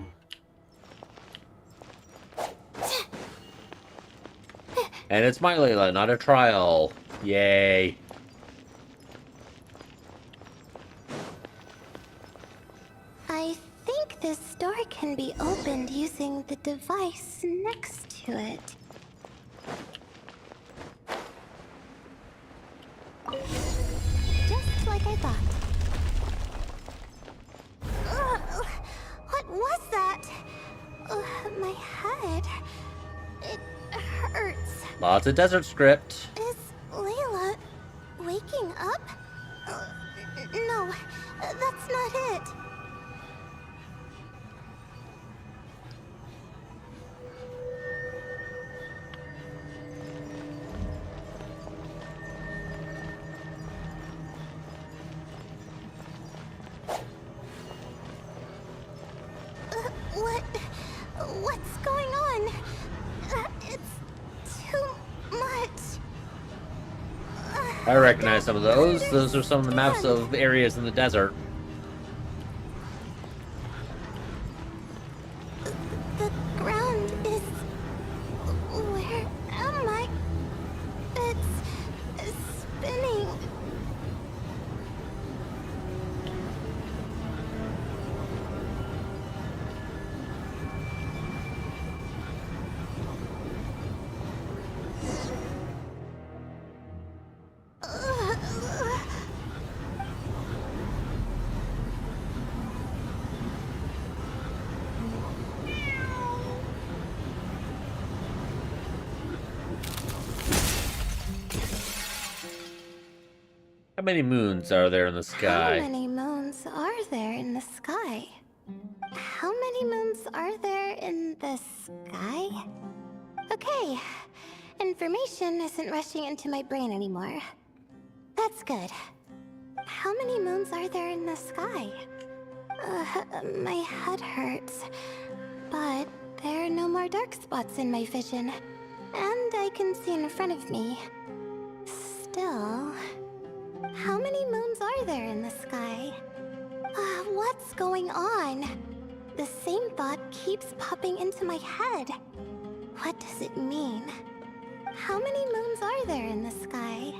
And it's my Layla, not a trial. Yay. I think this door can be opened using the device next to it. Just like I thought. Ugh, what was that? My head. It hurts. Lots of desert script. Is Layla waking up? No, that's not it. What's going on? It's too much. I recognize some of those. Those are some of the maps of areas in the desert. The ground is... Where am I? It's spinning. How many moons are there in the sky? How many moons are there in the sky? How many moons are there in the sky? Okay, information isn't rushing into my brain anymore. That's good. How many moons are there in the sky? My head hurts, but there are no more dark spots in my vision, and I can see in front of me. Still... How many moons are there in the sky? What's going on? The same thought keeps popping into my head. What does it mean? How many moons are there in the sky?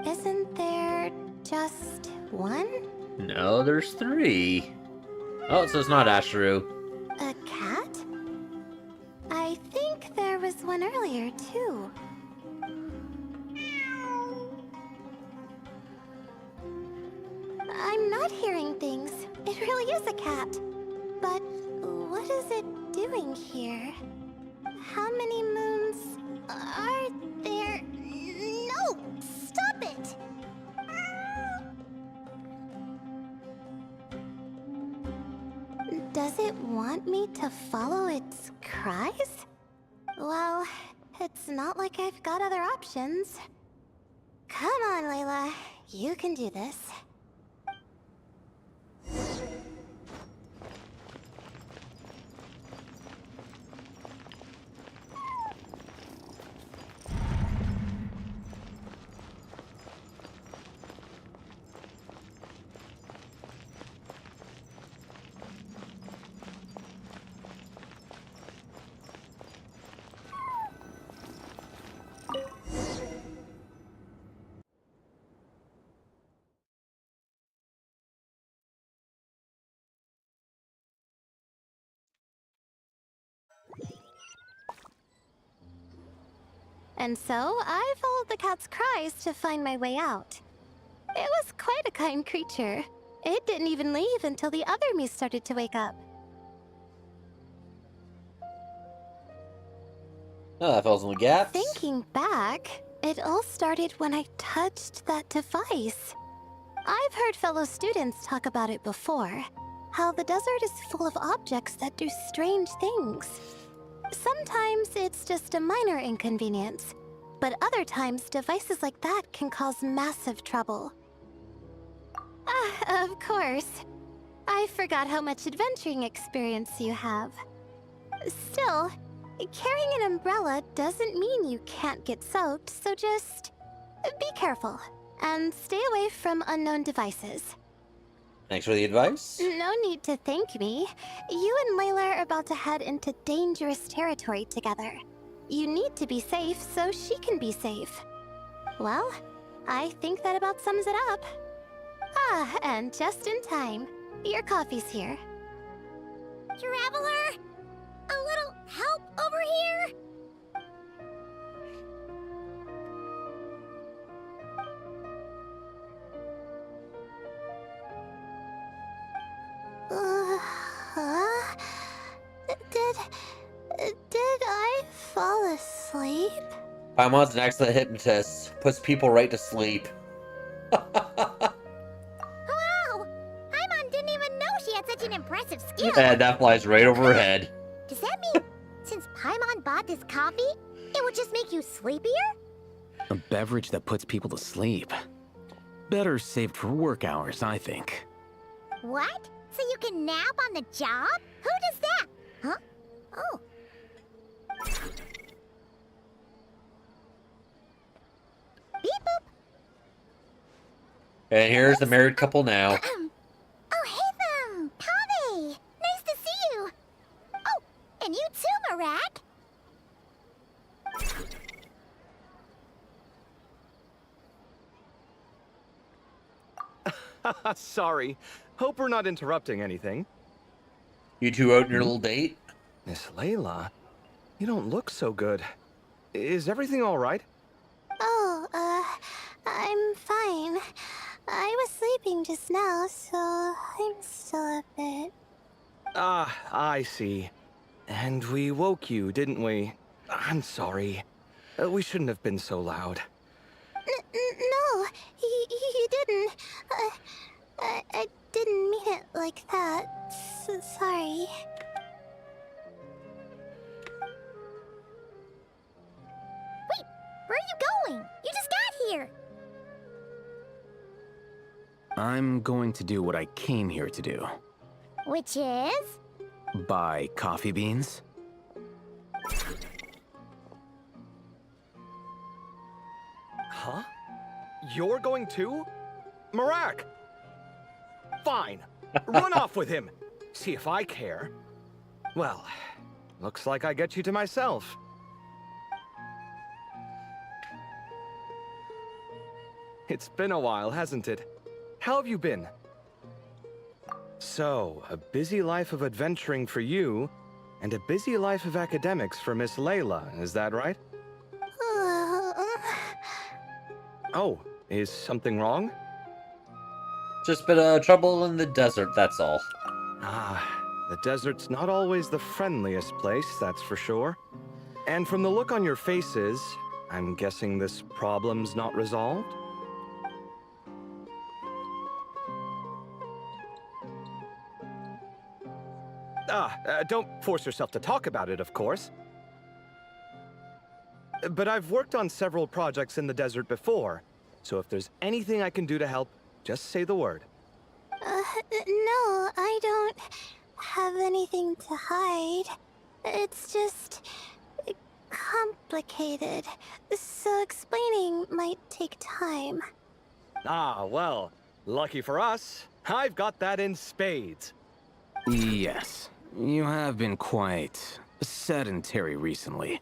Isn't there just one? No, there's 3. Oh, so it's not Ashru. A cat? I think there was one earlier, too. I'm not hearing things. It really is a cat. But what is it doing here? How many moons are there? No! Stop it! Does it want me to follow its cries? Well, it's not like I've got other options. Come on, Layla. You can do this. And so, I followed the cat's cries to find my way out. It was quite a kind creature. It didn't even leave until the other me started to wake up. Oh, that fills in the gaps. Thinking back, it all started when I touched that device. I've heard fellow students talk about it before. How the desert is full of objects that do strange things. Sometimes it's just a minor inconvenience, but other times devices like that can cause massive trouble. Ah, of course. I forgot how much adventuring experience you have. Still, carrying an umbrella doesn't mean you can't get soaked, so just be careful and stay away from unknown devices. Thanks for the advice. No need to thank me. You and Layla are about to head into dangerous territory together. You need to be safe so she can be safe. Well, I think that about sums it up. Ah, and just in time. Your coffee's here. Traveler? A little help over here? Did I fall asleep? Paimon's an excellent hypnotist. Puts people right to sleep. Wow! Paimon didn't even know she had such an impressive skill. And that flies right over her head. Does that mean since Paimon bought this coffee, it would just make you sleepier? A beverage that puts people to sleep. Better saved for work hours, I think. What? So you can nap on the job? Who does that? Huh? Oh. Beep boop. And here's the married couple now. Oh, hey them! Pave! Nice to see you! Oh, and you too, Marak! Sorry. Hope we're not interrupting anything. You two out on your little date? Miss Layla, you don't look so good. Is everything all right? Oh, I'm fine. I was sleeping just now, so I'm still a bit... Ah, I see. And we woke you, didn't we? I'm sorry. We shouldn't have been so loud. No, you didn't. I didn't mean it like that. Sorry. Wait, where are you going? You just got here! I'm going to do what I came here to do. Which is? Buy coffee beans. Huh? You're going too? Marak! Fine. Run off with him. See if I care. Well, looks like I get you to myself. It's been a while, hasn't it? How have you been? So, a busy life of adventuring for you, and a busy life of academics for Miss Layla, is that right? Oh, is something wrong? Just been trouble in the desert, that's all. Ah, the desert's not always the friendliest place, that's for sure. And from the look on your faces, I'm guessing this problem's not resolved? Don't force yourself to talk about it, of course. But I've worked on several projects in the desert before, so if there's anything I can do to help, just say the word. No, I don't have anything to hide. It's just complicated, so explaining might take time. Ah, well, lucky for us, I've got that in spades. Yes, you have been quite sedentary recently.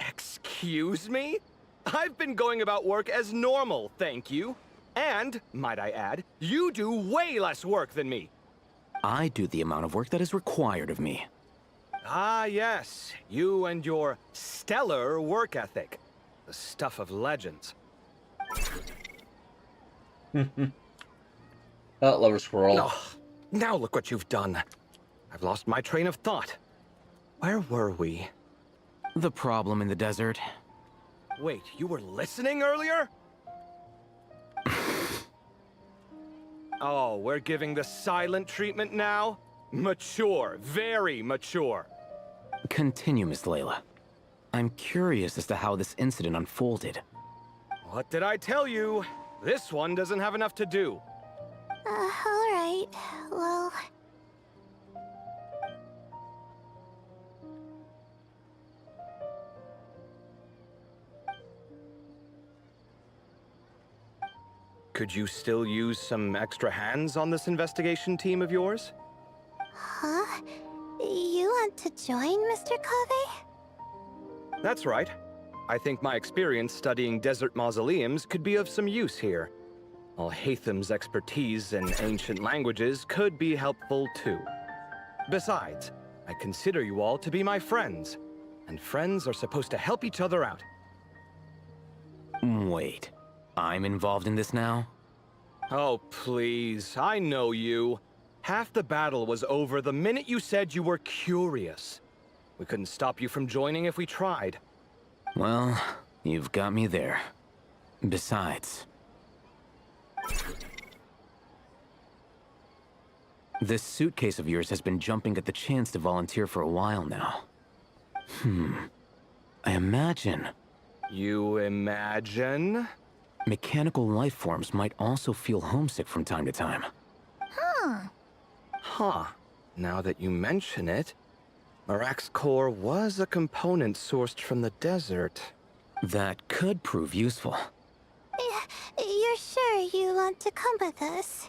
Excuse me? I've been going about work as normal, thank you. And, might I add, you do way less work than me. I do the amount of work that is required of me. Ah, yes. You and your stellar work ethic. The stuff of legends. Oh, lover squirrel. Oh, now look what you've done. I've lost my train of thought. Where were we? The problem in the desert. Wait, you were listening earlier? Oh, we're giving the silent treatment now? Mature, very mature. Continue, Miss Layla. I'm curious as to how this incident unfolded. What did I tell you? This one doesn't have enough to do. Alright. Well... Could you still use some extra hands on this investigation team of yours? Huh? You want to join, Mr. Cave? That's right. I think my experience studying desert mausoleums could be of some use here. Alhatham's expertise in ancient languages could be helpful too. Besides, I consider you all to be my friends, and friends are supposed to help each other out. Wait, I'm involved in this now? Oh, please, I know you. Half the battle was over the minute you said you were curious. We couldn't stop you from joining if we tried. Well, you've got me there. Besides... this suitcase of yours has been jumping at the chance to volunteer for a while now. I imagine... You imagine? mechanical life forms might also feel homesick from time to time. Huh. Now that you mention it, Marak's core was a component sourced from the desert. That could prove useful. You're sure you want to come with us?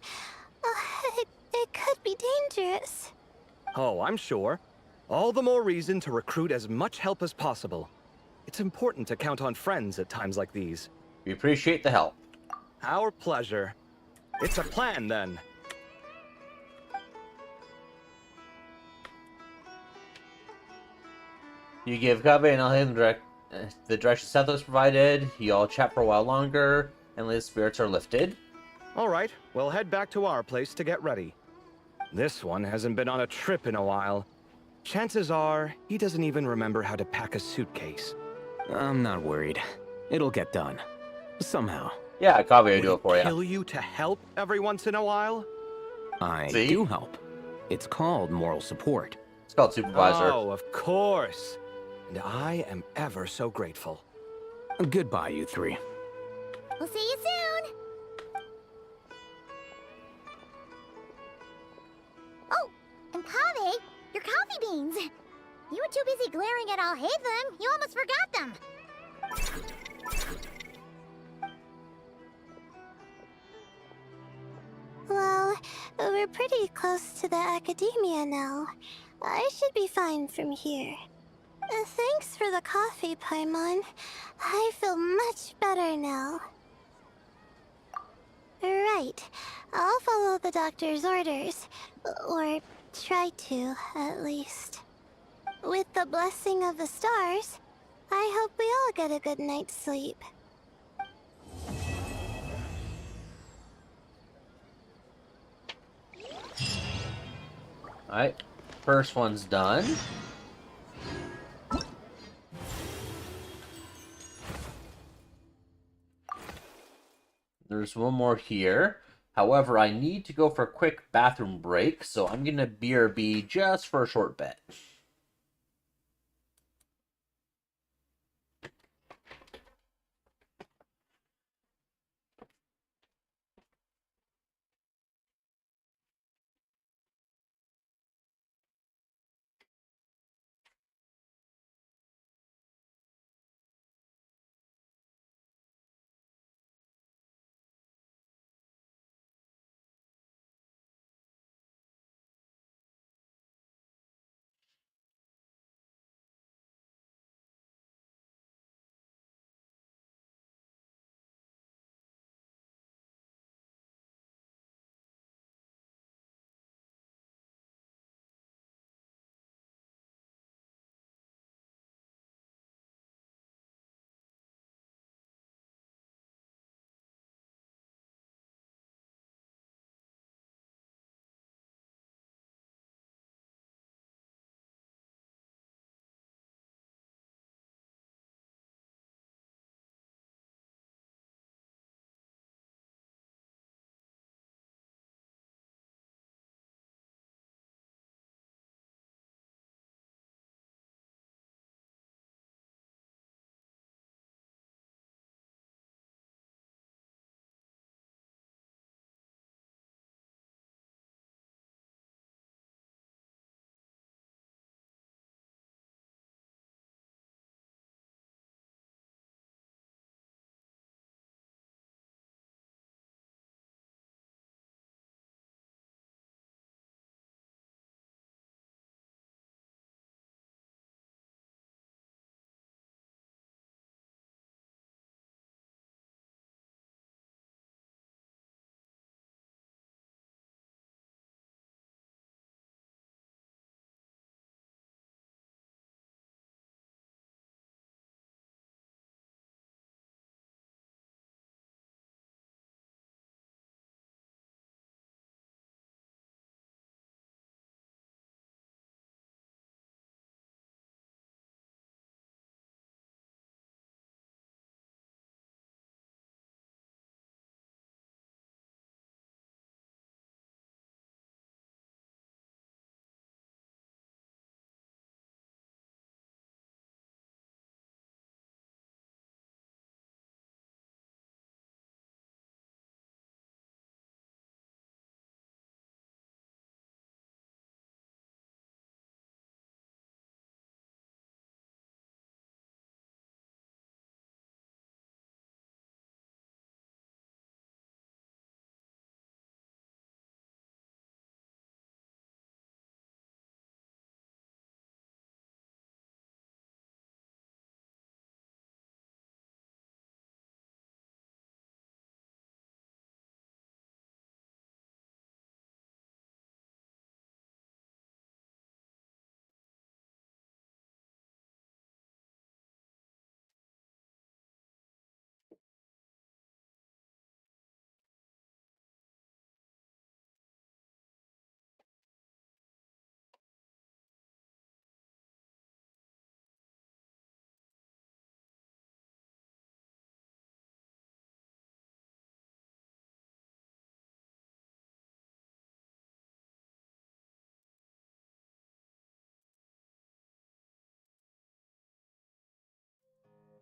It could be dangerous. Oh, I'm sure. All the more reason to recruit as much help as possible. It's important to count on friends at times like these. We appreciate the help. Our pleasure. It's a plan, then. You give Kabe and Alhaitham the direction Sethos provided. You all chat for a while longer, and the spirits are lifted. All right, we'll head back to our place to get ready. This one hasn't been on a trip in a while. Chances are, he doesn't even remember how to pack a suitcase. I'm not worried. It'll get done. Somehow. Yeah, Kabe will do it for you. Kill you to help every once in a while? I See? do help. It's called moral support. It's called supervisor. Oh, of course. And I am ever so grateful. Goodbye, you three. We'll see you soon. Oh, and Kaveh, your coffee beans. You were too busy glaring at Alhaitham. You almost forgot them. Well, we're pretty close to the academia now. I should be fine from here. Thanks for the coffee, Paimon. I feel much better now. Right. I'll follow the doctor's orders. Or try to, at least. With the blessing of the stars, I hope we all get a good night's sleep. Alright, first one's done. There's one more here. However, I need to go for a quick bathroom break, so I'm gonna BRB just for a short bit.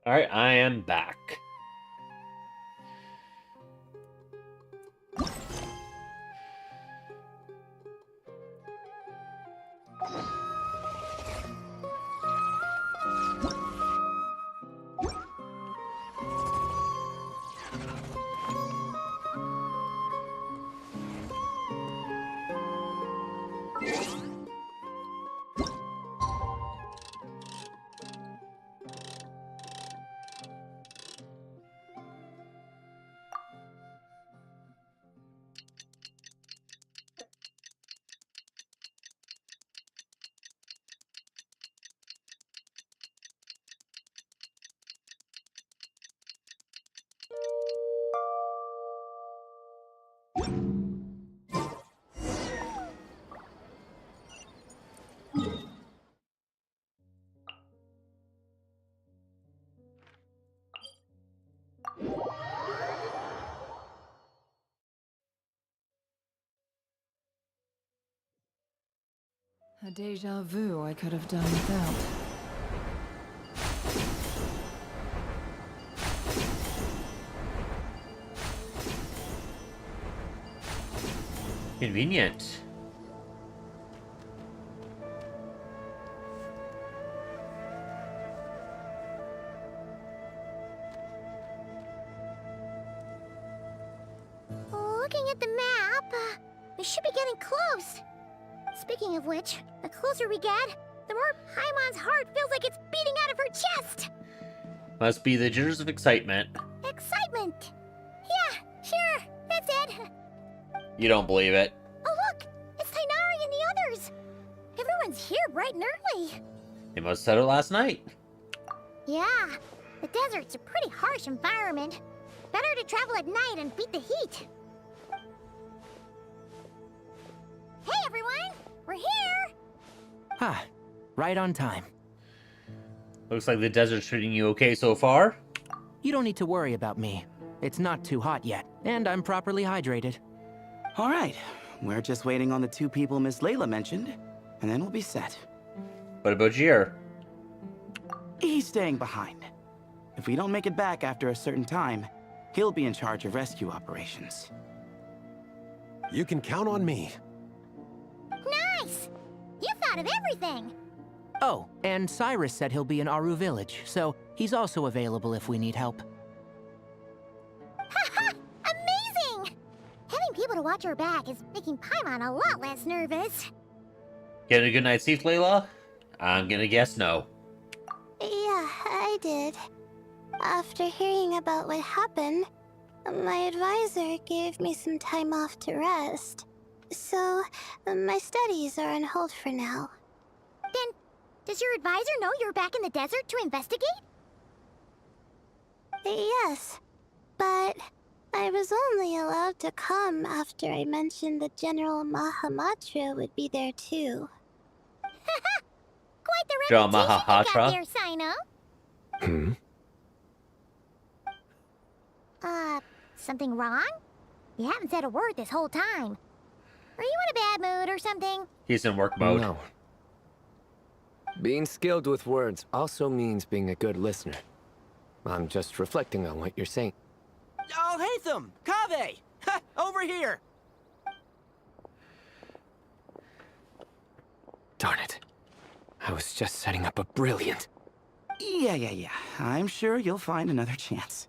Alright, I am back. A deja vu I could have done without. Convenient. Looking at the map, we should be getting close. Speaking of which, the closer we get, the more Paimon's heart feels like it's beating out of her chest. Must be the jitters of excitement. Excitement. Yeah, sure, that's it. You don't believe it. Oh look, it's Tainari and the others. Everyone's here bright and early. They must have said it last night. Yeah, the desert's a pretty harsh environment. Better to travel at night and beat the heat. Hey everyone, we're here! Ah, right on time. Looks like the desert's treating you okay so far. You don't need to worry about me. It's not too hot yet, and I'm properly hydrated. All right, we're just waiting on the 2 people Miss Layla mentioned, and then we'll be set. What about Jir? He's staying behind. If we don't make it back after a certain time, he'll be in charge of rescue operations. You can count on me. Nice! You thought of everything! Oh, and Cyrus said he'll be in Aru Village, so he's also available if we need help. Haha! Amazing! Having people to watch our back is making Paimon a lot less nervous. Getting a good night's sleep, Layla? I'm gonna guess no. Yeah, I did. After hearing about what happened, my advisor gave me some time off to rest. So, my studies are on hold for now. Then, does your advisor know you're back in the desert to investigate? Yes, but I was only allowed to come after I mentioned that General Mahamatra would be there too. Quite the General reputation you Mahahatra? got there, Sino. Hmm? Something wrong? You haven't said a word this whole time. Are you in a bad mood or something? He's in work mode. No. Being skilled with words also means being a good listener. I'm just reflecting on what you're saying. Oh, Hatham! Kaveh! Ha! Over here! Darn it. I was just setting up a brilliant... Yeah. I'm sure you'll find another chance.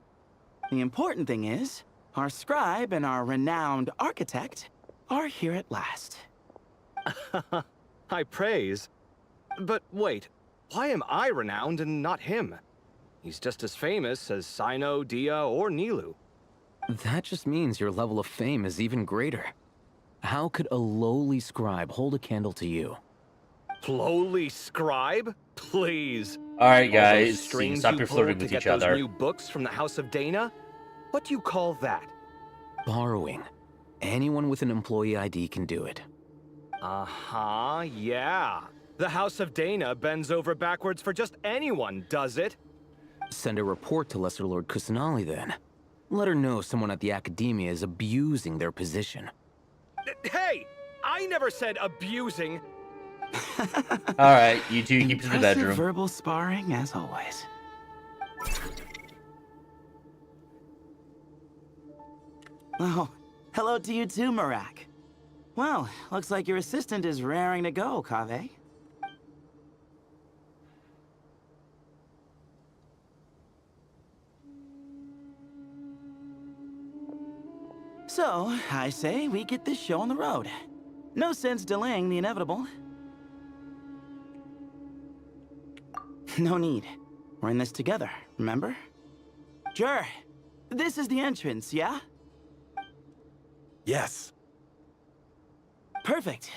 The important thing is, our scribe and our renowned architect are here at last. High praise. But wait, why am I renowned and not him? He's just as famous as Sino, Dia, or Nilu. That just means your level of fame is even greater. How could a lowly scribe hold a candle to you? Lowly scribe? Please. Alright, All those guys, you can strings stop you your pulled flirting to with get each those other. new books from the House of Dana? What do you call that? Borrowing. Anyone with an employee ID can do it. Uh-huh, yeah. The House of Dana bends over backwards for just anyone, does it? Send a report to Lesser Lord Kusanali then. Let her know someone at the Academia is abusing their position. Hey! I never said abusing. Alright, you two keep to the Impressive bedroom. verbal sparring, as always. Oh, hello to you too, Marak. Well, looks like your assistant is raring to go, Kaveh. So, I say we get this show on the road. No sense delaying the inevitable. No need. We're in this together, remember? Sure. This is the entrance, yeah? Yes. Perfect.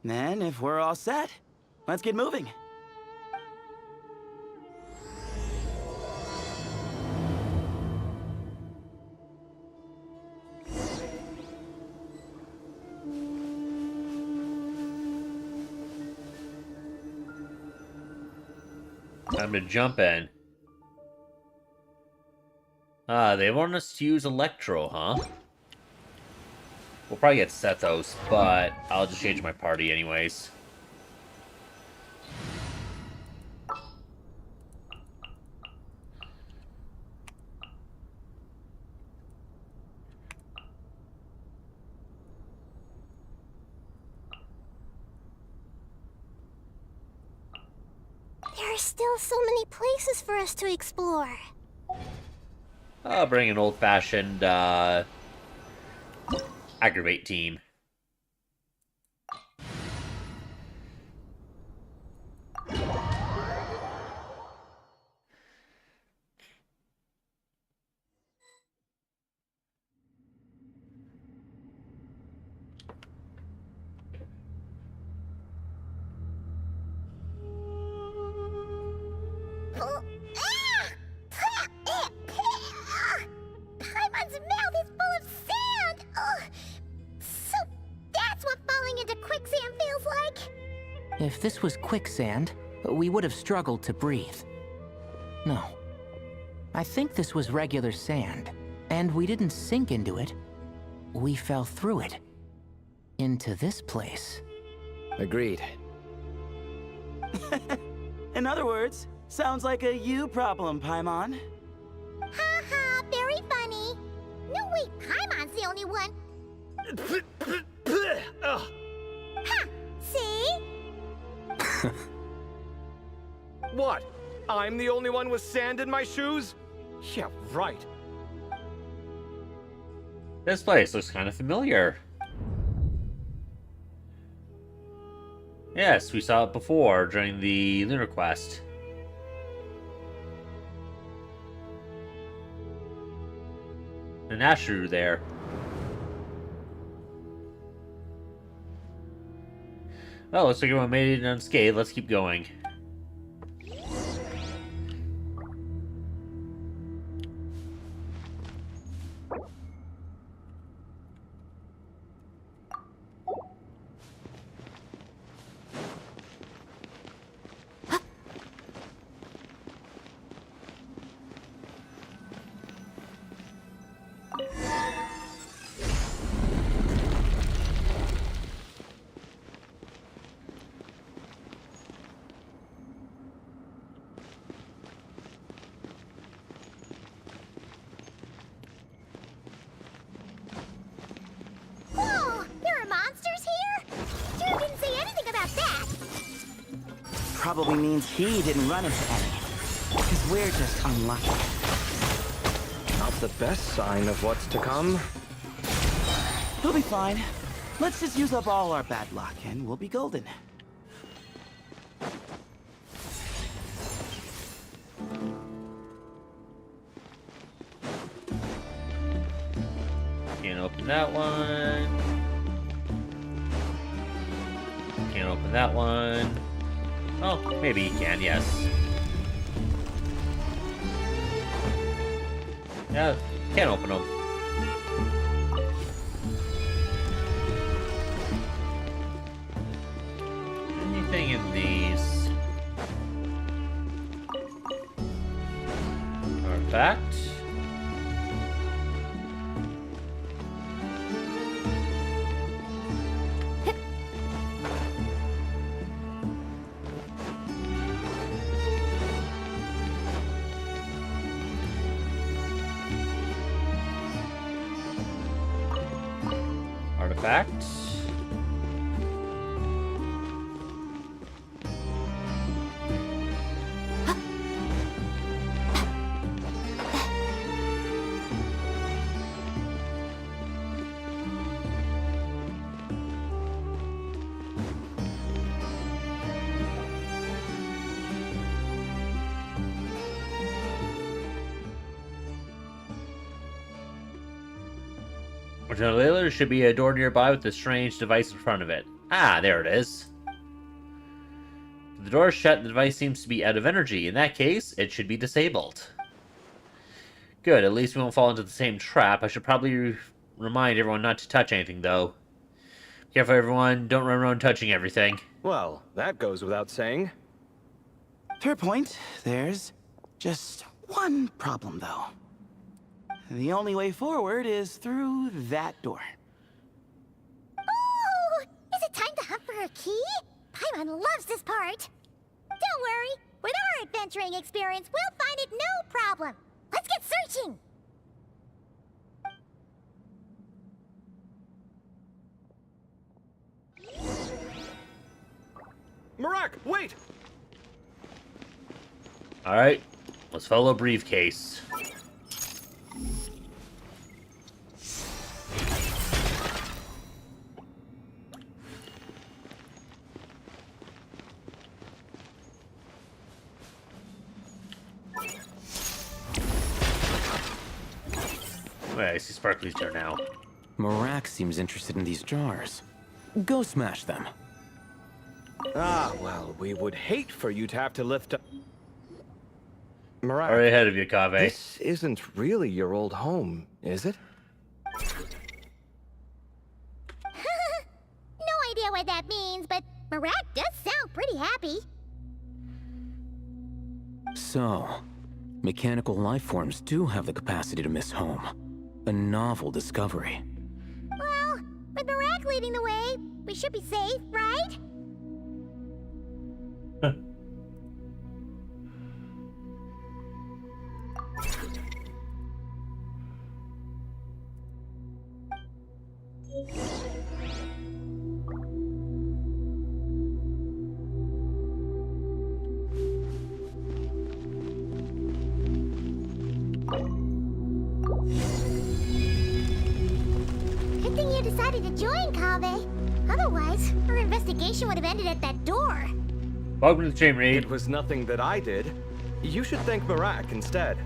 Then, if we're all set, let's get moving. Time to jump in. Ah, they want us to use Electro, huh? We'll probably get Sethos, but I'll just change my party anyways. There are still so many places for us to explore. I'll bring an old-fashioned, aggravate team. Paimon's mouth is full of sand! Ugh. So that's what falling into quicksand feels like? If this was quicksand, we would have struggled to breathe. No. I think this was regular sand, and we didn't sink into it. We fell through it. Into this place. Agreed. In other words, sounds like a you problem, Paimon. Ha ha, very funny. No, wait, Paimon's the only one. Ha! See? What? I'm the only one with sand in my shoes? Yeah, right. This place looks kind of familiar. Yes, we saw it before during the Lunar Quest. An Ashru there. Oh, looks like everyone made it unscathed. Let's keep going. Whoa, there are monsters here? Dude didn't say anything about that. Probably means he didn't run into any. Because we're just unlucky. Not the best sign of what's to come. We'll be fine. Let's just use up all our bad luck and we'll be golden. Can't open that one. Can't open that one. Oh, maybe you can, yes. Yeah, can't open them. Anything in these? Artifact. Artifact. There should be a door nearby with a strange device in front of it. Ah, there it is. The door is shut and the device seems to be out of energy. In that case, it should be disabled. Good, at least we won't fall into the same trap. I should probably remind everyone not to touch anything, though. Be careful, everyone. Don't run around touching everything. Well, that goes without saying. Fair point. There's just one problem, though. The only way forward is through that door. Oh! Is it time to hunt for a key? Paimon loves this part. Don't worry. With our adventuring experience, we'll find it no problem. Let's get searching. Marak, wait! Alright, let's follow briefcase. Wait, I see Sparkly's there now. Marak seems interested in these jars. Go smash them. Ah, well, we would hate for you to have to lift up... Marak, Already ahead of you, Kaveh. this isn't really your old home, is it? No idea what that means, but Marak does sound pretty happy. So, mechanical life forms do have the capacity to miss home. A novel discovery. Well, with Marak leading the way, we should be safe, right? Good thing you decided to join, Kaveh. Otherwise, our investigation would have ended at that door. Welcome to the stream, Reed. It was nothing that I did. You should thank Marak instead.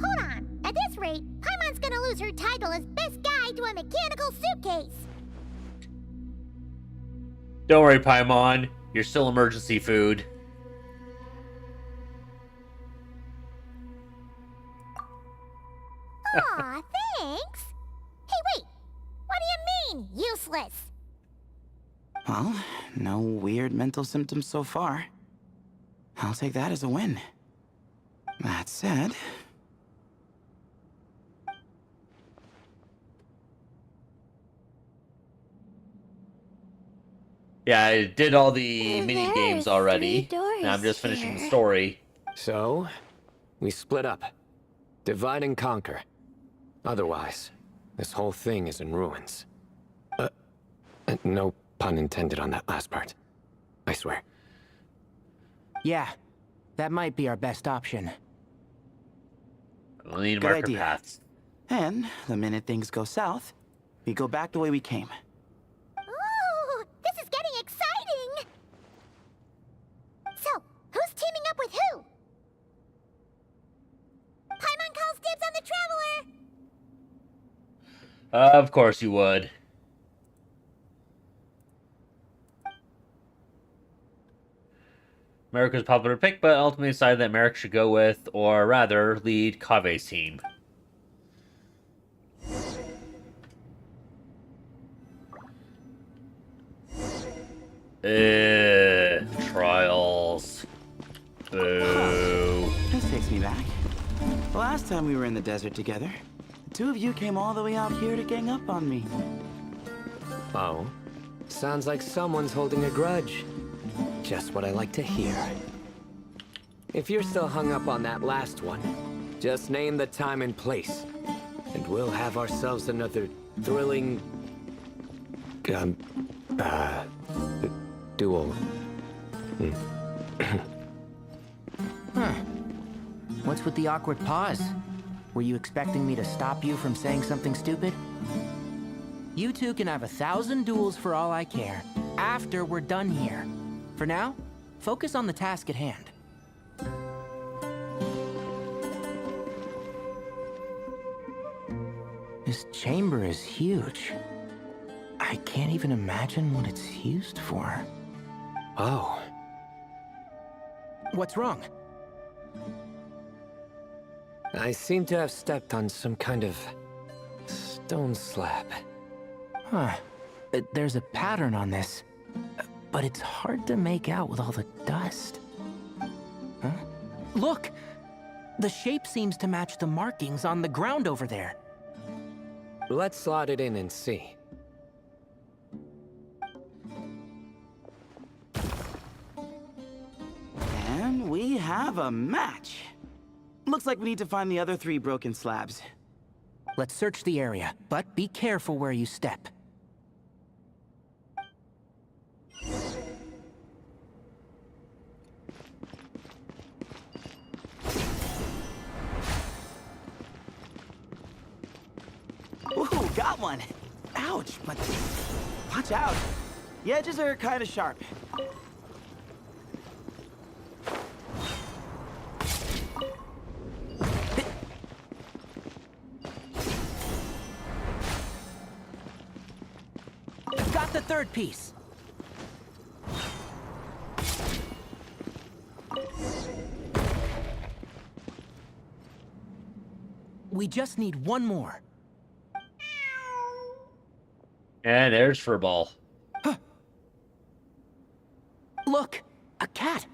Hold on. At this rate, Paimon's gonna lose her title as best guide to a mechanical suitcase. Don't worry, Paimon. You're still emergency food. Aw, thanks. Hey, wait. What do you mean, useless? Well, no weird mental symptoms so far. I'll take that as a win. That said... Yeah, I did all the mini games already. doors Now I'm just finishing the here. story. So, we split up. Divide and conquer. Otherwise, this whole thing is in ruins. No pun intended on that last part. I swear. Yeah, that might be our best option. We'll need Good marker idea. paths. And the minute things go south, we go back the way we came. Ooh, this is getting exciting! So, who's teaming up with who? Paimon calls dibs on the Traveler! Of course you would. Merrick was a popular pick, but ultimately decided that Merrick should go with, or rather, lead Kaveh's team. Trials. Boo. This takes me back. The last time we were in the desert together, the two of you came all the way out here to gang up on me. Oh? Sounds like someone's holding a grudge. Just what I like to hear. If you're still hung up on that last one, just name the time and place, and we'll have ourselves another thrilling... duel. Huh. What's with the awkward pause? Were you expecting me to stop you from saying something stupid? You two can have 1,000 duels for all I care, after we're done here. For now, focus on the task at hand. This chamber is huge. I can't even imagine what it's used for. Oh. What's wrong? I seem to have stepped on some kind of stone slab. Huh. There's a pattern on this, but it's hard to make out with all the dust. Huh? Look! The shape seems to match the markings on the ground over there. Let's slot it in and see. And we have a match. Looks like we need to find the other 3 broken slabs. Let's search the area, but be careful where you step. Ooh, got one. Ouch, but watch out. The edges are kind of sharp. Got the 3rd piece. We just need one more. And there's Furball. Huh. Look, a cat.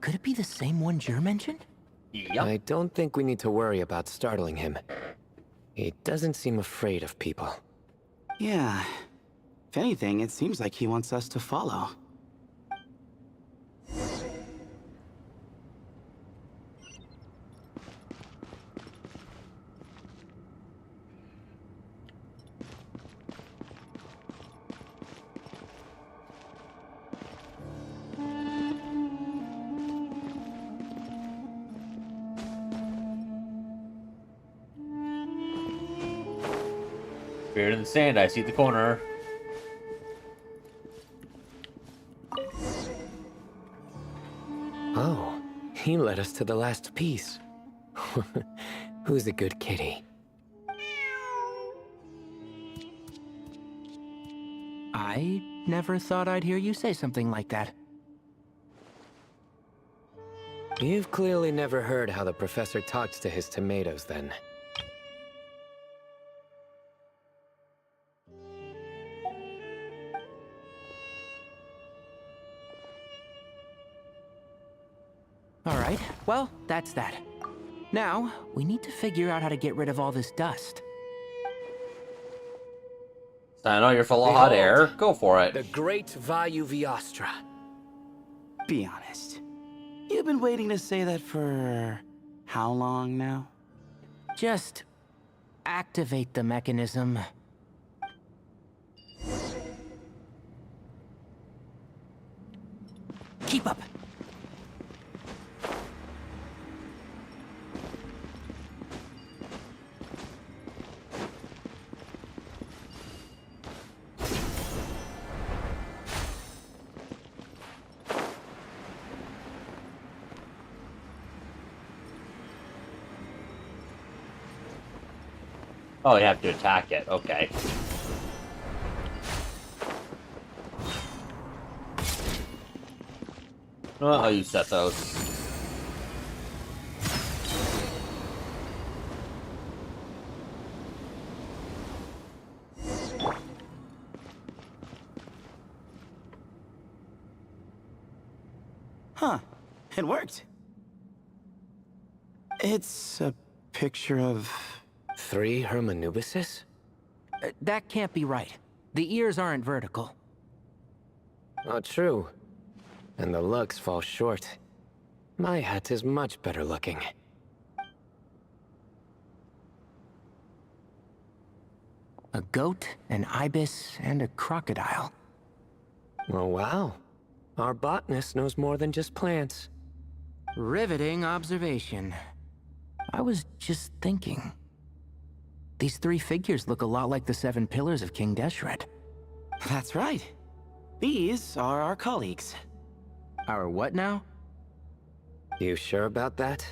Could it be the same one Jer mentioned? Yep. I don't think we need to worry about startling him. He doesn't seem afraid of people. Yeah. If anything, it seems like he wants us to follow. Spirit in the sand, I see the corner. Oh, he led us to the last piece. Who's a good kitty? I never thought I'd hear you say something like that. You've clearly never heard how the professor talks to his tomatoes, then. Alright, well, that's that. Now, we need to figure out how to get rid of all this dust. I know you're full of hot air. Go for it. The Great Vayu Viastra. Be honest. You've been waiting to say that for how long now? Just activate the mechanism. Keep up. Oh, you have to attack it. Okay. Oh, you set those. Huh. It worked. It's a picture of... 3 Hermanubises? That can't be right. The ears aren't vertical. Oh, true. And the looks fall short. My hat is much better looking. A goat, an ibis, and a crocodile. Oh, wow. Our botanist knows more than just plants. Riveting observation. I was just thinking. These three figures look a lot like the 7 pillars of King Deshret. That's right. These are our colleagues. Our what now? You sure about that?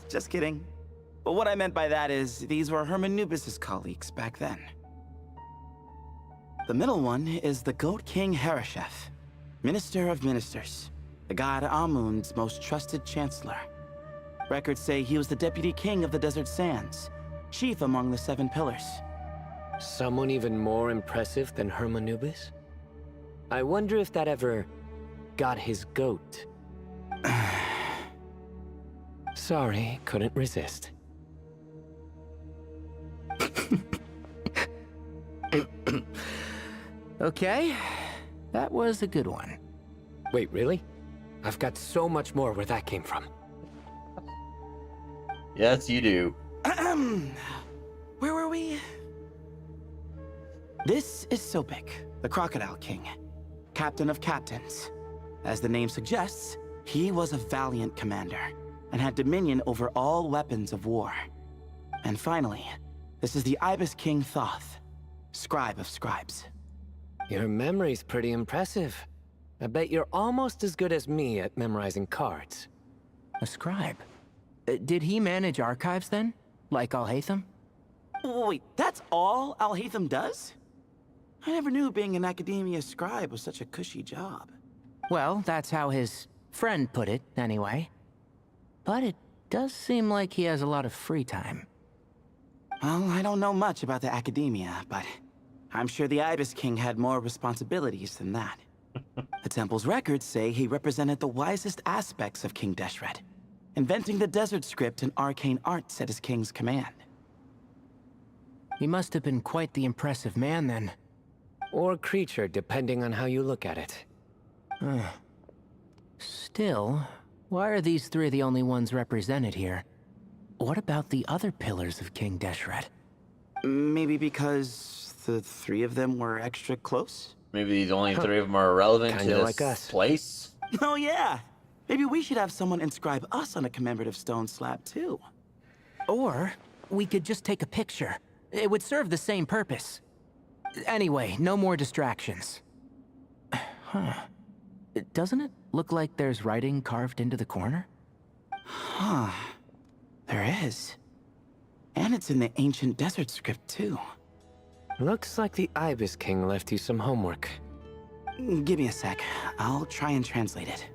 Just kidding. But what I meant by that is, these were Hermanubis' colleagues back then. The middle one is the Goat King Hereshef, Minister of Ministers, the god Amun's most trusted chancellor. Records say he was the deputy king of the Desert Sands, chief among the 7 pillars. Someone even more impressive than Hermanubis? I wonder if that ever got his goat. Sorry, couldn't resist. Okay, that was a good one. Wait, really? I've got so much more where that came from. Yes, you do. Where were we? This is Sopik, the Crocodile King, captain of captains. As the name suggests, he was a valiant commander and had dominion over all weapons of war. And finally, this is the Ibis King Thoth, scribe of scribes. Your memory's pretty impressive. I bet you're almost as good as me at memorizing cards. A scribe? Did he manage archives then? Like Alhaitham? Wait, that's all Alhaitham does? I never knew being an academia scribe was such a cushy job. Well, that's how his friend put it, anyway. But it does seem like he has a lot of free time. Well, I don't know much about the academia, but I'm sure the Ibis King had more responsibilities than that. The temple's records say he represented the wisest aspects of King Deshret, inventing the desert script and arcane arts at his king's command. He must have been quite the impressive man, then. Or creature, depending on how you look at it. Still, why are these three the only ones represented here? What about the other pillars of King Deshret? Maybe because the 3 of them were extra close? Maybe the only 3 of them are relevant to Kinda this like us. place? Oh yeah! Maybe we should have someone inscribe us on a commemorative stone slab too. Or we could just take a picture. It would serve the same purpose. Anyway, no more distractions. Huh. Doesn't it look like there's writing carved into the corner? Huh. There is. And it's in the ancient desert script too. Looks like the Ibis King left you some homework. Give me a sec. I'll try and translate it.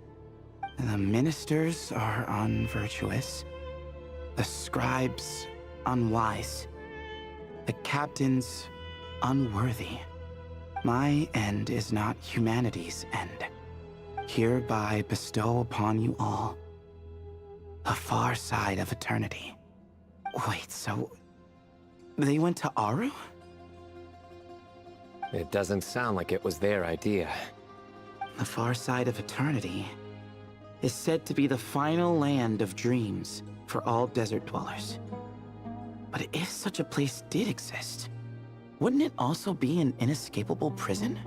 The ministers are unvirtuous. The scribes, unwise. The captains, unworthy. My end is not humanity's end. Hereby bestow upon you all the far side of eternity. Wait, so they went to Aru? It doesn't sound like it was their idea. The far side of eternity is said to be the final land of dreams for all desert dwellers. But if such a place did exist, wouldn't it also be an inescapable prison?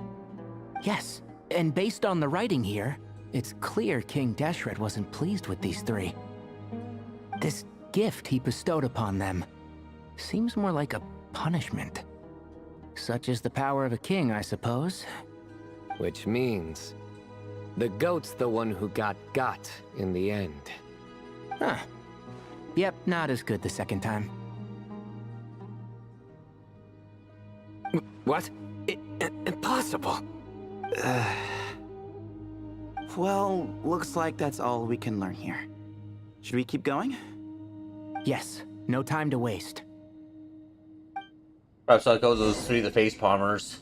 Yes, and based on the writing here, it's clear King Deshret wasn't pleased with these three. This gift he bestowed upon them seems more like a punishment. Such is the power of a king, I suppose. Which means the goat's the one who got in the end. Huh. Yep, not as good the second time. What? Impossible. Well, looks like that's all we can learn here. Should we keep going? Yes, no time to waste. Perhaps I'll go those 3 the face palmers.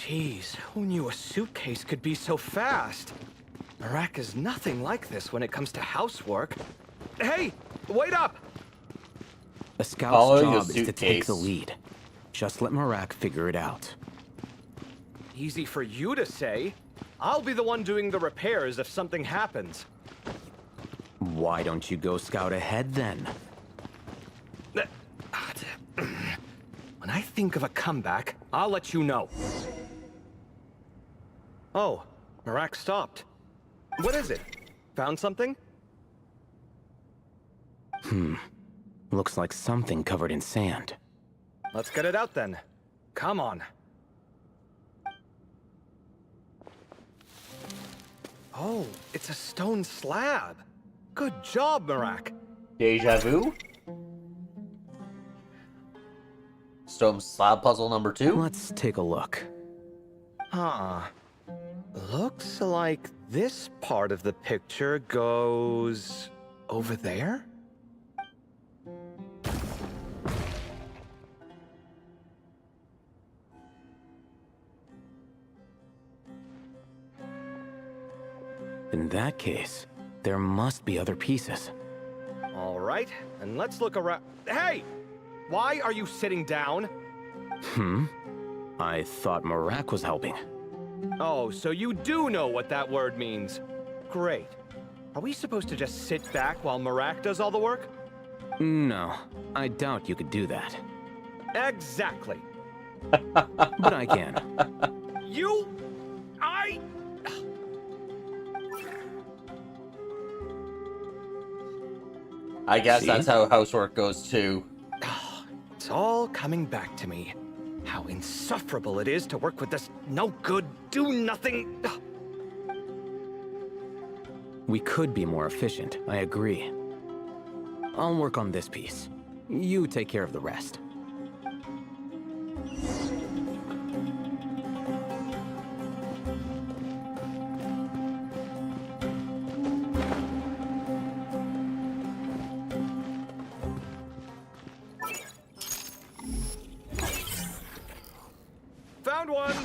Jeez, who knew a suitcase could be so fast? Marak is nothing like this when it comes to housework. Hey, wait up! A scout's Follow your job is to take the suitcase. lead. Just let Marak figure it out. Easy for you to say. I'll be the one doing the repairs if something happens. Why don't you go scout ahead then? When I think of a comeback, I'll let you know. Oh, Marak stopped. What is it? Found something? Looks like something covered in sand. Let's get it out then. Come on. Oh, it's a stone slab. Good job, Marak. Deja vu? Stone slab puzzle number 2? Let's take a look. Huh. Looks like this part of the picture goes over there? In that case, there must be other pieces. All right, and let's look around. Hey! Why are you sitting down? I thought Marak was helping. Oh, so you do know what that word means. Great. Are we supposed to just sit back while Marak does all the work? No, I doubt you could do that. Exactly. But I can. I guess See? that's how housework goes too. It's all coming back to me. How insufferable it is to work with this no-good, do-nothing... We could be more efficient, I agree. I'll work on this piece. You take care of the rest. Found one!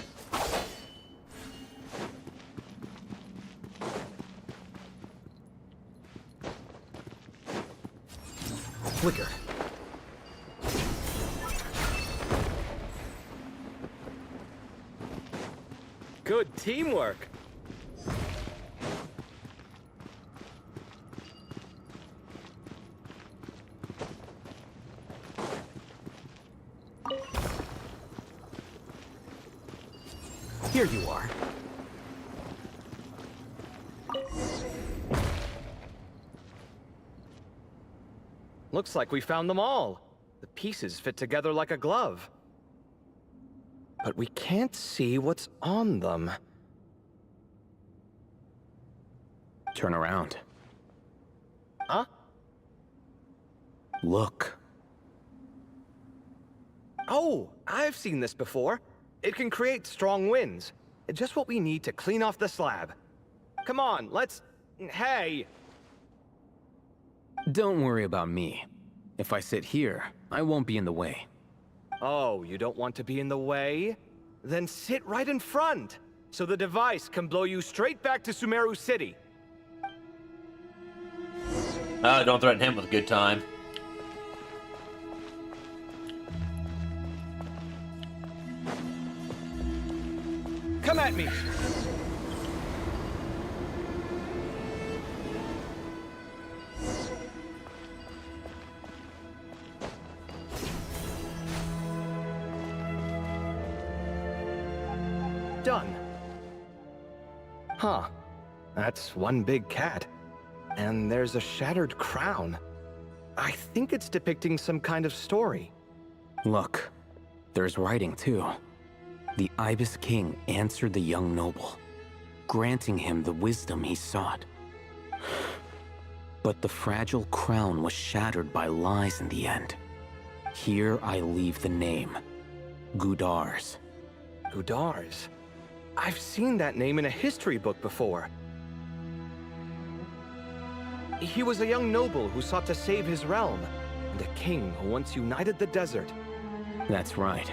Flicker. Good teamwork. Here you are. Looks like we found them all. The pieces fit together like a glove. But we can't see what's on them. Turn around. Huh? Look. Oh, I've seen this before. It can create strong winds. Just what we need to clean off the slab. Come on, let's... Hey! Don't worry about me. If I sit here, I won't be in the way. Oh, you don't want to be in the way? Then sit right in front, so the device can blow you straight back to Sumeru City. Don't threaten him with a good time. Come at me! Done. Huh. That's one big cat. And there's a shattered crown. I think it's depicting some kind of story. Look, there's writing too. The Ibis King answered the young noble, granting him the wisdom he sought. But the fragile crown was shattered by lies in the end. Here I leave the name, Gudar's. Gudar's? I've seen that name in a history book before. He was a young noble who sought to save his realm, and a king who once united the desert. That's right.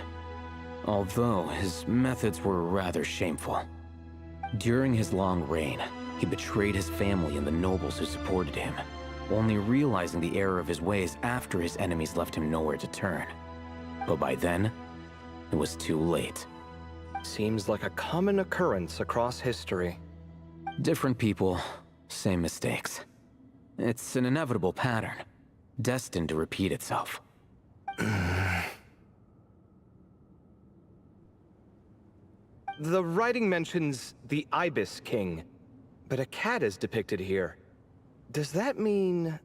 Although his methods were rather shameful. During his long reign, he betrayed his family and the nobles who supported him, only realizing the error of his ways after his enemies left him nowhere to turn. But by then, it was too late. Seems like a common occurrence across history. Different people, same mistakes. It's an inevitable pattern, destined to repeat itself. The writing mentions the Ibis King, but a cat is depicted here. Does that mean...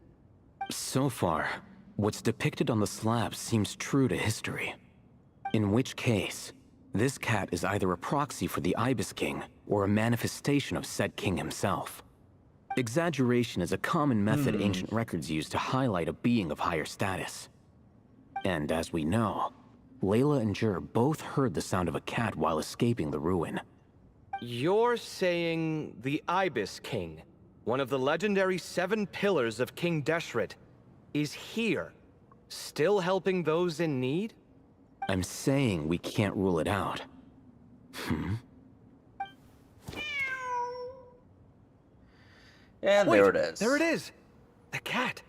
So far, what's depicted on the slabs seems true to history. In which case, this cat is either a proxy for the Ibis King or a manifestation of said king himself. Exaggeration is a common method ancient records use to highlight a being of higher status. And as we know, Layla and Jur both heard the sound of a cat while escaping the ruin. You're saying the Ibis King, one of the legendary 7 pillars of King Deshret, is here, still helping those in need? I'm saying we can't rule it out. And Wait, there it is. There it is! The cat!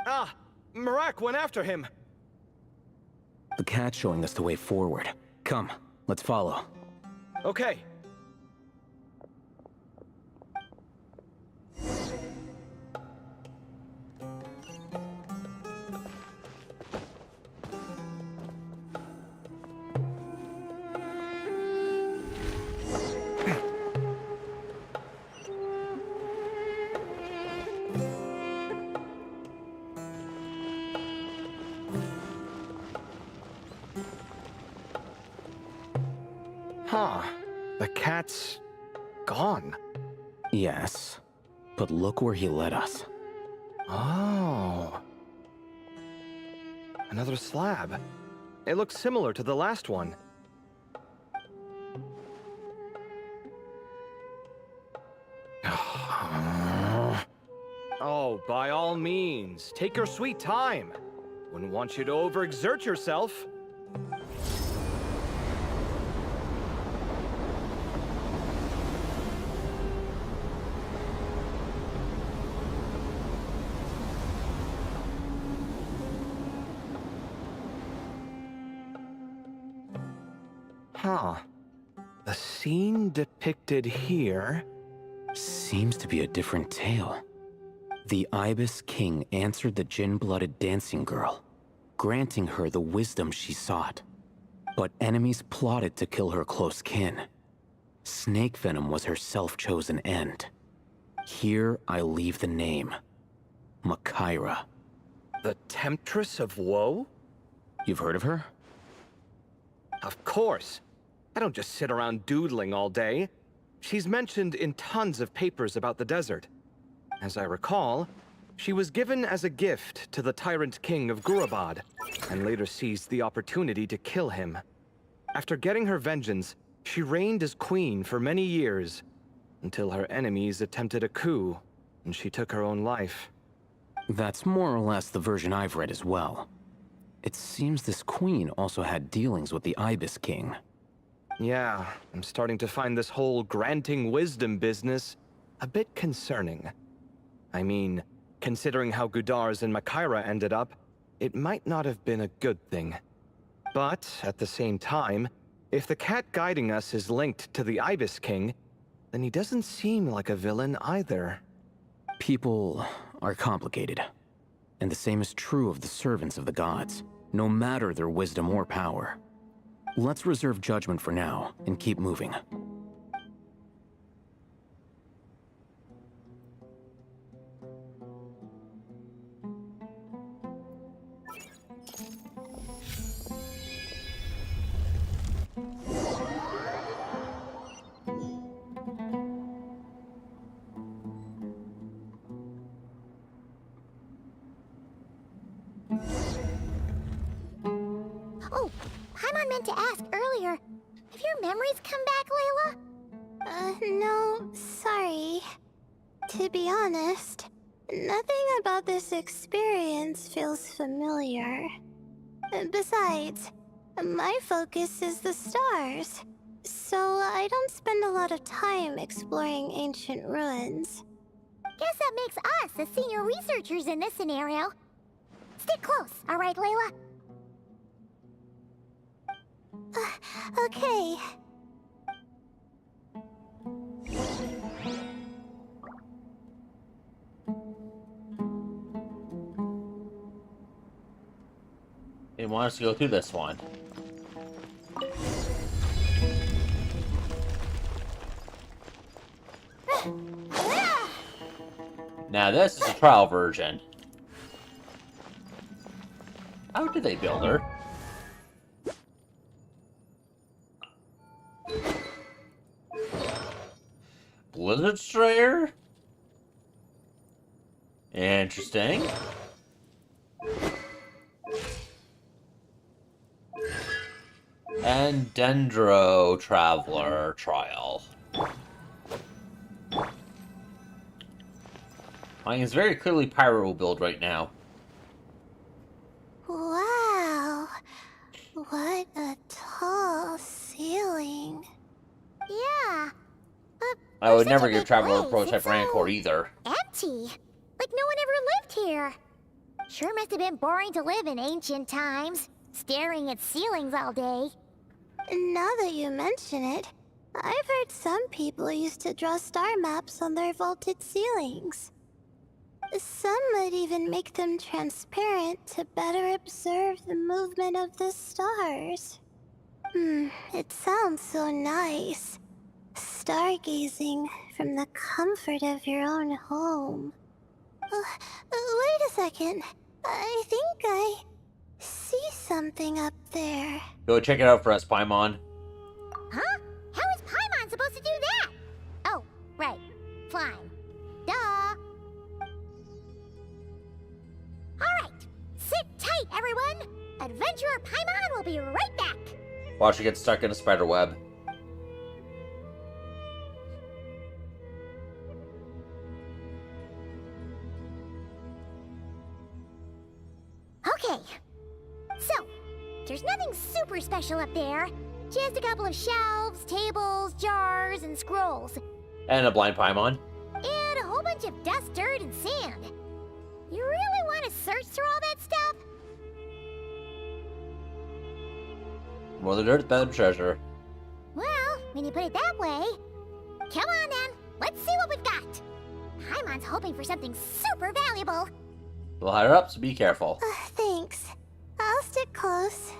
Ah! Marak went after him! The cat's showing us the way forward. Come, let's follow. Okay. Huh. The cat's... gone. Yes, but look where he led us. Oh. Another slab. It looks similar to the last one. Oh, by all means, take your sweet time. Wouldn't want you to overexert yourself. Huh. The scene depicted here... Seems to be a different tale. The Ibis King answered the Jinn-blooded dancing girl, granting her the wisdom she sought. But enemies plotted to kill her close kin. Snake venom was her self-chosen end. Here I leave the name. Makaira. The Temptress of Woe? You've heard of her? Of course. I don't just sit around doodling all day. She's mentioned in tons of papers about the desert. As I recall, she was given as a gift to the tyrant king of Gurabad, and later seized the opportunity to kill him. After getting her vengeance, she reigned as queen for many years, until her enemies attempted a coup, and she took her own life. That's more or less the version I've read as well. It seems this queen also had dealings with the Ibis King. Yeah, I'm starting to find this whole granting wisdom business a bit concerning. I mean, considering how Gudars and Makaira ended up, it might not have been a good thing. But, at the same time, if the cat guiding us is linked to the Ibis King, then he doesn't seem like a villain either. People are complicated. And the same is true of the servants of the gods, no matter their wisdom or power. Let's reserve judgment for now, and keep moving. Oh, Paimon meant to ask earlier. Have your memories come back, Layla? No, sorry. To be honest, nothing about this experience feels familiar. Besides, my focus is the stars, so I don't spend a lot of time exploring ancient ruins. Guess that makes us the senior researchers in this scenario. Stick close, alright, Layla? Okay. They want us to go through this one. Now this is the trial version. How did they build her? Blizzard Strayer? Interesting. And Dendro Traveler Trial. I mean, it's very clearly Pyro build right now. Wow. What a tall ceiling. Yeah. I would never give Traveler a prototype Rancor either. Empty. Like no one ever lived here. Sure must have been boring to live in ancient times, staring at ceilings all day. Now that you mention it, I've heard some people used to draw star maps on their vaulted ceilings. Some might even make them transparent to better observe the movement of the stars. It sounds so nice. Stargazing from the comfort of your own home. Wait a second. I think I see something up there. Go check it out for us, Paimon. Huh? How is Paimon supposed to do that? Oh, right. Flying. Duh. Alright. Sit tight, everyone. Adventurer Paimon will be right back. Watch her get stuck in a spider web. Okay. So, there's nothing super special up there. Just a couple of shelves, tables, jars, and scrolls. And a blind Paimon. And a whole bunch of dust, dirt, and sand. You really want to search through all that stuff? More the dirt, the better the treasure. Well, when you put it that way... Come on then, let's see what we've got. Paimon's hoping for something super valuable. We'll hide her up, so be careful. Thanks. I'll stick close.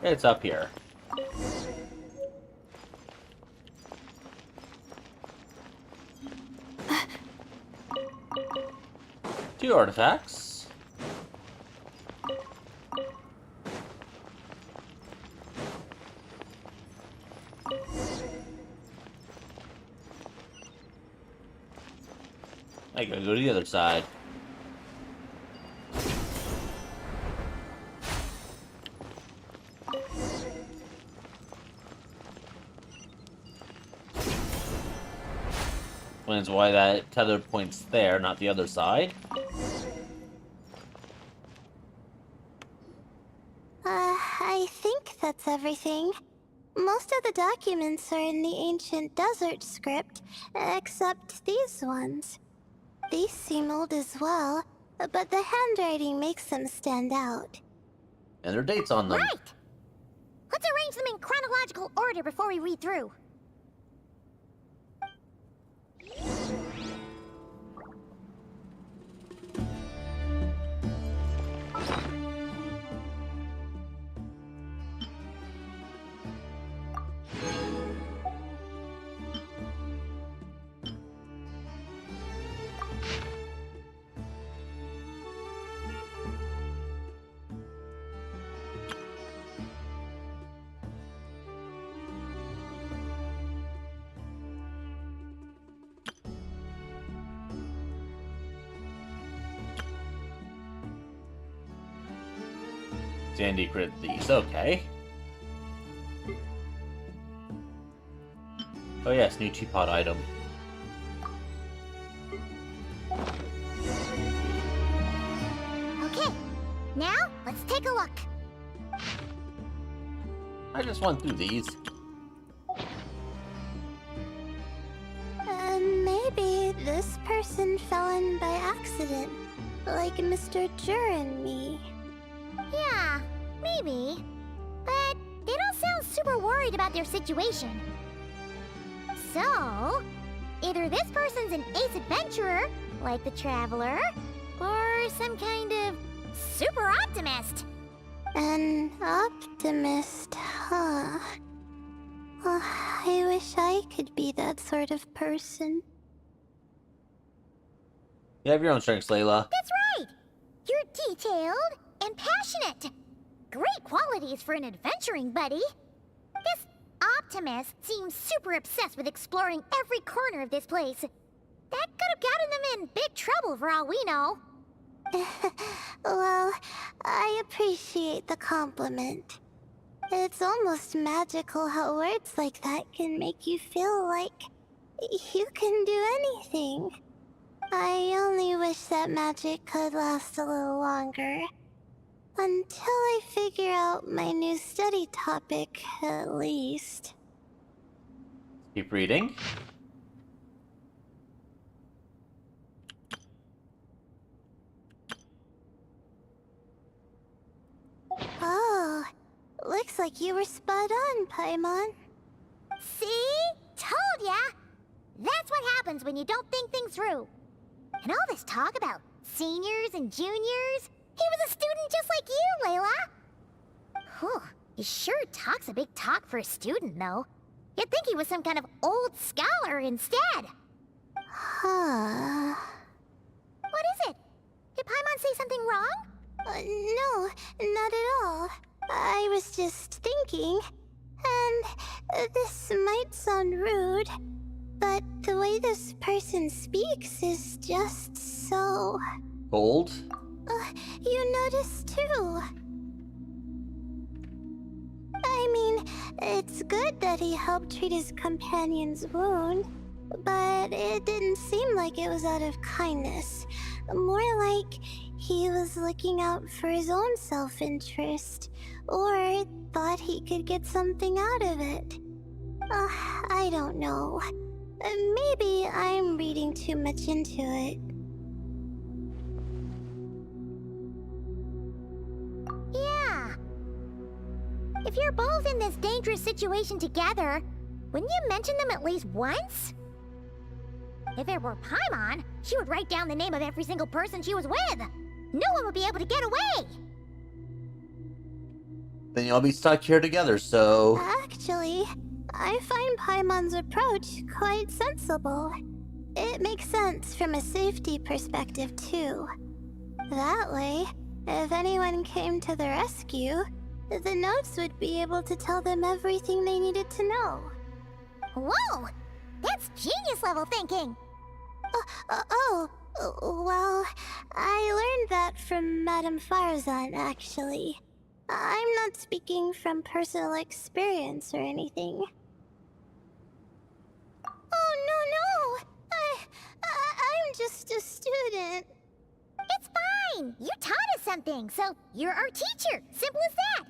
It's up here. Two artifacts. I gotta go to the other side. Explains why that tether point's there, not the other side. I think that's everything. Most of the documents are in the ancient desert script, except these ones. These seem old as well, but the handwriting makes them stand out. And there are dates on them. Right! Let's arrange them in chronological order before we read through. Sandy crit these, okay. Oh yes, new teapot item. Okay, now let's take a look. I just went through these. Maybe this person fell in by accident, like Mr. Jur and me. Yeah, maybe. But they don't sound super worried about their situation. So, either this person's an ace adventurer, like the Traveler, or some kind of super optimist. An optimist, huh? I wish I could be that sort of person. You have your own strengths, Layla. That's right! You're detailed and passionate. Great qualities for an adventuring buddy. This optimist seems super obsessed with exploring every corner of this place. That could have gotten them in big trouble for all we know. Well, I appreciate the compliment. It's almost magical how words like that can make you feel like you can do anything. I only wish that magic could last a little longer. Until I figure out my new study topic, at least. Keep reading. Oh, looks like you were spot on, Paimon. See? Told ya! That's what happens when you don't think things through. And all this talk about seniors and juniors, he was a student just like you, Layla. Whew, he sure talks a big talk for a student, though. You'd think he was some kind of old scholar instead. Huh. What is it? Did Paimon say something wrong? No, not at all. I was just thinking, and this might sound rude, but the way this person speaks is just so... Cold? You notice too. I mean, it's good that he helped treat his companion's wound, but it didn't seem like it was out of kindness. More like he was looking out for his own self-interest, or thought he could get something out of it. I don't know. Maybe I'm reading too much into it. Yeah. If you're both in this dangerous situation together, wouldn't you mention them at least once? If it were Paimon, she would write down the name of every single person she was with. No one would be able to get away. Then you'll be stuck here together, so... Actually, I find Paimon's approach quite sensible. It makes sense from a safety perspective, too. That way, if anyone came to the rescue, the notes would be able to tell them everything they needed to know. Whoa! That's genius-level thinking! Well, I learned that from Madame Farazan, actually. I'm not speaking from personal experience or anything. Oh, no! I'm just a student. It's fine! You taught us something, so you're our teacher. Simple as that.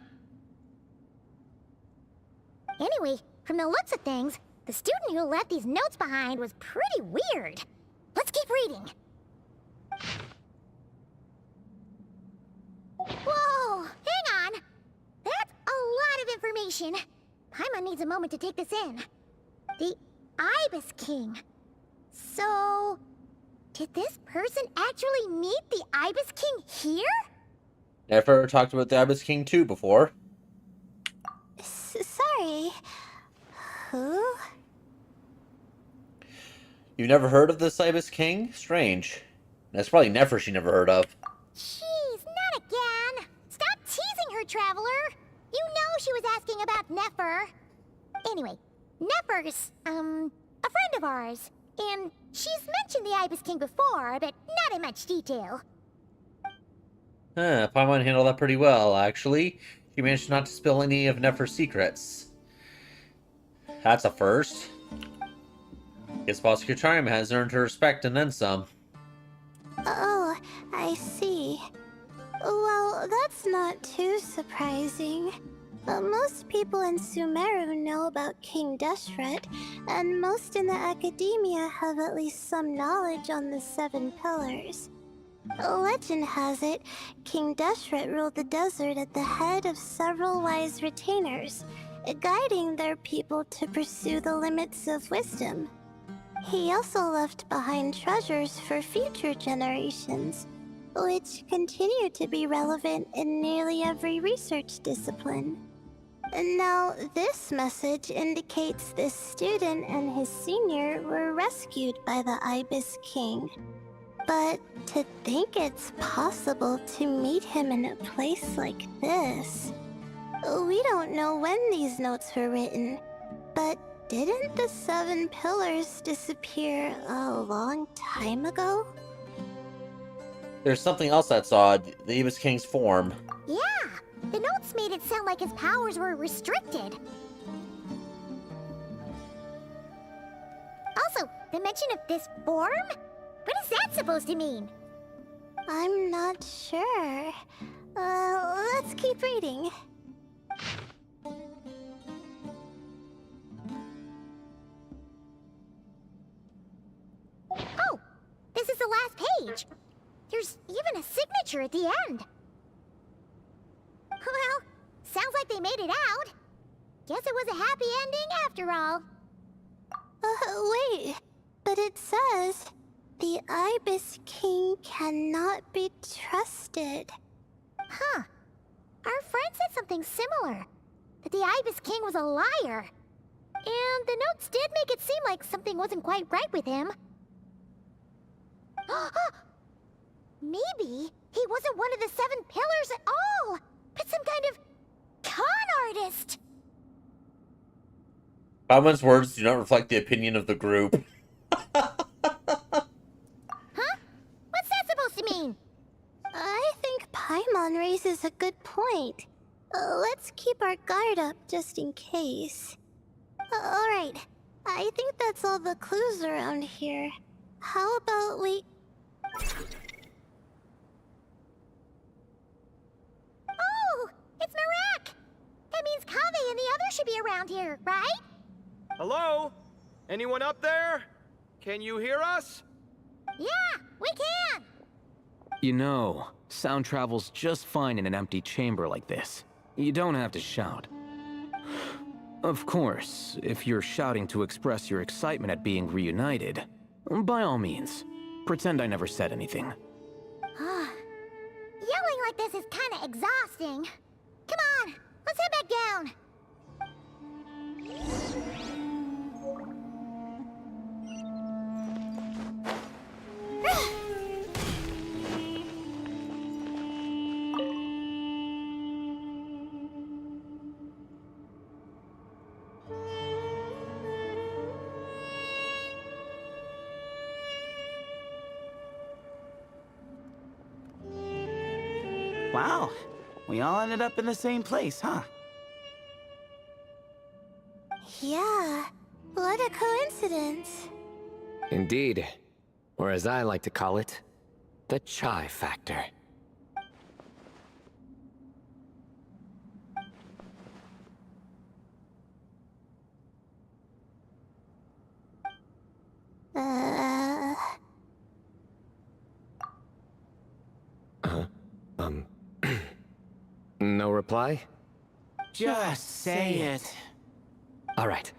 Anyway, from the looks of things, the student who left these notes behind was pretty weird. Let's keep reading. Whoa! Hang on! That's a lot of information. Paimon needs a moment to take this in. The Ibis King. So... did this person actually meet the Ibis King here? Never talked about the Ibis King 2 before. Sorry. Who? You've never heard of this Ibis King? Strange. That's probably Nefer she never heard of. Jeez, not again! Stop teasing her, Traveler! You know she was asking about Nefer. Anyway, Nefer's, a friend of ours. And she's mentioned the Ibis King before, but not in much detail. Paimon handled that pretty well, actually. She managed not to spill any of Nefer's secrets. That's a first. Guess Boss Kucharima has earned her respect and then some. Oh, I see. Well, that's not too surprising. Most people in Sumeru know about King Deshret, and most in the academia have at least some knowledge on the Seven Pillars. Legend has it, King Deshret ruled the desert at the head of several wise retainers, guiding their people to pursue the limits of wisdom. He also left behind treasures for future generations, which continue to be relevant in nearly every research discipline. Now, this message indicates this student and his senior were rescued by the Ibis King. But to think it's possible to meet him in a place like this... We don't know when these notes were written, but didn't the Seven Pillars disappear a long time ago? There's something else that's odd. The Ibis King's form. Yeah, the notes made it sound like his powers were restricted. Also, the mention of this form? What is that supposed to mean? I'm not sure. Let's keep reading. Oh, this is the last page. There's even a signature at the end. Well, sounds like they made it out. Guess it was a happy ending after all. Wait, but it says, the Ibis King cannot be trusted. Huh. Our friend said something similar. That the Ibis King was a liar. And the notes did make it seem like something wasn't quite right with him. Maybe he wasn't one of the Seven Pillars at all, but some kind of con artist. Paimon's words do not reflect the opinion of the group. Huh? What's that supposed to mean? I think Paimon raises a good point. Let's keep our guard up just in case. Alright, I think that's all the clues around here. How about we... Oh! It's Marak! That means Kaveh and the others should be around here, right? Hello? Anyone up there? Can you hear us? Yeah, we can! You know, sound travels just fine in an empty chamber like this. You don't have to shout. Of course, if you're shouting to express your excitement at being reunited, by all means, pretend I never said anything. Yelling like this is kinda exhausting. Come on, let's head back down. Wow, we all ended up in the same place, huh? Yeah, what a coincidence. Indeed. Or as I like to call it, the chai factor. No reply? Just say it. All right.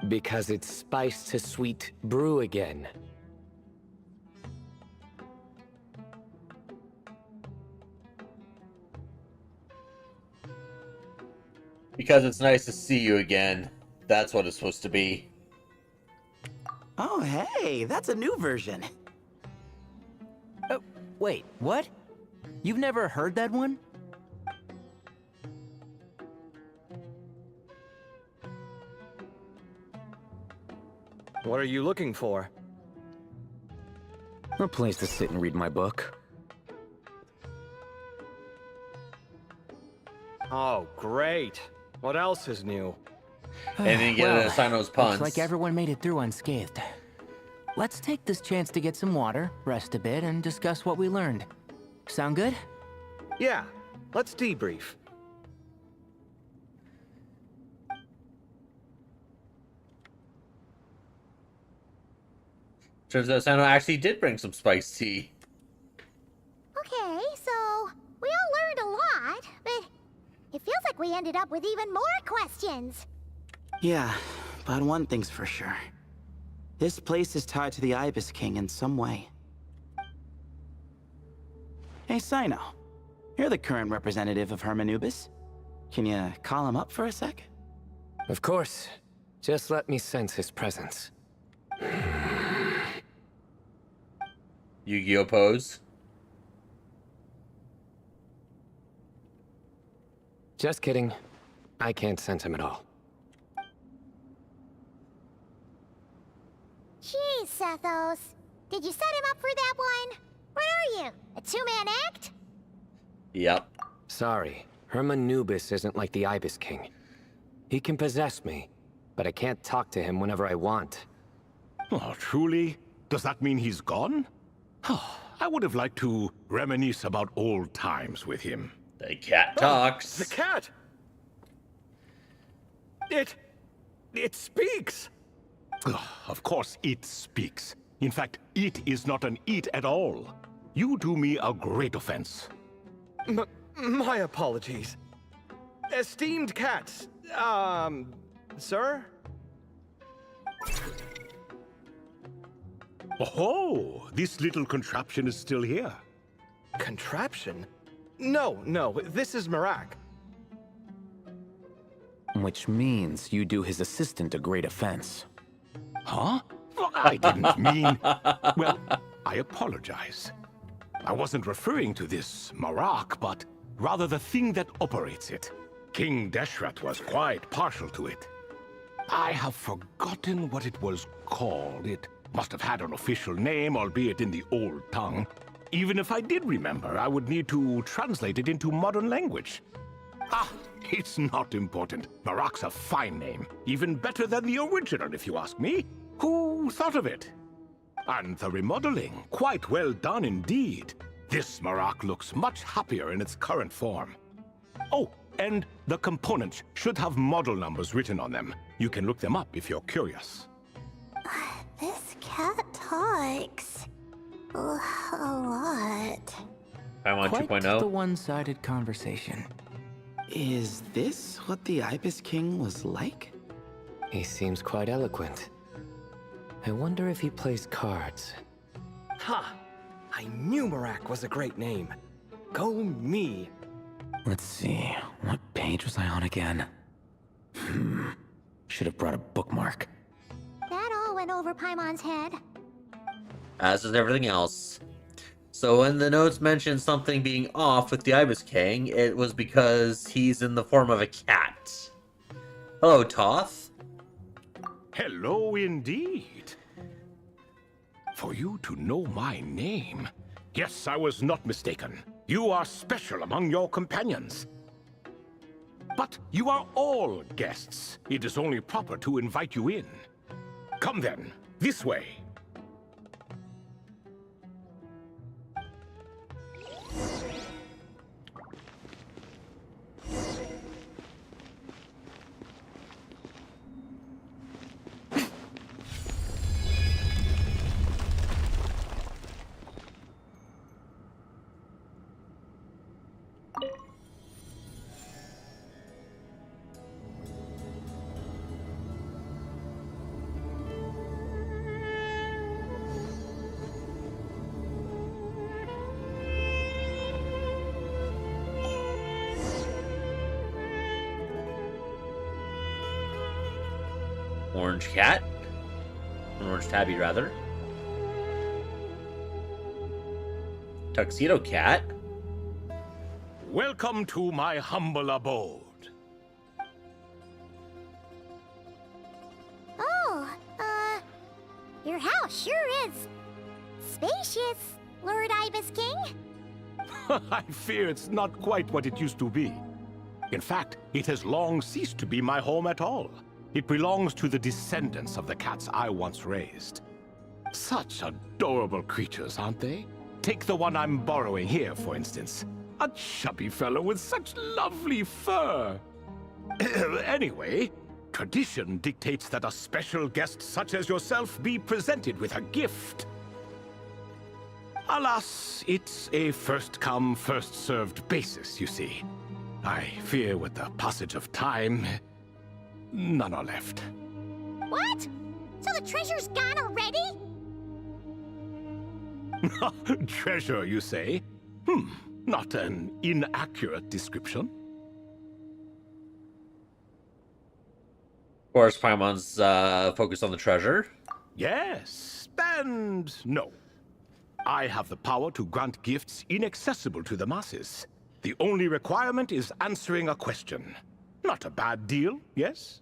Because it's spice to sweet brew again. Because it's nice to see you again. That's what it's supposed to be. Oh, hey, that's a new version. Oh, wait, what? You've never heard that one? What are you looking for? A place to sit and read my book. Oh, great. What else is new? And then get Well, into Sino's puns. looks like everyone made it through unscathed. Let's take this chance to get some water, rest a bit, and discuss what we learned. Sound good? Yeah, let's debrief. Turns out Sino actually did bring some spiced tea. Okay, so we all learned a lot, but it feels like we ended up with even more questions. Yeah, but one thing's for sure. This place is tied to the Ibis King in some way. Hey, Sino. You're the current representative of Hermanubis. Can you call him up for a sec? Of course. Just let me sense his presence. Yu-Gi-Oh pose. Just kidding. I can't sense him at all. Jeez, Sethos. Did you set him up for that one? What are you, a two-man act? Yep. Sorry, Hermanubis isn't like the Ibis King. He can possess me, but I can't talk to him whenever I want. Oh, truly? Does that mean he's gone? I would have liked to reminisce about old times with him. The cat talks. The cat! It speaks! Of course it speaks. In fact, it is not an it at all. You do me a great offense. My apologies. Esteemed cats, sir? Oh, this little contraption is still here. Contraption? No, this is Marak. Which means you do his assistant a great offense. Huh? I didn't mean... Well, I apologize. I wasn't referring to this Marak, but rather the thing that operates it. King Deshret was quite partial to it. I have forgotten what it was called. It must have had an official name, albeit in the old tongue. Even if I did remember, I would need to translate it into modern language. It's not important. Marak's a fine name. Even better than the original, if you ask me. Who thought of it? And the remodeling, quite well done indeed. This Marak looks much happier in its current form. Oh, and the components should have model numbers written on them. You can look them up if you're curious. This cat talks a lot. Paimon Quite 2.0. the one-sided conversation. Is this what the Ibis King was like? He seems quite eloquent. I wonder if he plays cards. Ha! I knew Marak was a great name. Go me. Let's see, what page was I on again? Should have brought a bookmark. That all went over Paimon's head. As is everything else. So when the notes mentioned something being off with the Ibis King, it was because he's in the form of a cat. Hello, Toth. Hello indeed. For you to know my name. Yes, I was not mistaken. You are special among your companions. But you are all guests. It is only proper to invite you in. Come then, this way. Orange cat. An orange tabby, rather. Tuxedo cat. Welcome to my humble abode. Oh, your house sure is spacious, Lord Ibis King. I fear it's not quite what it used to be. In fact, it has long ceased to be my home at all. It belongs to the descendants of the cats I once raised. Such adorable creatures, aren't they? Take the one I'm borrowing here, for instance. A chubby fellow with such lovely fur. Anyway, tradition dictates that a special guest such as yourself be presented with a gift. Alas, it's a first-come, first-served basis, you see. I fear with the passage of time, none are left. What? So the treasure's gone already? Treasure, you say? Not an inaccurate description. Of course, Paimon's focused on the treasure. Yes, and no. I have the power to grant gifts inaccessible to the masses. The only requirement is answering a question. Not a bad deal, yes?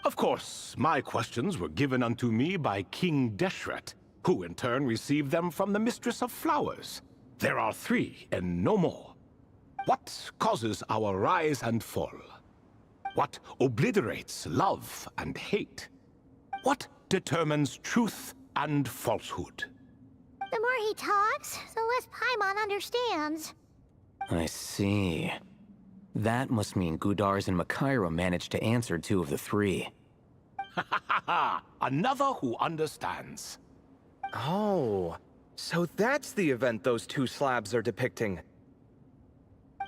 Of course, my questions were given unto me by King Deshret, who in turn received them from the Mistress of Flowers. There are 3, and no more. What causes our rise and fall? What obliterates love and hate? What determines truth and falsehood? The more he talks, the less Paimon understands. I see. That must mean Gudars and Makaira managed to answer 2 of the 3. Another who understands. Oh, so that's the event those 2 slabs are depicting.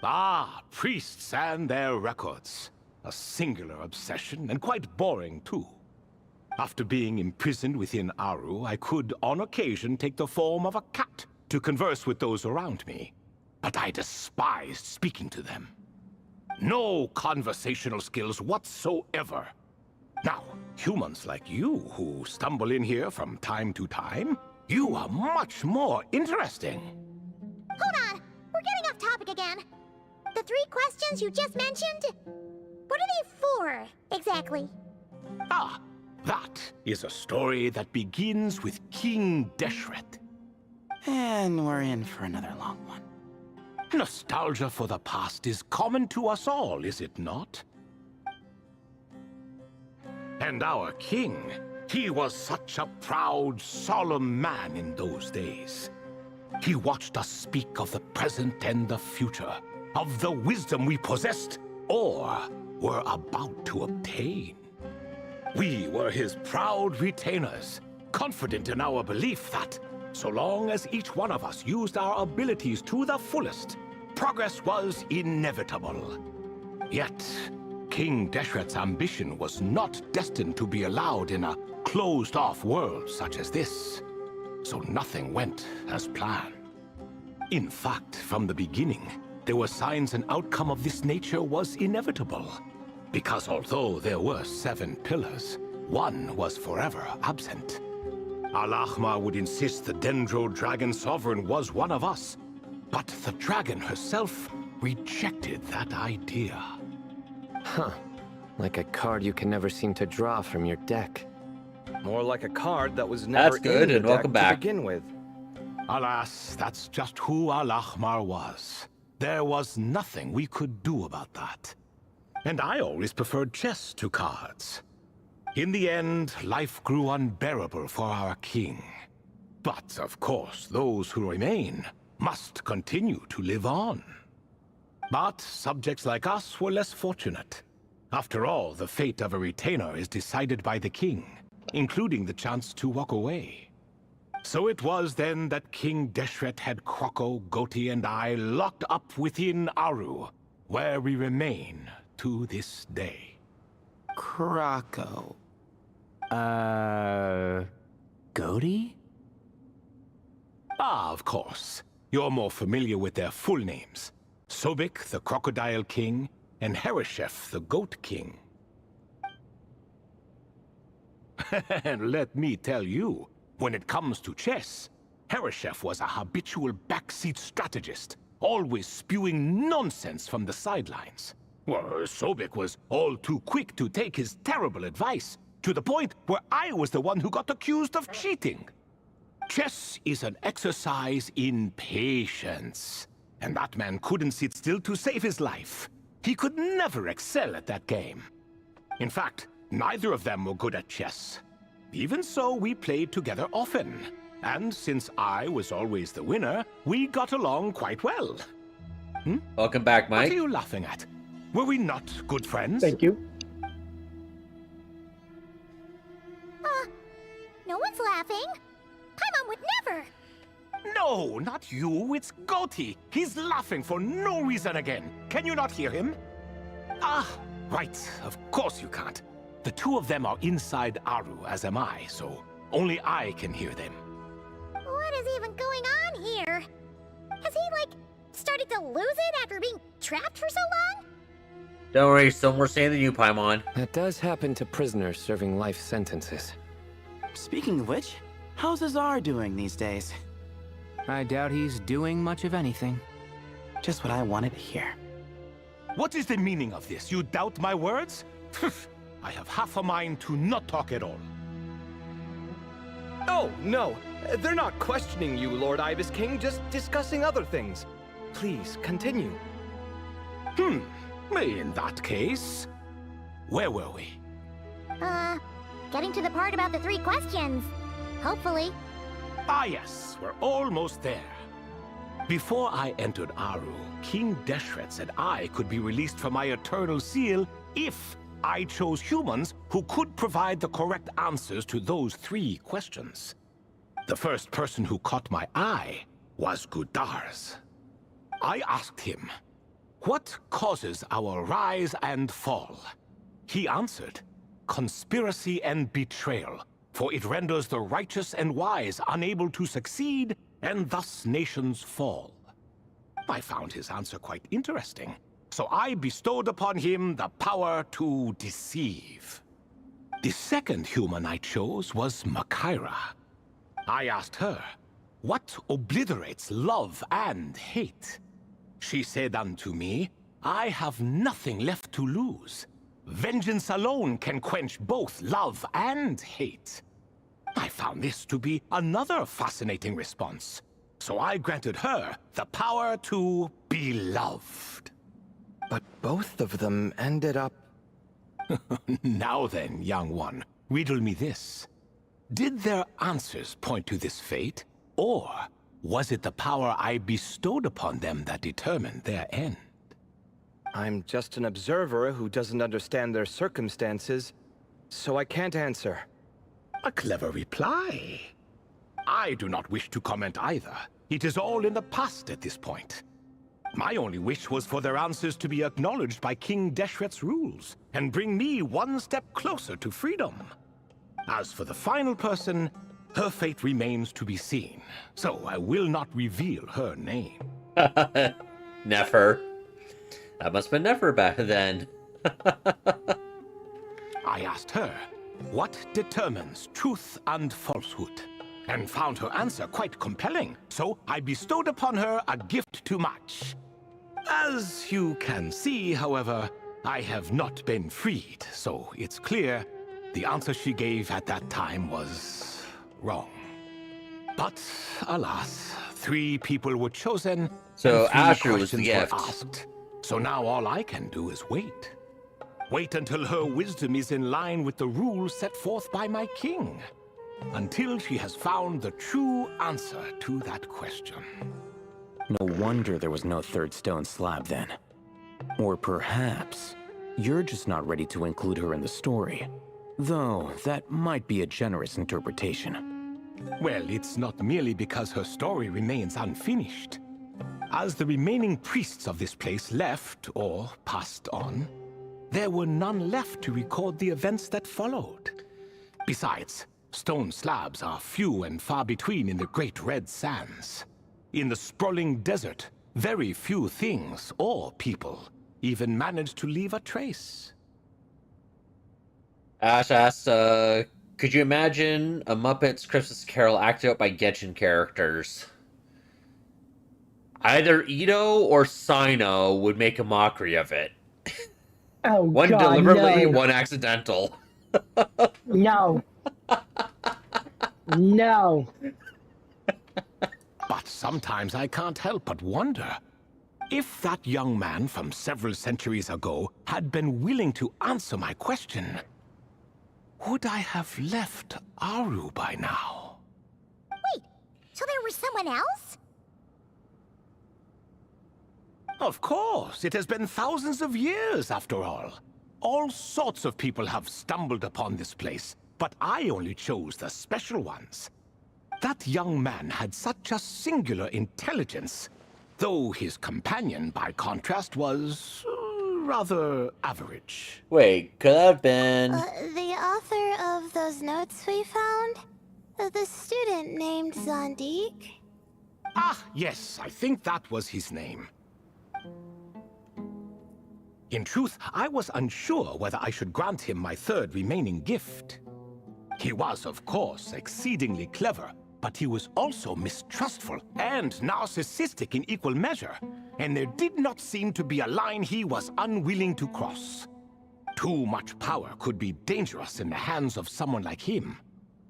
Ah, priests and their records. A singular obsession, and quite boring too. After being imprisoned within Aru, I could, on occasion, take the form of a cat to converse with those around me. But I despised speaking to them. No conversational skills whatsoever. Now, humans like you who stumble in here from time to time, you are much more interesting. Hold on! We're getting off topic again. The 3 questions you just mentioned? What are they for, exactly? Ah, that is a story that begins with King Deshret. And we're in for another long one. Nostalgia for the past is common to us all, is it not? And our king, he was such a proud, solemn man in those days. He watched us speak of the present and the future, of the wisdom we possessed or were about to obtain. We were his proud retainers, confident in our belief that, so long as each one of us used our abilities to the fullest, progress was inevitable. Yet, King Deshret's ambition was not destined to be allowed in a closed-off world such as this, so nothing went as planned. In fact, from the beginning, there were signs an outcome of this nature was inevitable. Because although there were 7 pillars, one was forever absent. Al-Ahmar would insist the Dendro Dragon Sovereign was one of us, but the dragon herself rejected that idea. Huh. Like a card you can never seem to draw from your deck. More like a card that was never That's good, in and the welcome deck back. to begin with. Alas, that's just who Al-Ahmar was. There was nothing we could do about that. And I always preferred chess to cards. In the end, life grew unbearable for our king. But, of course, those who remain must continue to live on. But subjects like us were less fortunate. After all, the fate of a retainer is decided by the king, including the chance to walk away. So it was then that King Deshret had Kroko, Goti, and I locked up within Aru, where we remain to this day. Kroko. Goti? Ah, of course. You're more familiar with their full names. Sobek, the Crocodile King, and Hereshef, the Goat King. And let me tell you, when it comes to chess, Hereshef was a habitual backseat strategist, always spewing nonsense from the sidelines. Well, Sobek was all too quick to take his terrible advice, to the point where I was the one who got accused of cheating. Chess is an exercise in patience, and that man couldn't sit still to save his life. He could never excel at that game. In fact, neither of them were good at chess. Even so, we played together often. And since I was always the winner, we got along quite well. Welcome back, Mike. What are you laughing at? Were we not good friends? Thank you. No one's laughing. Paimon would never. No, not you. It's Gotti. He's laughing for no reason again. Can you not hear him? Ah, right. Of course you can't. The two of them are inside Aru, as am I, so only I can hear them. What is even going on here? Has he, like, started to lose it after being trapped for so long? Don't worry, still more sane than you, Paimon. That does happen to prisoners serving life sentences. Speaking of which, how's Azar doing these days? I doubt he's doing much of anything. Just what I wanted to hear. What is the meaning of this? You doubt my words? I have half a mind to not talk at all. Oh, no. They're not questioning you, Lord Ibis King, just discussing other things. Please, continue. In that case, where were we? Getting to the part about the 3 questions. Hopefully. Ah yes, we're almost there. Before I entered Aru, King Deshret said I could be released from my eternal seal if I chose humans who could provide the correct answers to those 3 questions. The first person who caught my eye was Gudars. I asked him, what causes our rise and fall? He answered, conspiracy and betrayal, for it renders the righteous and wise unable to succeed, and thus nations fall. I found his answer quite interesting, so I bestowed upon him the power to deceive. The second human I chose was Makaira. I asked her, what obliterates love and hate? She said unto me, I have nothing left to lose. Vengeance alone can quench both love and hate. I found this to be another fascinating response, so I granted her the power to be loved. But both of them ended up... Now then, young one, riddle me this. Did their answers point to this fate, or was it the power I bestowed upon them that determined their end? I'm just an observer who doesn't understand their circumstances, so I can't answer. A clever reply. I do not wish to comment either. It is all in the past at this point. My only wish was for their answers to be acknowledged by King Deshret's rules, and bring me one step closer to freedom. As for the final person, her fate remains to be seen, so I will not reveal her name. Nefer. That must have been Nefer back then. I asked her, what determines truth and falsehood? And found her answer quite compelling, so I bestowed upon her a gift to match. As you can see, however, I have not been freed, so it's clear the answer she gave at that time was wrong. But alas, 3 people were chosen, so and 3 Asher was the questions gift. were asked. So now all I can do is wait. Wait until her wisdom is in line with the rules set forth by my king. Until she has found the true answer to that question. No wonder there was no third stone slab then. Or perhaps you're just not ready to include her in the story. Though that might be a generous interpretation. Well, it's not merely because her story remains unfinished. As the remaining priests of this place left, or passed on, there were none left to record the events that followed. Besides, stone slabs are few and far between in the Great Red Sands. In the sprawling desert, very few things or people even manage to leave a trace. Ash asks, could you imagine a Muppets Christmas Carol acted out by Genshin characters? Either Ito or Sino would make a mockery of it. Oh, one God, deliberately, no. one accidental. No. No. But sometimes I can't help but wonder, If that young man from several centuries ago had been willing to answer my question, would I have left Aru by now? Wait, so there was someone else? Of course, it has been thousands of years after all. All sorts of people have stumbled upon this place, but I only chose the special ones. That young man had such a singular intelligence, though his companion, by contrast, was rather average. Wait, could that have been... The author of those notes we found? The student named Zandik? Ah, yes, I think that was his name. In truth, I was unsure whether I should grant him my third remaining gift. He was, of course, exceedingly clever, but he was also mistrustful and narcissistic in equal measure, and there did not seem to be a line he was unwilling to cross. Too much power could be dangerous in the hands of someone like him,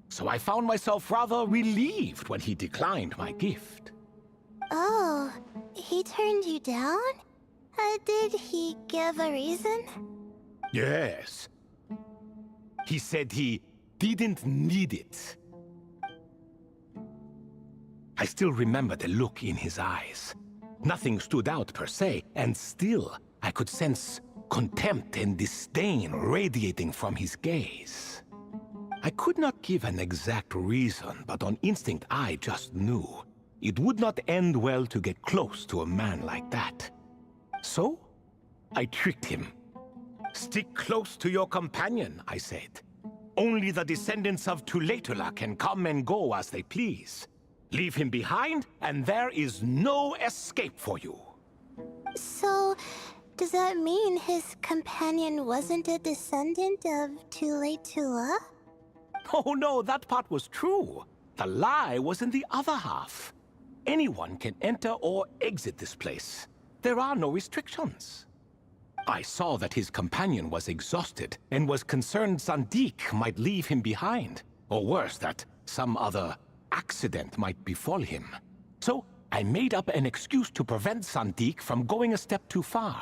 so I found myself rather relieved when he declined my gift. Oh, he turned you down? Did he give a reason? Yes. He said he didn't need it. I still remember the look in his eyes. Nothing stood out per se, and still I could sense contempt and disdain radiating from his gaze. I could not give an exact reason, but on instinct I just knew it would not end well to get close to a man like that. So, I tricked him. Stick close to your companion, I said. Only the descendants of Tulatula can come and go as they please. Leave him behind, and there is no escape for you. So, does that mean his companion wasn't a descendant of Tulatula? Oh no, that part was true. The lie was in the other half. Anyone can enter or exit this place. There are no restrictions. I saw that his companion was exhausted and was concerned Zandik might leave him behind, or worse, that some other accident might befall him. So I made up an excuse to prevent Zandik from going a step too far.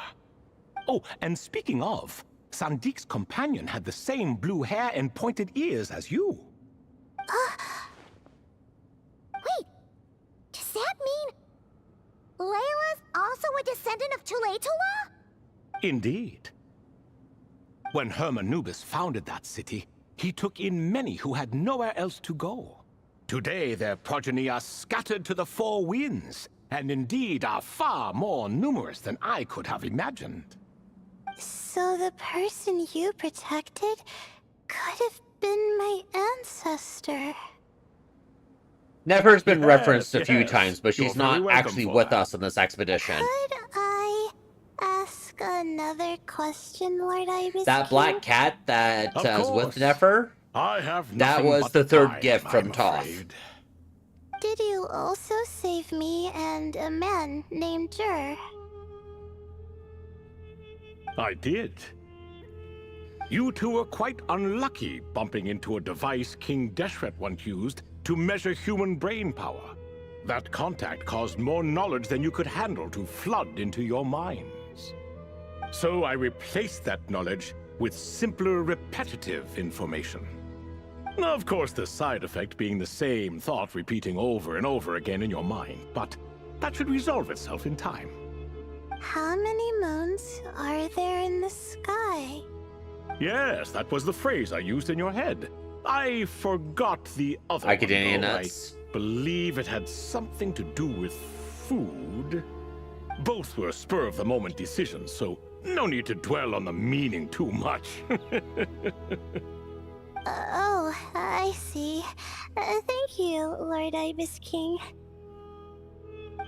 Oh, and speaking of, Sandik's companion had the same blue hair and pointed ears as you. Wait, does that mean Layla's also a descendant of Tulatula? Indeed. When Hermanubis founded that city, he took in many who had nowhere else to go. Today their progeny are scattered to the four winds, and indeed are far more numerous than I could have imagined. So the person you protected could have been my ancestor. Nefer's been referenced a few yes. times, but she's You're very not welcome actually for with that. us on this expedition. Could I ask another question, Lord Ibis That King? black cat that Of is with course. Nefer, I have that nothing was but the third time, gift from I'm Toth. afraid. Did you also save me and a man named Jur? I did. You two were quite unlucky bumping into a device King Deshret once used to measure human brain power. That contact caused more knowledge than you could handle to flood into your minds. So I replaced that knowledge with simpler, repetitive information. Of course, the side effect being the same thought repeating over and over again in your mind, but that should resolve itself in time. How many moons are there in the sky? Yes, that was the phrase I used in your head. I forgot the other Academia one, though. nuts. I believe it had something to do with food. Both were spur-of-the-moment decisions, so no need to dwell on the meaning too much. Oh, I see. Thank you, Lord Ibis King.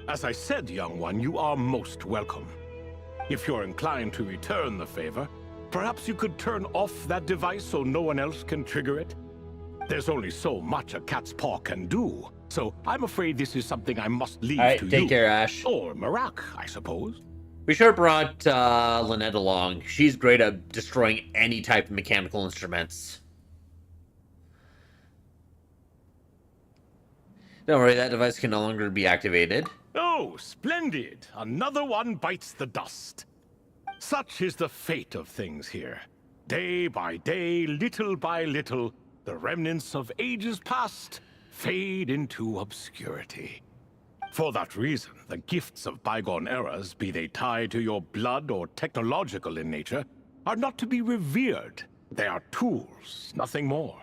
As I said, young one, you are most welcome. If you're inclined to return the favor, perhaps you could turn off that device so no one else can trigger it? There's only so much a cat's paw can do, so I'm afraid this is something I must leave Alright, to take you. care, Ash. Or Marak, I suppose. We should have brought Lynette along. She's great at destroying any type of mechanical instruments. Don't worry, that device can no longer be activated. Oh, splendid! Another one bites the dust. Such is the fate of things here. Day by day, little by little, the remnants of ages past fade into obscurity. For that reason, the gifts of bygone eras, be they tied to your blood or technological in nature, are not to be revered. They are tools, nothing more.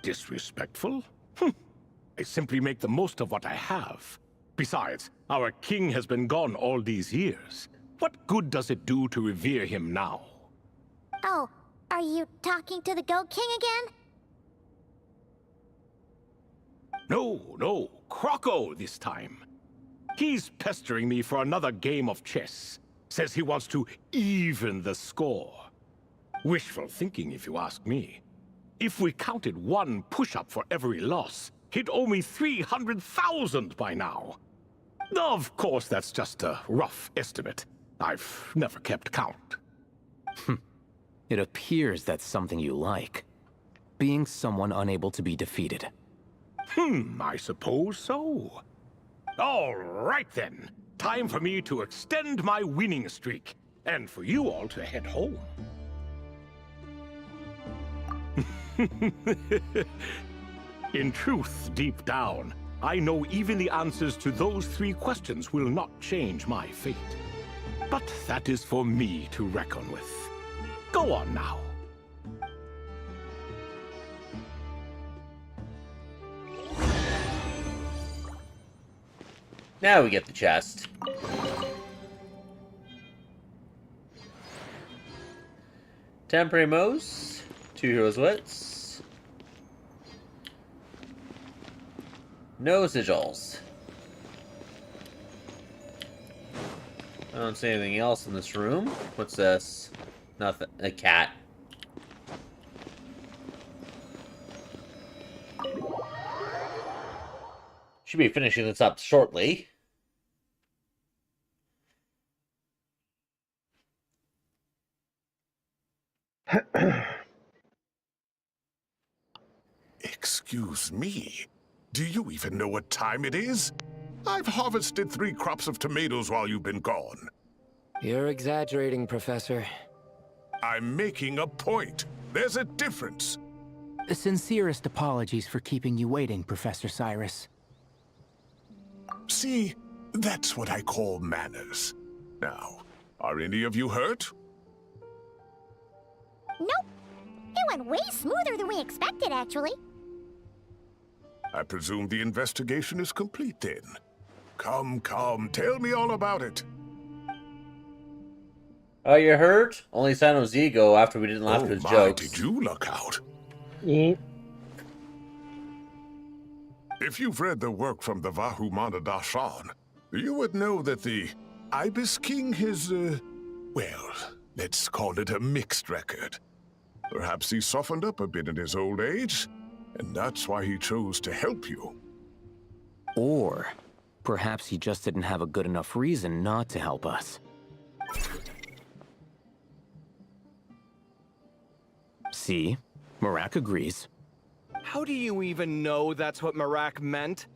Disrespectful? I simply make the most of what I have. Besides, our king has been gone all these years. What good does it do to revere him now? Oh, are you talking to the Goat King again? No, Croco this time. He's pestering me for another game of chess. Says he wants to even the score. Wishful thinking, if you ask me. If we counted one push-up for every loss, he'd owe me 300,000 by now. Of course, that's just a rough estimate. I've never kept count. It appears that's something you like. Being someone unable to be defeated. I suppose so. All right then. Time for me to extend my winning streak, and for you all to head home. In truth, deep down, I know even the answers to those 3 questions will not change my fate. But that is for me to reckon with. Go on now. Now we get the chest. Temprimos, 2 heroes' wits. No sigils. I don't see anything else in this room. What's this? Nothing. A cat. Should be finishing this up shortly. Excuse me. Do you even know what time it is? I've harvested 3 crops of tomatoes while you've been gone. You're exaggerating, Professor. I'm making a point. There's a difference. Sincerest apologies for keeping you waiting, Professor Cyrus. See, that's what I call manners. Now, are any of you hurt? Nope. It went way smoother than we expected, actually. I presume the investigation is complete then. Come, tell me all about it. Oh, you hurt? Only Sano's ego after we didn't laugh at his jokes. Did you luck out? Yeah. If you've read the work from the Vahumana Dashan, you would know that the Ibis King has, well, let's call it a mixed record. Perhaps he softened up a bit in his old age, and that's why he chose to help you. Or perhaps he just didn't have a good enough reason not to help us. See? Marak agrees. How do you even know that's what Marak meant?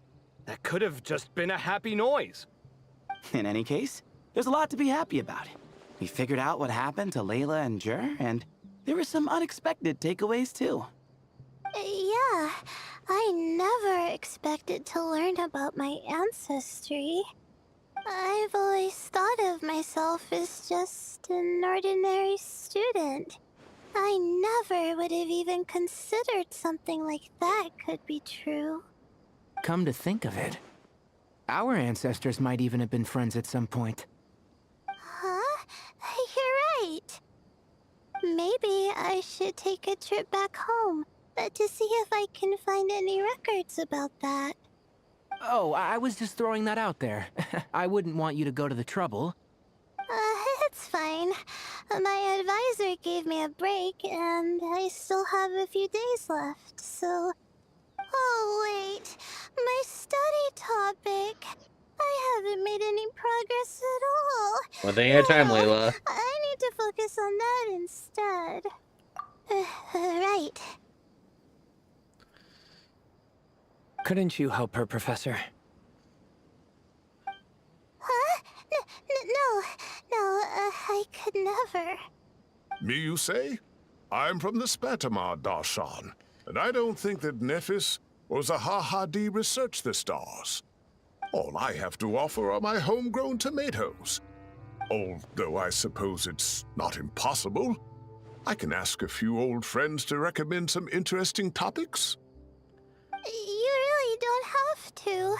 That could have just been a happy noise. In any case, there's a lot to be happy about. We figured out what happened to Layla and Jur, and there were some unexpected takeaways too. Yeah, I never expected to learn about my ancestry. I've always thought of myself as just an ordinary student. I never would have even considered something like that could be true. Come to think of it, our ancestors might even have been friends at some point. Huh? You're right. Maybe I should take a trip back home to see if I can find any records about that. Oh, I was just throwing that out there. I wouldn't want you to go to the trouble. It's fine. My advisor gave me a break, and I still have a few days left, so... Oh, wait. My study topic. I haven't made any progress at all. One thing at a time, Layla. I need to focus on that instead. Right. Couldn't you help her, Professor? could never. Me, you say? I'm from the Spatamar Darshan, and I don't think that Nephis or Zahahadi researched the stars. All I have to offer are my homegrown tomatoes. Although I suppose it's not impossible. I can ask a few old friends to recommend some interesting topics. You really don't have to.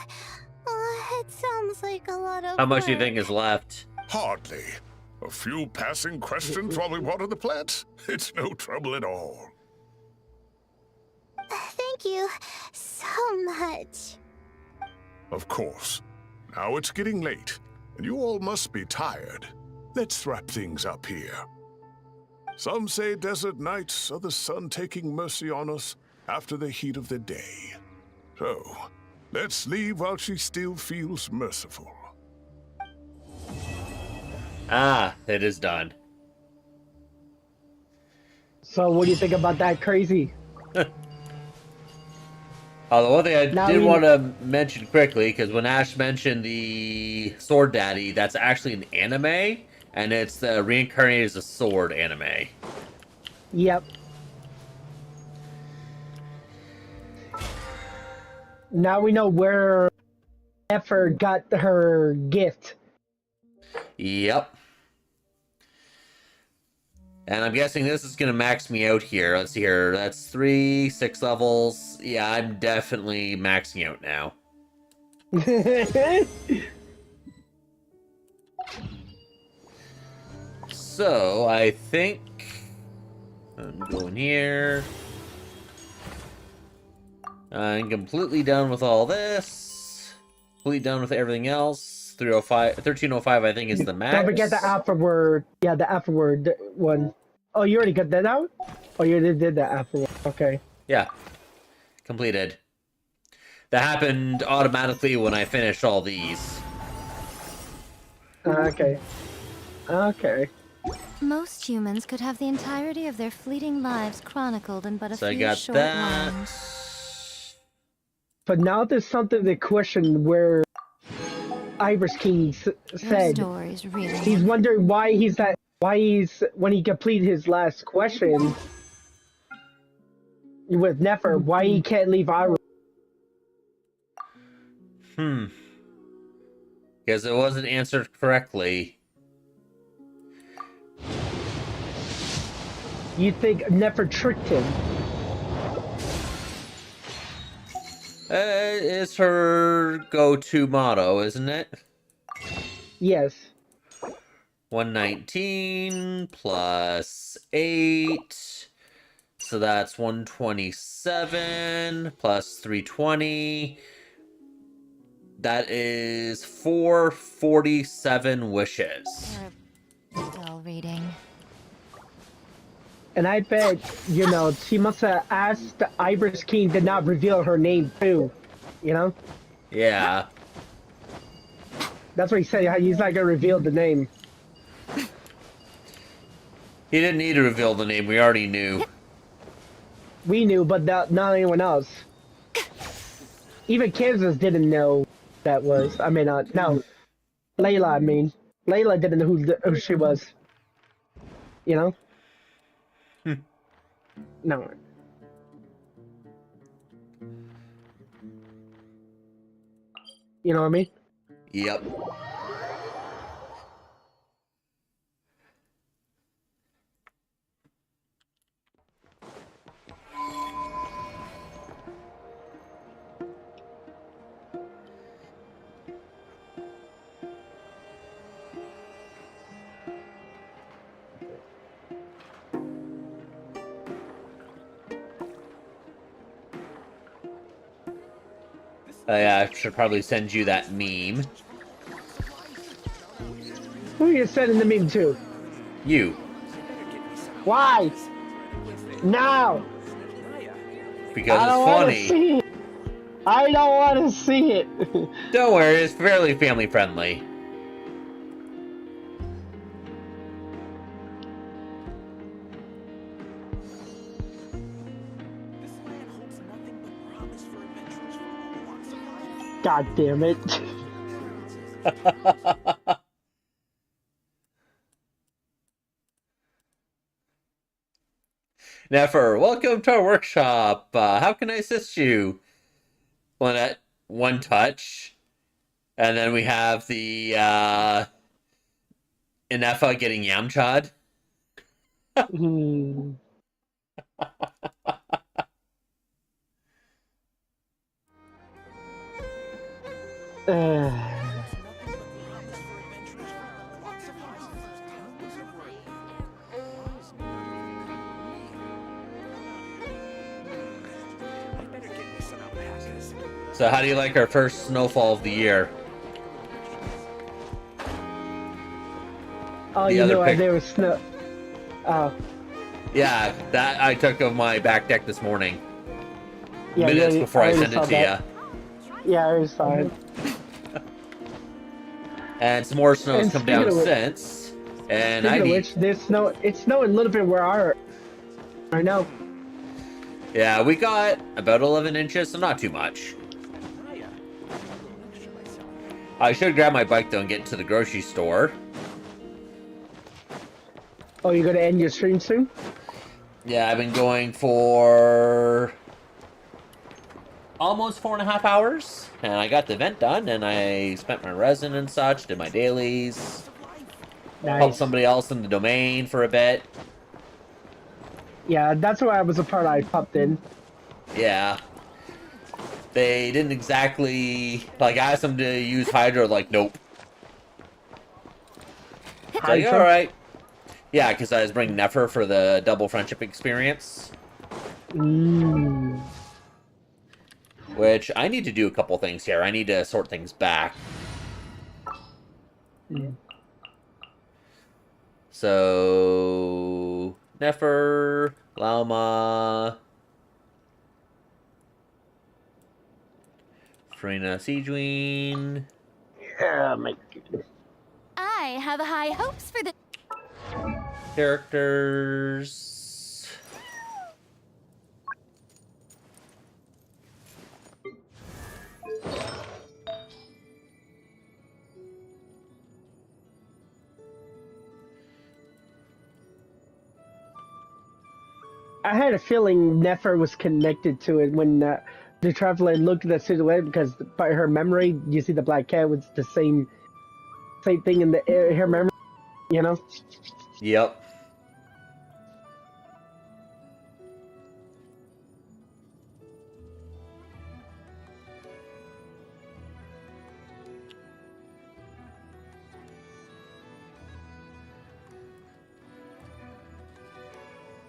It sounds like a lot of How much do you work. think is left? Hardly. A few passing questions while we water the plants. It's no trouble at all. Thank you so much. Of course. Now it's getting late, and you all must be tired. Let's wrap things up here. Some say desert nights are the sun taking mercy on us after the heat of the day. So, let's leave while she still feels merciful. Ah, it is done. So what do you think about that, Crazy? The one thing I Now did we- want to mention quickly, because when Ash mentioned the Sword Daddy, that's actually an anime, and it's the Reincarnated as a Sword anime. Yep. Now we know where Nefer got her gift. Yep. And I'm guessing this is going to max me out here. Let's see here. That's 6 levels. Yeah, I'm definitely maxing out now. So, I think I'm going here. I'm completely done with all this. Completely done with everything else. 1305, I think, is the max. Don't forget the afterward. Yeah, the afterward one. Oh, you already got that out? Oh, you already did that afterward. Okay. Yeah. Completed. That happened automatically when I finished all these. Okay. Okay. Most humans could have the entirety of their fleeting lives chronicled in but a So I few got short that. lines. But now there's something to question where Iris King said stories really he's wondering why he's when he completed his last question with Nefer, why he can't leave Iris. Because it wasn't answered correctly. You think Nefer tricked him? It's her go-to motto, isn't it? Yes. 119 plus 8. So that's 127 plus 320. That is 447 wishes. Dull reading. And I bet, she must have asked Iris King to not reveal her name too. Yeah. That's what he said. He's not gonna reveal the name. He didn't need to reveal the name. We already knew. We knew, but not anyone else. Even Kansas didn't know that was. I mean, no. Layla, Layla didn't know who she was. No. You know what I mean? Yep. Yeah, I should probably send you that meme. Who are you sending the meme to? You. Why? Now! Because I it's don't wanna funny. see it. I don't want to see it. Don't worry, it's fairly family friendly. God damn it. Nefer, welcome to our workshop. How can I assist you? Lynette, one touch. And then we have the Inefa getting Yamcha'd. So how do you like our first snowfall of the year? Oh, you know, there was snow. Oh. Yeah, that I took of my back deck this morning. Yeah, Minutes before I sent it to you. Yeah, I already saw it. And some more snow's And come down speaking of since. And Speaking of which, there's snow. It's snowing a little bit where I right now. Yeah, we got about 11 inches, so not too much. I should grab my bike though and get to the grocery store. Oh, you're gonna end your stream soon? Yeah, I've been going for almost 4.5 hours, and I got the event done, and I spent my resin and such, did my dailies, helped somebody else in the domain for a bit. Yeah, that's why I was a part I popped in. Yeah. They didn't exactly, like, I asked them to use Hydro, like, nope. Like, alright. Yeah, because I was bringing Nefer for the double friendship experience. Which, I need to do a couple things here. I need to sort things back. So... Nefer, Lauma... Frina Sejuine. Yeah, my goodness. I have high hopes for the Characters. I had a feeling Nefer was connected to it when the traveler looked at the silhouette, because by her memory, you see the black cat was the same thing in her memory, you know? Yep.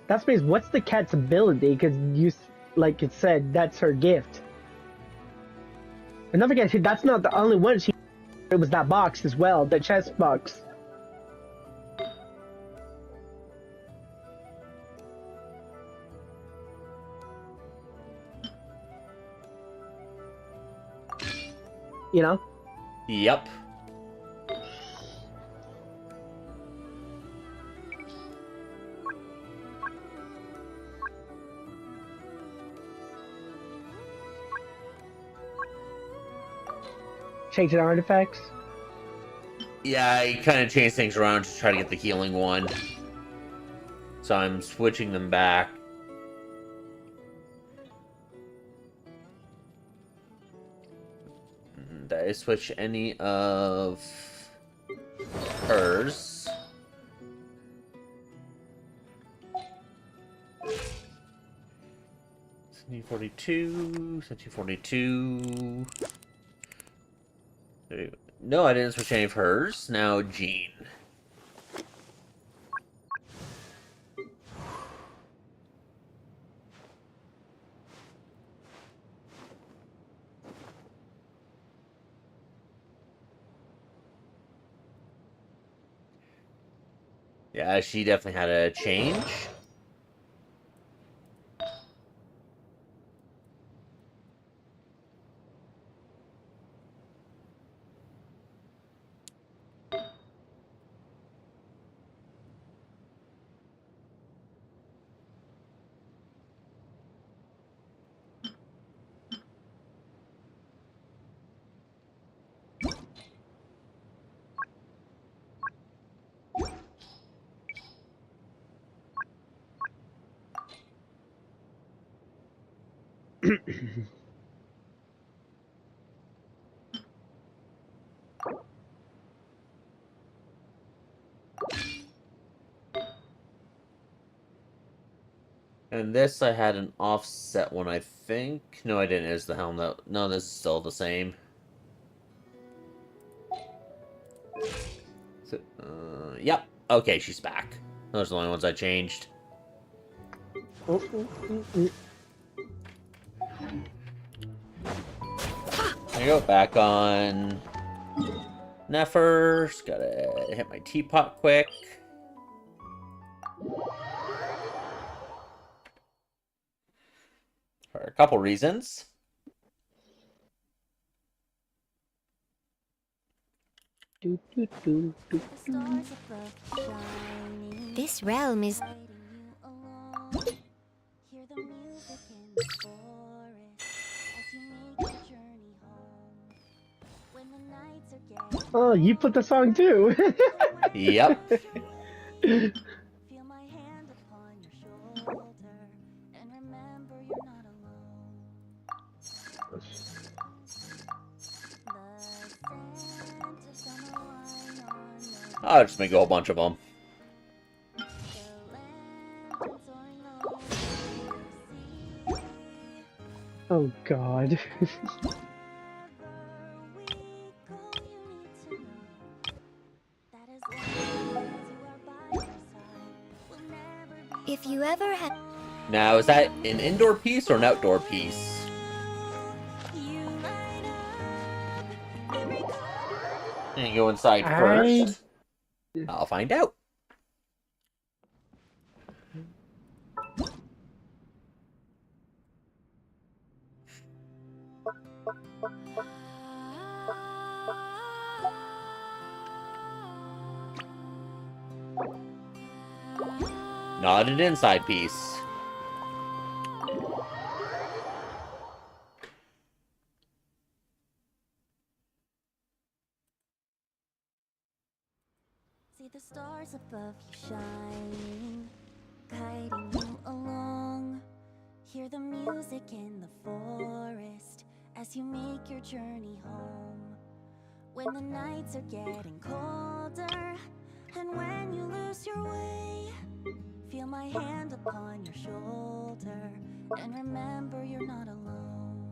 That's because what's the cat's ability? Because you, like it said, that's her gift. And don't forget, that's not the only one. It was that box as well, the chest box. You know? Yep. Changing artifacts? Yeah, I kind of changed things around to try to get the healing one. So I'm switching them back. Did I switch any of hers? $1742, $1742. No, I didn't switch any of hers. Now Jean. Yeah, she definitely had a change. And this, I had an offset one, I think. No, I didn't. Is the helm that? No, this is still the same. So, yep. Okay, she's back. Those are the only ones I changed. There you go. Back on Nefer. Just gotta hit my teapot quick. For a couple reasons. This realm is... Oh, you put the song too. Yep. I'll just make a whole bunch of them. Oh God. If you ever had... Now, is that an indoor piece or an outdoor piece? And go inside first. I'll find out. Not an inside piece. See the stars above you shining, guiding you along. Hear the music in the forest as you make your journey home. When the nights are getting colder, and when you lose your way, feel my hand upon your shoulder, and remember you're not alone.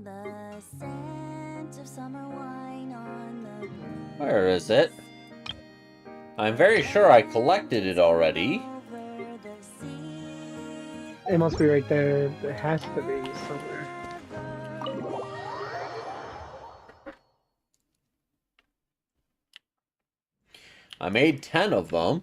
The scent of summer wine on the breeze. Where is it? I'm very sure I collected it already. It must be right there. It has to be somewhere. I made 10 of them.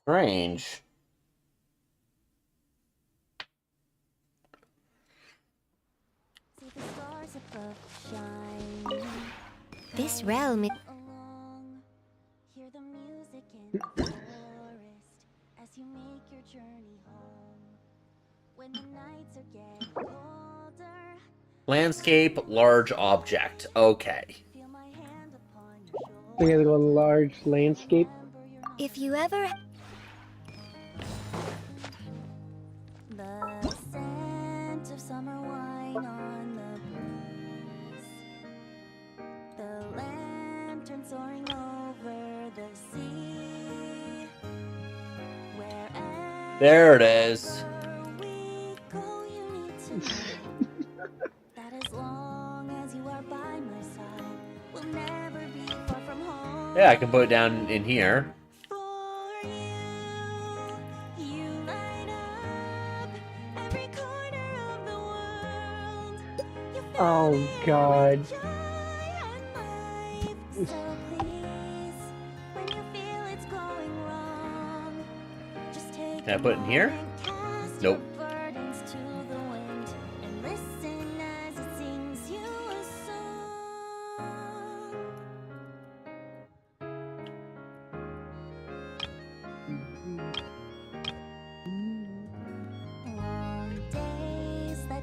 Strange. See the stars above shining. This realm is... Hear the music in the forest as you make your journey home. When the nights are getting colder, Landscape, large object. Okay. feel my hand upon your shoulder. We gotta go large landscape. If you ever... The scent of summer wine on the breeze. The lantern soaring over the sea. Wherever There it is. we go, you need to know that as long as you are by my side, we'll never be far from home. Yeah, I can put it down in here. For you, Oh God. Can I put it in here? Nope.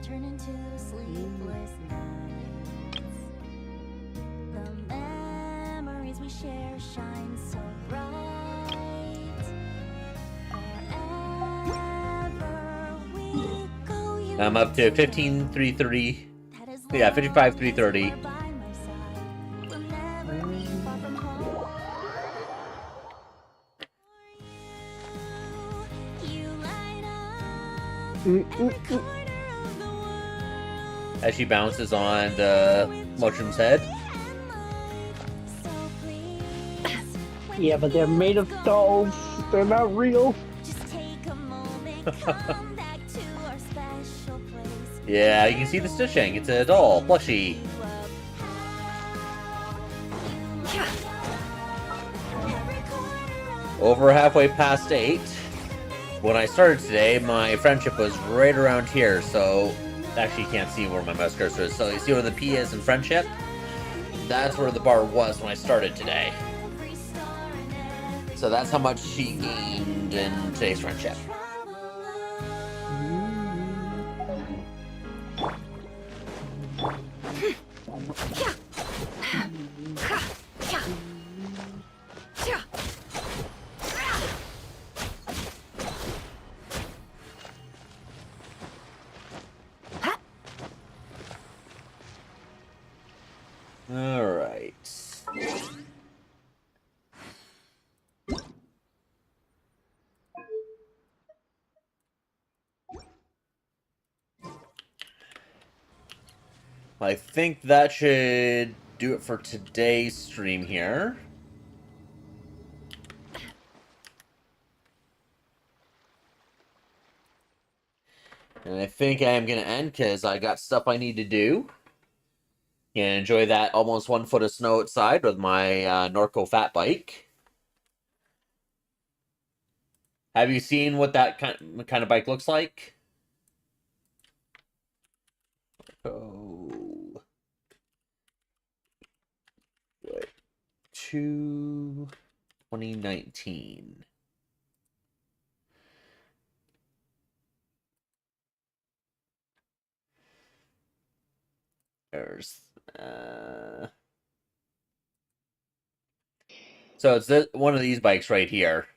Turn into sleepless nights. The memories we share shine so bright. Wherever we go, you I'm up to 15,330. Yeah, 55,330. As she bounces on the mushroom's head. Yeah, but they're made of dolls. They're not real. Yeah, you can see the stitching. It's a doll, plushie. Over halfway past 8. When I started today, my friendship was right around here, so actually you can't see where my mouse cursor is. So you see where the P is in friendship? That's where the bar was when I started today. So that's how much she gained in today's friendship. All right. I think that should do it for today's stream here. And I think I am going to end because I got stuff I need to do. And enjoy that almost 1 foot of snow outside with my Norco fat bike. Have you seen what that kind of bike looks like? Oh. What? 2019. There's so it's one of these bikes right here.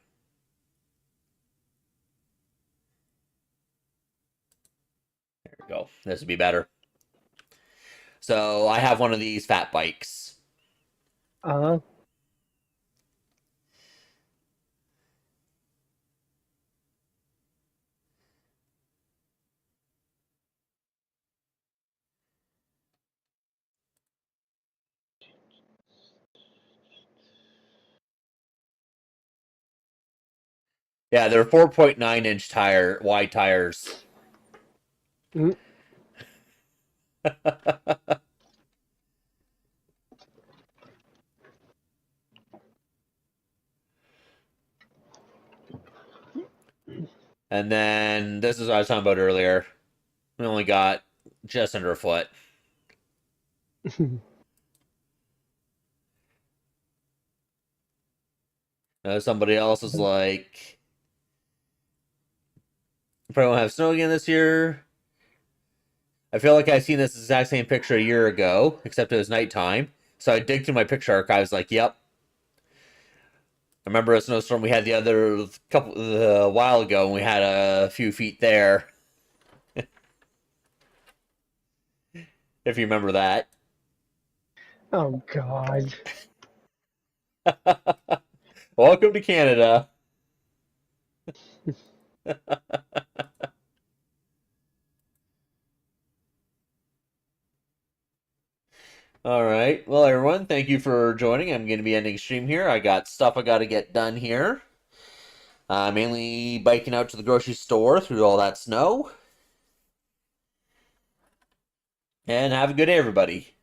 There we go. This would be better. So I have one of these fat bikes. Uh-huh. Yeah, they're 4.9-inch wide tires. Mm. And then this is what I was talking about earlier. We only got just under a foot. Somebody else is like, probably won't have snow again this year. I feel like I've seen this exact same picture a year ago, except it was nighttime. So I dig through my picture archives, like, yep. I remember a snowstorm we had the other couple a while ago, and we had a few feet there. If you remember that. Oh God. Welcome to Canada. All right. Well, everyone, thank you for joining. I'm going to be ending stream here. I got stuff I got to get done here. Mainly biking out to the grocery store through all that snow. And have a good day, everybody.